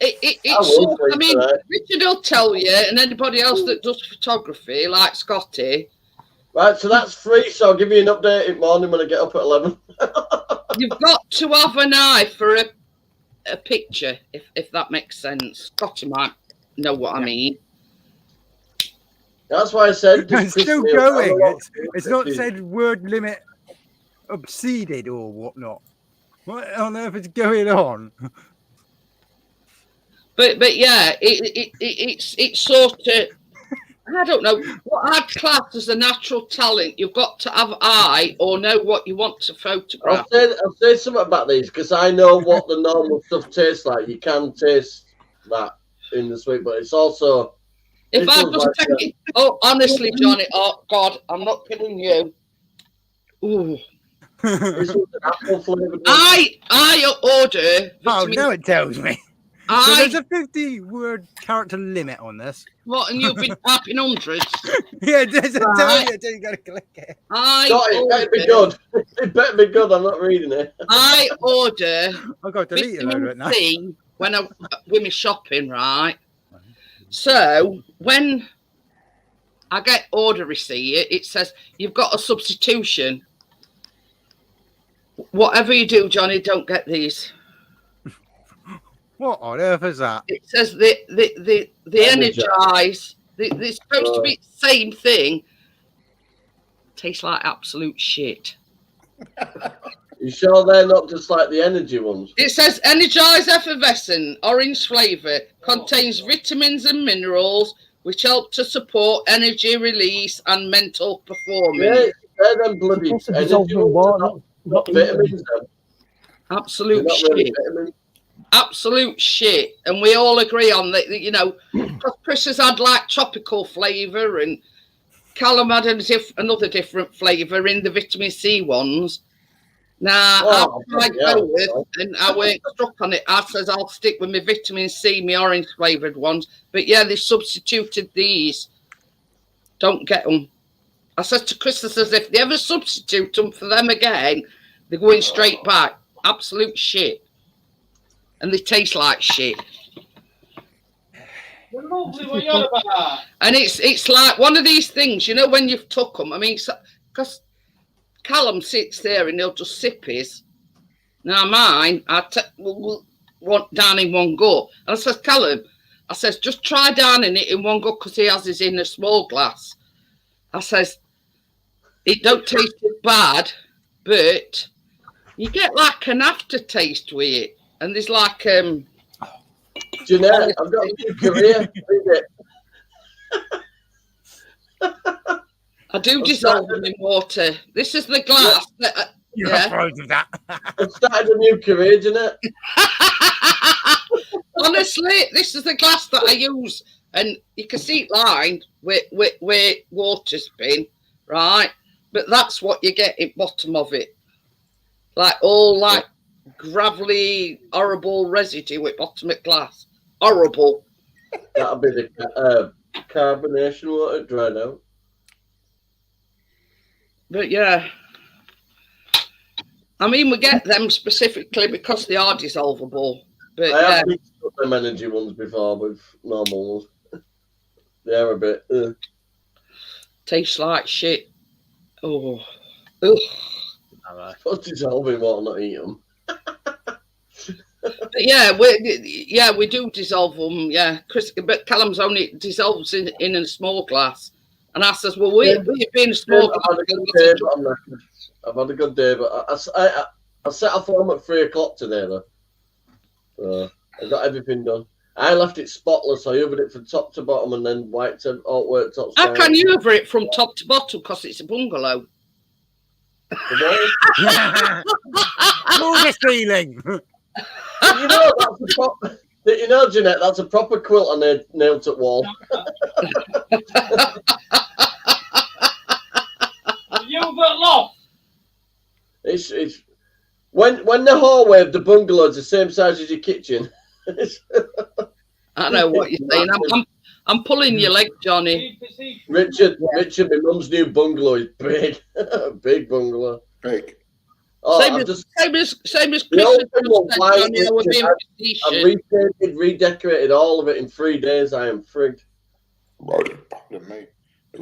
it's sort, I mean, Richard will tell you, and anybody else that does photography, like Scotty. Right, so that's free. So I'll give you an update in the morning when I get up at 11. You've got to have an eye for a picture, if that makes sense. Scotty might know what I mean. That's why I said It's still going. It's not said word limit exceeded or whatnot. What on earth is going on? But yeah, it's sort of, I don't know, what I'd class as a natural talent. You've got to have eye or know what you want to photograph. I'll say something about these because I know what the normal stuff tastes like. You can taste that in the sweet, but it's also. If I just take it, oh, honestly, Johnny, oh God, I'm not kidding you. Ooh. This was an apple flavored. I order. Oh, no, it tells me. So there's a 50-word character limit on this. What, and you've been typing hundreds? Yeah, there's a Right. until you got to click it. It better be good. It better be good. I'm not reading it. I order I've got to delete a load of it vitamin now. C when I with my shopping, right? So when I get order receipt, it says you've got a substitution. Whatever you do, Johnny, don't get these. What on earth is that? It says the energize. They're supposed to be the same thing. Tastes like absolute shit. You sure they're not just like the energy ones? It says energize effervescent, orange flavour, contains vitamins and minerals which help to support energy release and mental performance. Yeah, they're them bloody It's a energy dissolving ones. water. Not vitamins. Then. Absolute They're not shit. really vitamins. Absolute shit. And we all agree on that, you know, Chris has had like tropical flavour and Callum had another different flavour in the vitamin C ones. Now, I go with, and I weren't struck on it. I says I'll stick with my vitamin C, my orange flavoured ones. But yeah, they substituted these. Don't get them. I said to Chris, I says, if they ever substitute them for them again, they're going straight back. Absolute shit. And they taste like shit. They're lovely, what you're about. And it's like one of these things, you know, when you've took them. I mean, because Callum sits there and he'll just sip his. Now mine, we'll want down in one go. And I says, Callum, I says, just try downing it in one go because he has his in a small glass. I says, it don't taste bad, but you get like an aftertaste with it. And there's like Jeanette, I've got a new career. I do dissolve them in water. This is the glass. You're Yeah. proud of that. I've started a new career, Jeanette. Honestly, this is the glass that I use, and you can see it lined where water's been, right? But that's what you get at bottom of it, like all like gravelly, horrible residue at bottom of glass. Horrible. That'll be the carbonation water dried out. But yeah, I mean, we get them specifically because they are dissolvable. But I yeah, have mixed up them energy ones before with normal ones. They're a bit. tastes like shit. Oh, ugh. What's dissolving water, not eat them? But yeah, we do dissolve them. Yeah, Chris, but Callum's only dissolves in a small glass, and I says, well, we've been a small glass. I've had a good day, but I set off home at 3 o'clock today, though. So I got everything done. I left it spotless. I hoovered it from top to bottom and then wiped it all worktops. How can you hoover it from top to bottom? Because it's a bungalow. All the ceiling. You know, that's a proper, you know, Jeanette, that's a proper quilt I nailed to the wall. You got lost. It's when the hallway of the bungalow is the same size as your kitchen. I know what you're saying. I'm pulling your leg, Johnny. Richard, my mum's new bungalow is big, big bungalow. Big. Oh, Same as Chris. I've repainted, redecorated all of it in 3 days. I am frigged. Right, pardon me.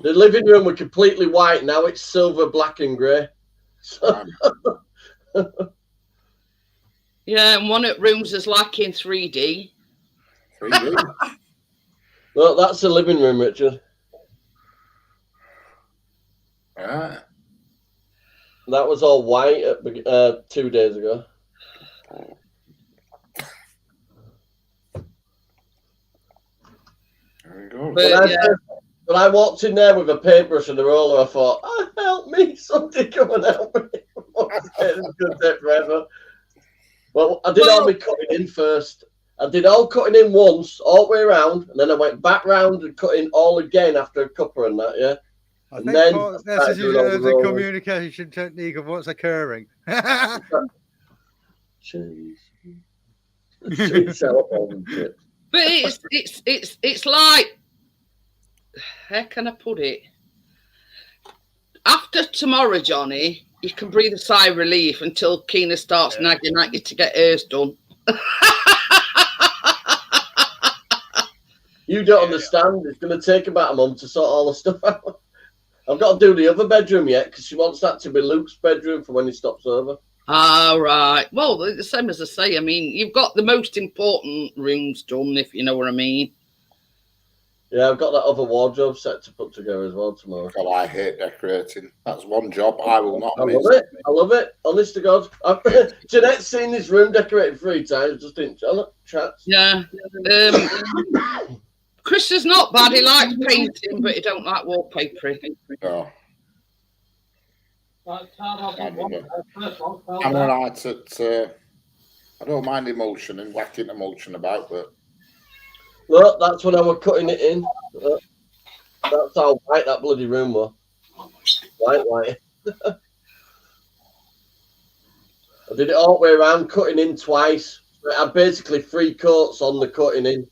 The living room was completely white. Now it's silver, black, and grey. So, Yeah, and one of the rooms is like in 3D. 3D. well, that's the living room, Richard. Ah, That was all white 2 days ago. very good. When I walked in there with a paintbrush and a roller, I thought, oh, help me, somebody come and help me. It's going to take forever. Well, I did all my cutting in first. I did all cutting in once, all the way around, and then I went back round and cut in all again after a cuppa and that, yeah. I And think then part of this started is doing all the the rolling. communication technique of what's occurring. Cheese. Sweet sour balls and chips. But it's like, how can I put it? After tomorrow, Johnny, you can breathe a sigh of relief until Keena starts nagging at you to get hers done. You don't understand. It's going to take about a month to sort all the stuff out. I've got to do the other bedroom yet because she wants that to be Luke's bedroom for when he stops over. All right. Well, the same as I say. I mean, you've got the most important rooms done, if you know what I mean. Yeah, I've got that other wardrobe set to put together as well tomorrow. God, I hate decorating. That's one job I will not miss. Love it. I love it. Honest to God. Jeanette's seen this room decorated 3 times. Just didn't chats. Yeah. Chris is not bad. He likes painting, but he don't like wallpapering. No. Right, start off with one. First one, well I'm done. alright at. I don't mind emulsion and whacking emulsion about, but Look, that's when I was cutting it in. Look, that's how white that bloody room was. White. I did it all the way around, cutting in twice. I had basically 3 coats on the cutting in.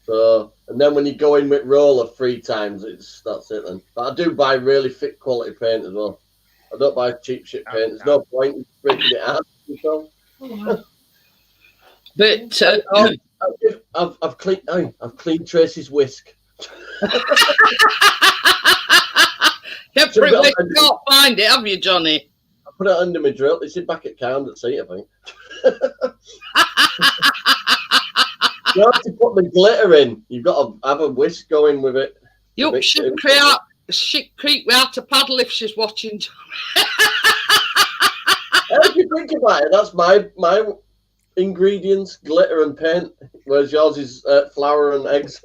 So, and then when you go in with roller 3 times, that's it then. But I do buy really thick quality paint as well. I don't buy cheap shit paint. There's no point in breaking it out. But I've cleaned Tracy's whisk. yeah, pretty much can't find it, have you, Johnny? I put it under my drill. It's back at Carn at sea, I think. You have to put the glitter in. You've got to have a whisk going with it. You should creep without to paddle if she's watching. If you think about it, that's my ingredients: glitter and paint. Whereas yours is flour and eggs.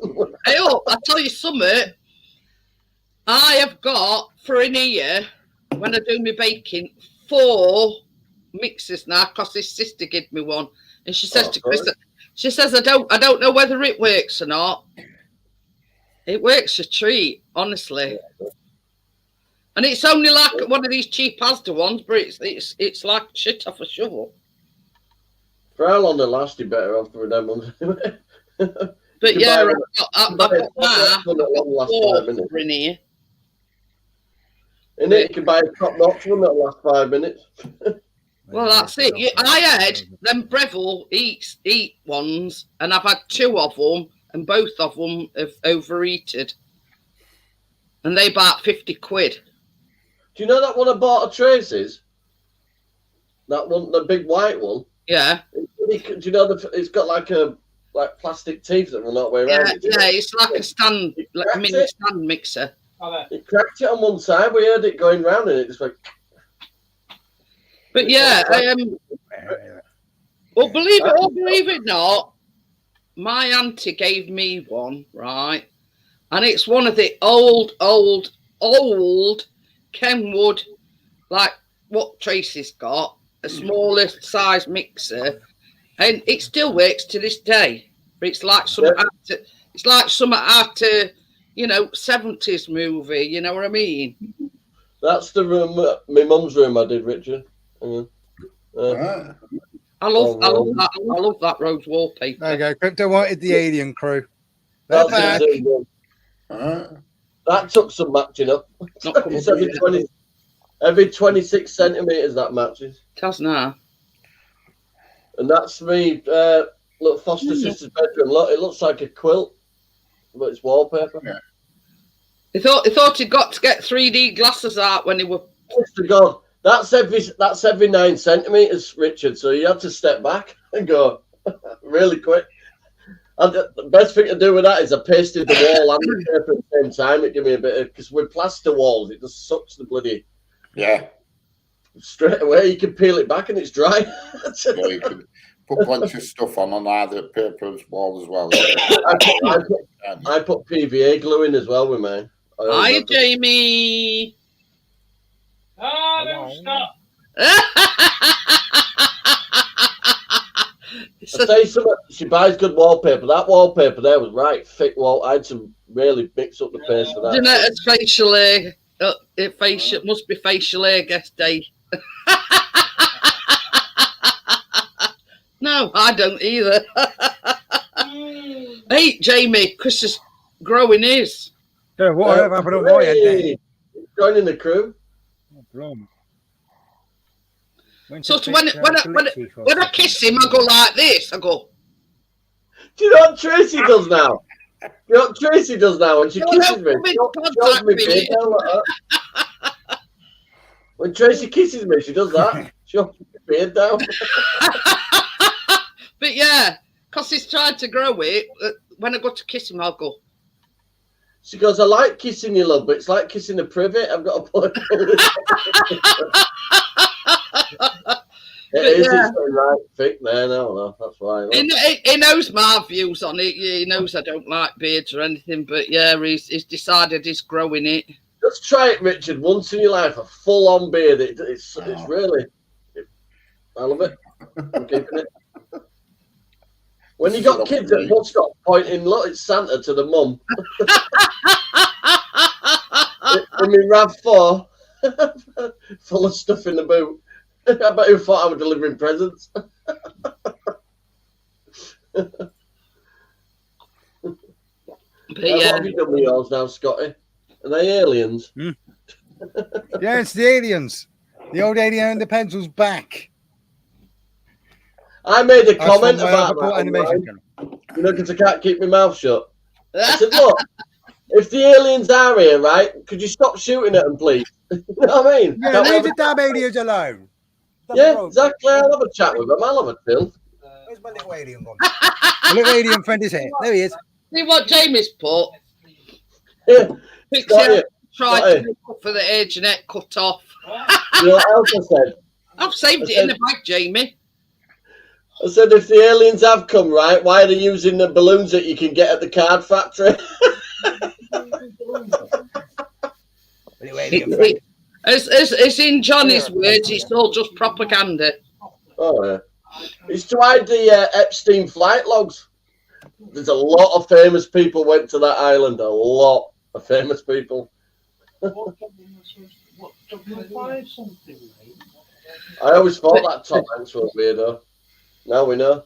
Hey, look, I tell you something. I have got for in here when I do my baking 4 mixes now because his sister gave me one, and she says to Chris, she says I don't know whether it works or not. It works a treat, honestly. And it's only like one of these cheap Asda ones, but it's like shit off a shovel. For how long they last, you better off with them ones. But yeah, I've got 4 in here. In it, you can buy a top notch one that'll last 5 minutes. Well, that's it. I had them Breville eat ones, and I've had 2 of them, and both of them have overeated. And they about 50 quid. Do you know that one I bought at Tracy's? That one, the big white one? Yeah. Do you know it's got like plastic teeth that run all the way around? Yeah, it's like a stand, like a mini stand mixer. It cracked it on one side. We heard it going round, and it just went. But yeah, well, believe it or not, my auntie gave me one, right? And it's one of the old Kenwood, like what Tracy's got, a smaller size mixer, and it still works to this day. But it's like some out of 70s movie. You know what I mean? That's the room, my mum's room. I did, Richard. I love that rose wallpaper. There you go. Crypto wanted the alien crew. That took some matching up. It's every 26 centimetres that matches. It has now. And that's me. Look, foster sister's bedroom. Look, it looks like a quilt, but it's wallpaper. Yeah. He thought he'd got to get 3D glasses out when he were. Honest to God, that's every 9 centimetres, Richard. So you have to step back and go really quick. And the best thing to do with that is I pasted the wall and the paper at the same time. It gave me a bit of, because with plaster walls, it just sucks the bloody. Yeah. Straight away, you can peel it back and it's dry. Yeah, you can put a bunch of stuff on either paper wall as well. I put PVA glue in as well with mine. Hi, Jamie. Don't stop. I'll tell you something, she buys good wallpaper. That wallpaper there was right thick wall. I had to really mix up the paste for that. Jeanette's facial hair. It must be facial hair guest day. No, I don't either. Hey, Jamie, Chris is growing his. Yeah, whatever happened on my end Hey, joining the crew. then? So when I kiss him, I go like this. I go. Do you know what Tracy does now? You know what Tracy does now when she kisses me? She holds me beard down like that. When Tracy kisses me, she does that. She holds my beard down. But yeah, because he's trying to grow it. When I go to kiss him, I'll go. She goes, I like kissing you, love, but it's like kissing a privet. I've got to pull it. It's right thick there now, though. That's why. He knows my views on it. He knows I don't like beards or anything, but yeah, he's decided he's growing it. Just try it, Richard. Once in your life, a full-on beard. It's really. I love it. I'm keeping it. When you got kids at bus stop pointing, look, it's Santa to the mum. I mean, RAV4, full of stuff in the boot. I bet you thought I was delivering presents. But What have you done with yours now, Scotty? Are they aliens? Yeah, it's the aliens. The old alien and the pencil's back. I made a comment about that animation. You know, because I can't keep my mouth shut. I said, look, if the aliens are here, right, could you stop shooting at them, please? You know what I mean? Yeah, leave the damn aliens alone. Yeah, exactly. I'll have a chat with them. I'll have a chill. Where's my little alien gone? My little alien friend is here. There he is. See what Jamie's put? Yeah. Picture tried to make up for the edge and it cut off. You know what else I said? I've saved it in the bag, Jamie. I said, if the aliens have come, right, why are they using the balloons that you can get at the card factory? It's in Johnny's words, it's all just propaganda. Oh, yeah. It's to hide the Epstein flight logs. There's a lot of famous people went to that island. A lot of famous people. I always thought that Tom Hanks was a weirdo. Now we know.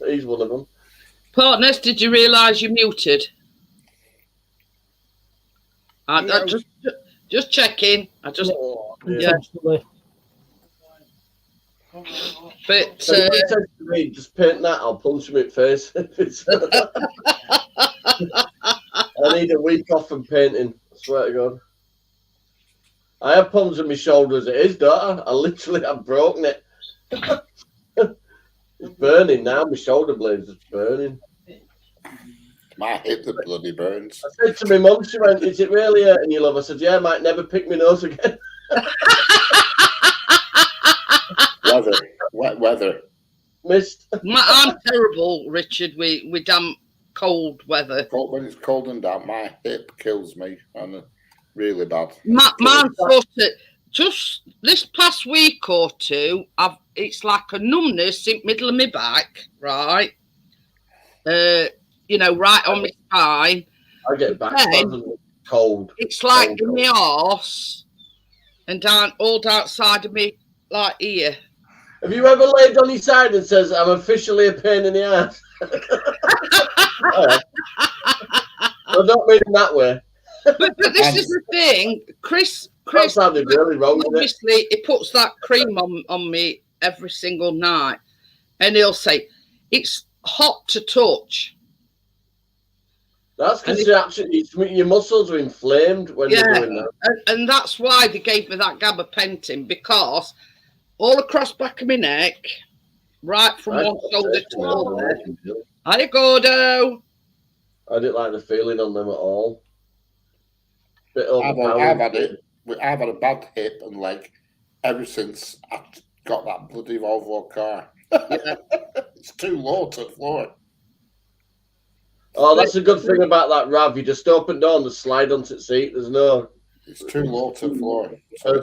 He's one of them. Partners, did you realise you muted? Just checking. But just paint that. I'll punch him in the face. I need a week off from painting. I swear to God. I have problems with my shoulder as it is, don't I? I literally have broken it. It's burning now. My shoulder blades is burning. My hip that bloody burns. I said to my mum, she went, "Is it really hurting you, love?" I said, "Yeah, I might never pick my nose again." Wet weather. Mist. I'm terrible, Richard, with damp, cold weather. When it's cold and damp, my hip kills me, and really bad. Mine's sort of, just this past week or two, it's like a numbness in the middle of my back, right? You know, right on my spine. I get back cold. It's like in my arse and down outside of me, like here. Have you ever laid on your side and says, "I'm officially a pain in the ass"? I don't mean in that way. But this is the thing, Chris sounded really wrong. Obviously, he puts that cream on me every single night, and he'll say it's hot to touch. That's because your muscles are inflamed when you're doing that. And that's why they gave me that gabapentin, because all across back of my neck, right from one shoulder to the other. Hi, Gordo. I didn't like the feeling on them at all. I've had a bad hip and leg ever since I got that bloody Volvo car. Yeah. It's too low to the floor. Oh, that's a good thing about that RAV. You just open door and just slide onto the seat. It's too low to the floor. So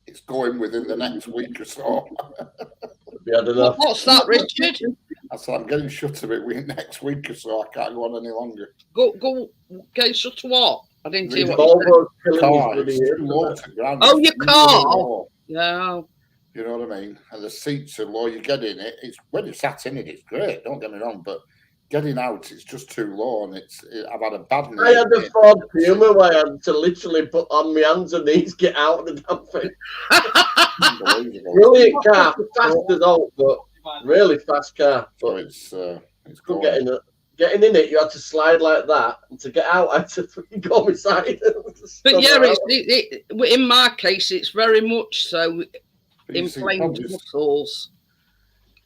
it's going within the next week or so. What's that, Richard? I said I'm getting shut of it next week or so. I can't go on any longer. Go get shut to what? I didn't hear what you said. Car, it's too low to ground. Oh, your car. Yeah. You know what I mean? And the seats are low. You get in it. It's when you sat in it, it's great. Don't get me wrong, but getting out, it's just too low, and I've had a bad night. I had a Ford Puma where I had to literally put on my hands and knees, get out of the damn thing. Brilliant car, fast as all, but really fast car. But So it's good going. getting in it, you had to slide like that, and to get out, I had to go beside. But yeah, in my case, it's very much so inflamed muscles.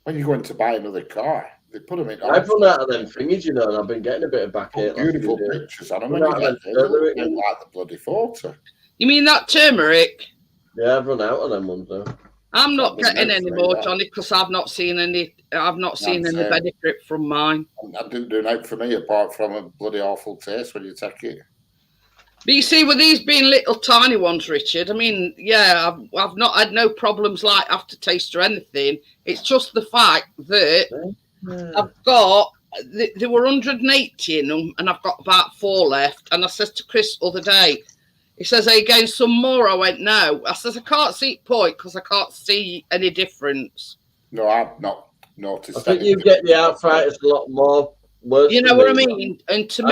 When you're going to buy another car, they put them in. I've run out of them thingies, you know, and I've been getting a bit of backache. Beautiful pictures on them. When you get there, they look like the bloody photo. You mean that turmeric? Yeah, I've run out of them ones though. I'm not getting any more, Johnny, because I've not seen any. I've not seen any benefit from mine. I didn't do anything for me apart from a bloody awful taste when you take it. But you see, with these being little tiny ones, Richard, I mean, yeah, I've not had no problems like aftertaste or anything. It's just the fact that I've got, there were 180 in them, and I've got about 4 left. And I said to Chris the other day, he says, "Are you getting some more?" I went, "No." I says, "I can't see point because I can't see any difference." No, I've not noticed. I think you get the arthritis a lot more worse. You know what I mean? And to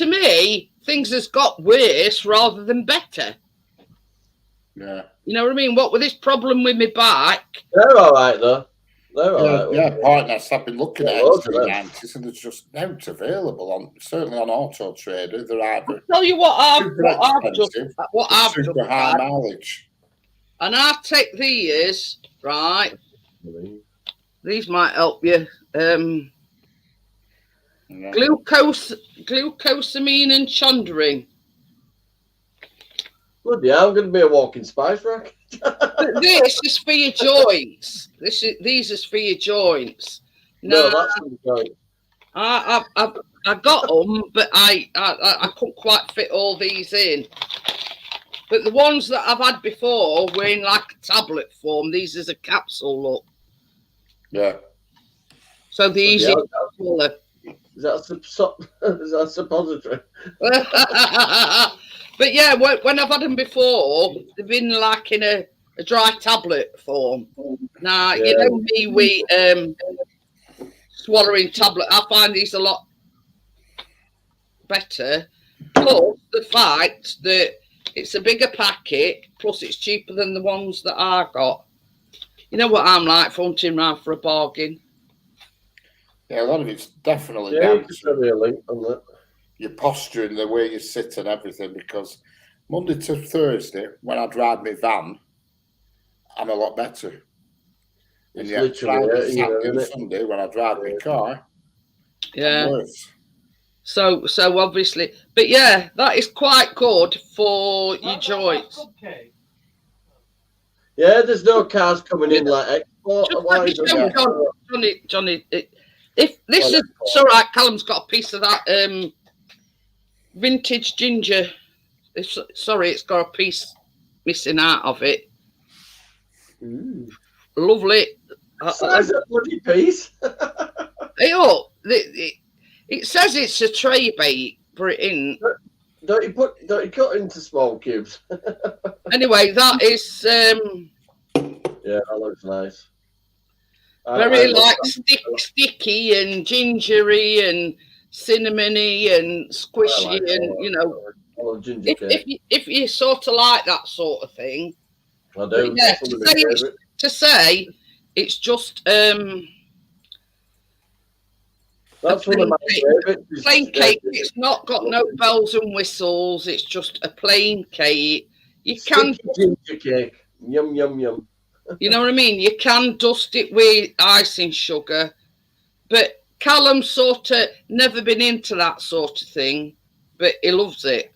me, things has got worse rather than better. Yeah. You know what I mean? What with this problem with my back? They're all right though. They're all right. Yeah, partners. I've been looking at X390s, and there's just out available on certainly on Auto Trader. They're either. I'll tell you what I've just super high mileage. And I take these right. These might help you. Glucosamine and chondroitin. Bloody hell, I'm going to be a walking spice rack. This is for your joints. These is for your joints. No, that's for the joints. I got them, but I couldn't quite fit all these in. But the ones that I've had before were in like a tablet form. These is a capsule look. Yeah. So the easy to swallow. Is that a suppository? But yeah, when I've had them before, they've been like in a dry tablet form. Now, you know me, we swallowing tablet. I find these a lot better. Plus the fact that it's a bigger packet, plus it's cheaper than the ones that I got. You know what I'm like, hunting around for a bargain. Yeah, a lot of it's definitely down to send me a link on that. Your posture and the way you sit and everything, because Monday to Thursday, when I drive my van, I'm a lot better. And yet, Friday, Saturday and Sunday, when I drive my car, I'm worse. So obviously, but yeah, that is quite good for your joints. Yeah, there's no cars coming in like export. Johnny, if this is all right, Callum's got a piece of that vintage ginger. It's got a piece missing out of it. Lovely. Size a bloody piece. It says it's a tray bait, but it isn't. Don't you cut into small cubes? Anyway, that is yeah, that looks nice. Very sticky and gingery and cinnamony and squishy, and you know, if you sort of like that sort of thing. I do. Yeah, to say it's just that's one of my favorites. Plain cake. It's not got no bells and whistles. It's just a plain cake. You can ginger cake. Yum yum yum. You know what I mean? You can dust it with icing sugar, but Callum's sort of never been into that sort of thing, but he loves it.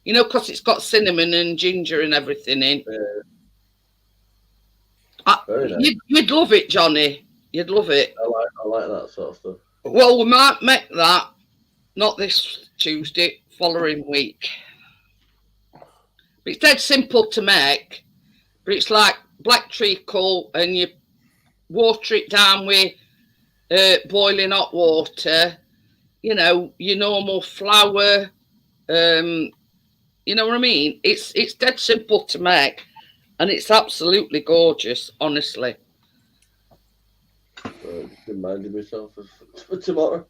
You know, because it's got cinnamon and ginger and everything in. Nice. You'd love it, Johnny. You'd love it. I like that sort of stuff. Well, we might make that, not this Tuesday, following week. It's dead simple to make. But it's like black treacle, and you water it down with boiling hot water. You know, your normal flour. You know what I mean? It's dead simple to make. And it's absolutely gorgeous, honestly. Just reminding myself for tomorrow.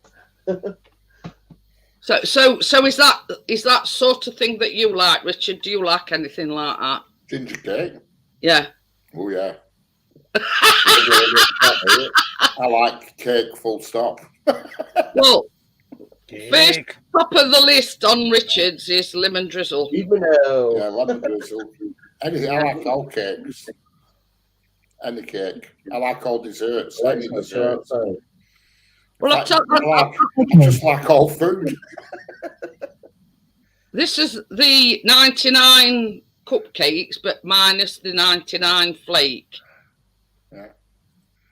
So is that sort of thing that you like, Richard? Do you like anything like that? Ginger cake. Yeah. Oh yeah. I like cake. Full stop. Well, Cake. first top of the list on Richard's is lemon drizzle. Even though. Yeah, lemon drizzle. Anything. I like all cakes. Any cake. I like all desserts. Any desserts. Well, I just like all food. This is the 99 cupcakes, but minus the 99 flake. Yeah.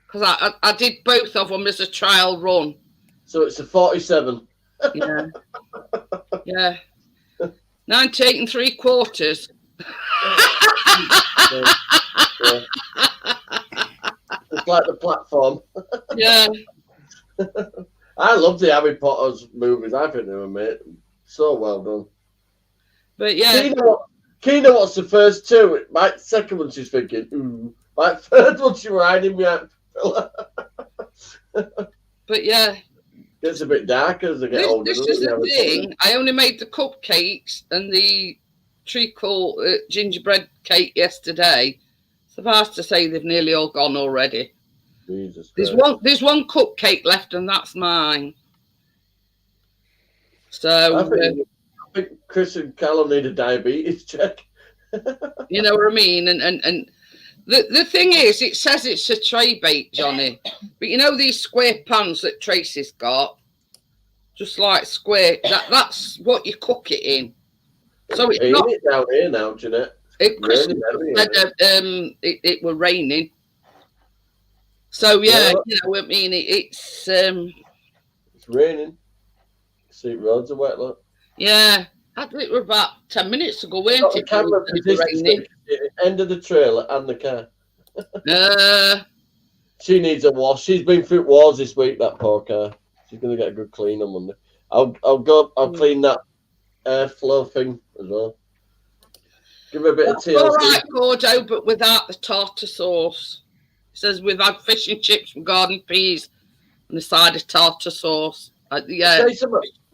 Because I did both of them as a trial run. So it's a 47. Yeah. Yeah. 98 3/4. Yeah. It's like the platform. Yeah. I love the Harry Potter's movies. I think they were made so well done. But yeah. Kina wants the first two. My second one, she's thinking, ooh. My third one, she was hiding behind. But yeah. Gets a bit darker as they get older. This is the thing. I only made the cupcakes and the treacle gingerbread cake yesterday. Suffice to say, they've nearly all gone already. Jesus There's one cupcake left, and that's mine. So I think Chris and Callum need a diabetes check. you know what I mean? And the thing is, it says it's a tray bake, Johnny. But you know these square pans that Tracy's got, just like square. That's what you cook it in. So it's not it down here now, Jeanette. Chris said it were raining. So yeah, you know what I mean. It's raining. See, roads are wet. Look. Yeah, it was about 10 minutes ago, weren't it? Camera position, end of the trailer and the car. She needs a wash. She's been through wars this week. That poor car. She's gonna get a good clean on Monday. I'll clean that airflow thing as well. Give her a bit of TLC. All right, Gordo, but without the tartar sauce. It says we've had fish and chips with garden peas and a side of tartar sauce. Yeah.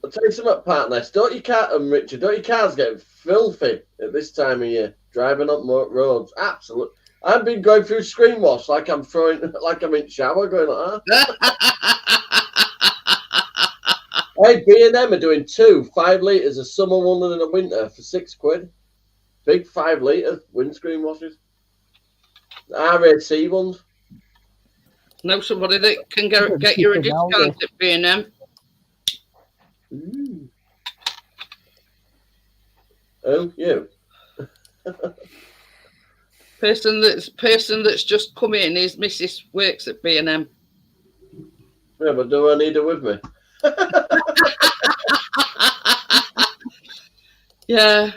I'll tell you something, partner. Richard, don't your cars get filthy at this time of year? Driving up roads. Absolutely. I've been going through screen wash like I'm in shower going like that. Hey, B&M are doing 5 litres of summer one and a winter for £6. Big 5 litre windscreen washes. RAC ones. Know somebody that can get you a discount at B&M? Oh, you. Person that's just come in, his missus works at B&M. Yeah, but do I need her with me? Yeah.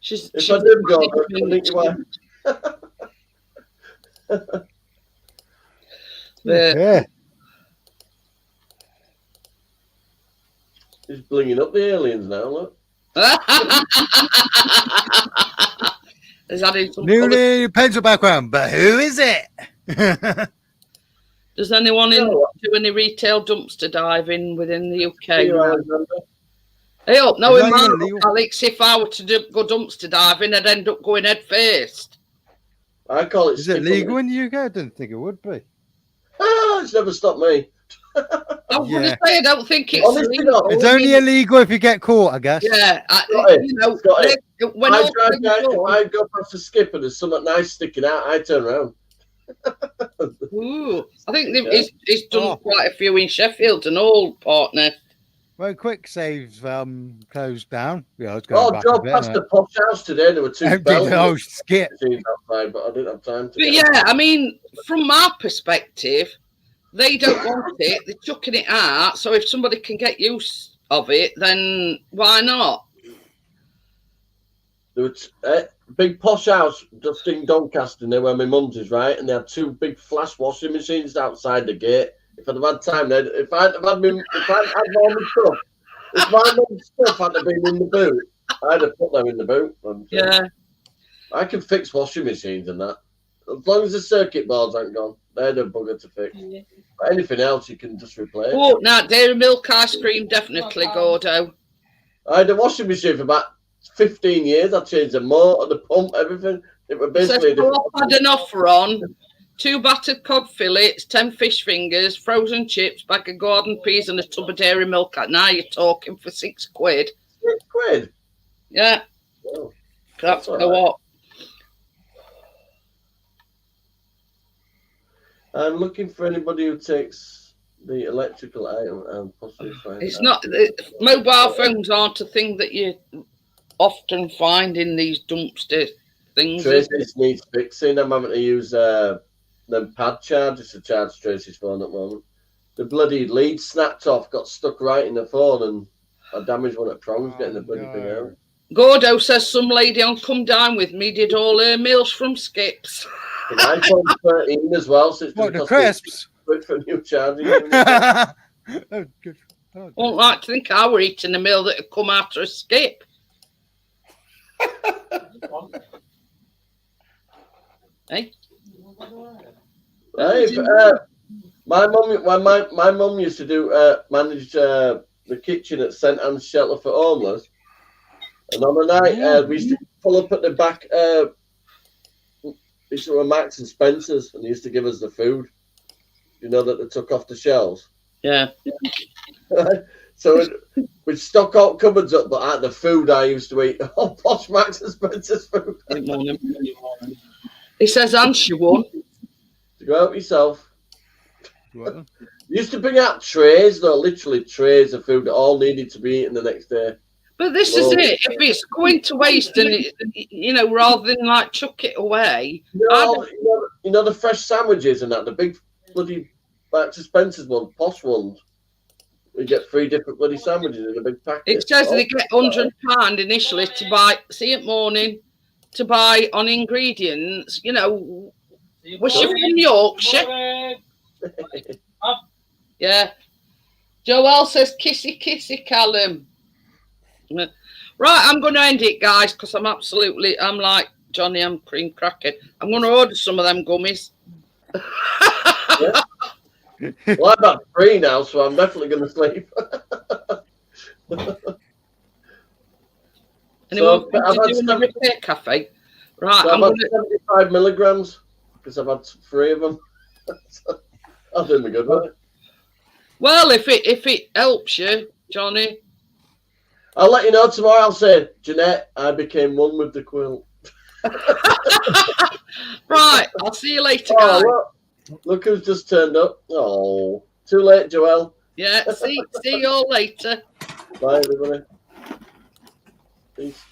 If I did go, I think you are. Yeah. He's blinging up the aliens now, look. New pencil background, but who is it? Does anyone do any retail dumpster diving within the UK? Hey, up, no, Alex, if I were to go dumpster diving, I'd end up going head first. I call it. Is it legal in the UK? I didn't think it would be. It's never stopped me. I was going to say, I don't think it's legal. It's only illegal if you get caught, I guess. Yeah, when I go past the skip and there's something nice sticking out, I turn around. Ooh, I think he's done quite a few in Sheffield and all, partner. Well, Quick Save's closed down. Yeah, drove past the posh house today. There were 2 bells. Skip. Outside, but I didn't have time to. But yeah, I mean, from my perspective, they don't want it. They're chucking it out. So if somebody can get use of it, then why not? There was a big posh house just in Doncaster near where my mum's is, right? And they had 2 big flash washing machines outside the gate. If I'd have had time, if I'd had all my stuff, if my mum's stuff had been in the boot, I'd have put them in the boot. Yeah. I can fix washing machines and that. As long as the circuit boards aren't gone, they're the bugger to fix. But anything else, you can just replace. Oh, now dairy milk ice cream, definitely, Gordo. I had a washing machine for about 15 years. I changed the motor, the pump, everything. It was basically. I had an offer on 2 battered cod fillets, 10 fish fingers, frozen chips, bag of Gordon peas, and a tub of dairy milk. Now you're talking for £6. £6? Yeah. Oh, That's all go right. up. I'm looking for anybody who takes the electrical item and possibly find It's out. not mobile phones aren't a thing that you often find in these dumpster things. Tracy's needs fixing. I'm having to use them pad chargers to charge Tracy's phone at the moment. The bloody lead snapped off, got stuck right in the phone, and I damaged one of the prongs getting the bloody thing out. Gordo says some lady on Come Down With Me did all her meals from Skips. An iPhone 13 as well, so it's What, the crisps? good for new charging. Oh, good. Oh, Won't like to think I were eating a meal that had come after a skip. Hey? Hey, my mum used to do manage the kitchen at St Anne's Shelter for Homeless, and on a night we used to pull up at the back. These were Max and Spencer's, and they used to give us the food. You know that they took off the shelves. Yeah. So we'd stock out cupboards up, but at the food I used to eat, posh Max and Spencer's food. Good morning. He says, answer one. To go out yourself. Well, Used to bring out trays, though, literally trays of food that all needed to be eaten the next day. But this is it. If it's going to waste and, rather than like chuck it away. You know the fresh sandwiches and that, the big bloody Max and Spencer's one, posh ones. We get 3 different bloody sandwiches in a big packet. It says they get £100 initially to buy, see it morning, to buy on ingredients, wish you from Yorkshire. Yeah. Joel says, kissy, kissy, Callum. Right, I'm going to end it, guys, because I'm like Johnny, I'm cream cracking. I'm going to order some of them gummies. Yeah. Well, I'm about 3 now, so I'm definitely going to sleep. Anyone want to do a repair cafe? Right, so I'm I've going had 75 milligrams because I've had 3 of them. I'll do me good, right? Well, if it helps you, Johnny. I'll let you know tomorrow. I'll say, Jeanette, I became one with the quilt. Right, I'll see you later, guys. Look who's just turned up. Oh, too late, Joelle. Yeah, see you all later. Bye, everybody. Peace.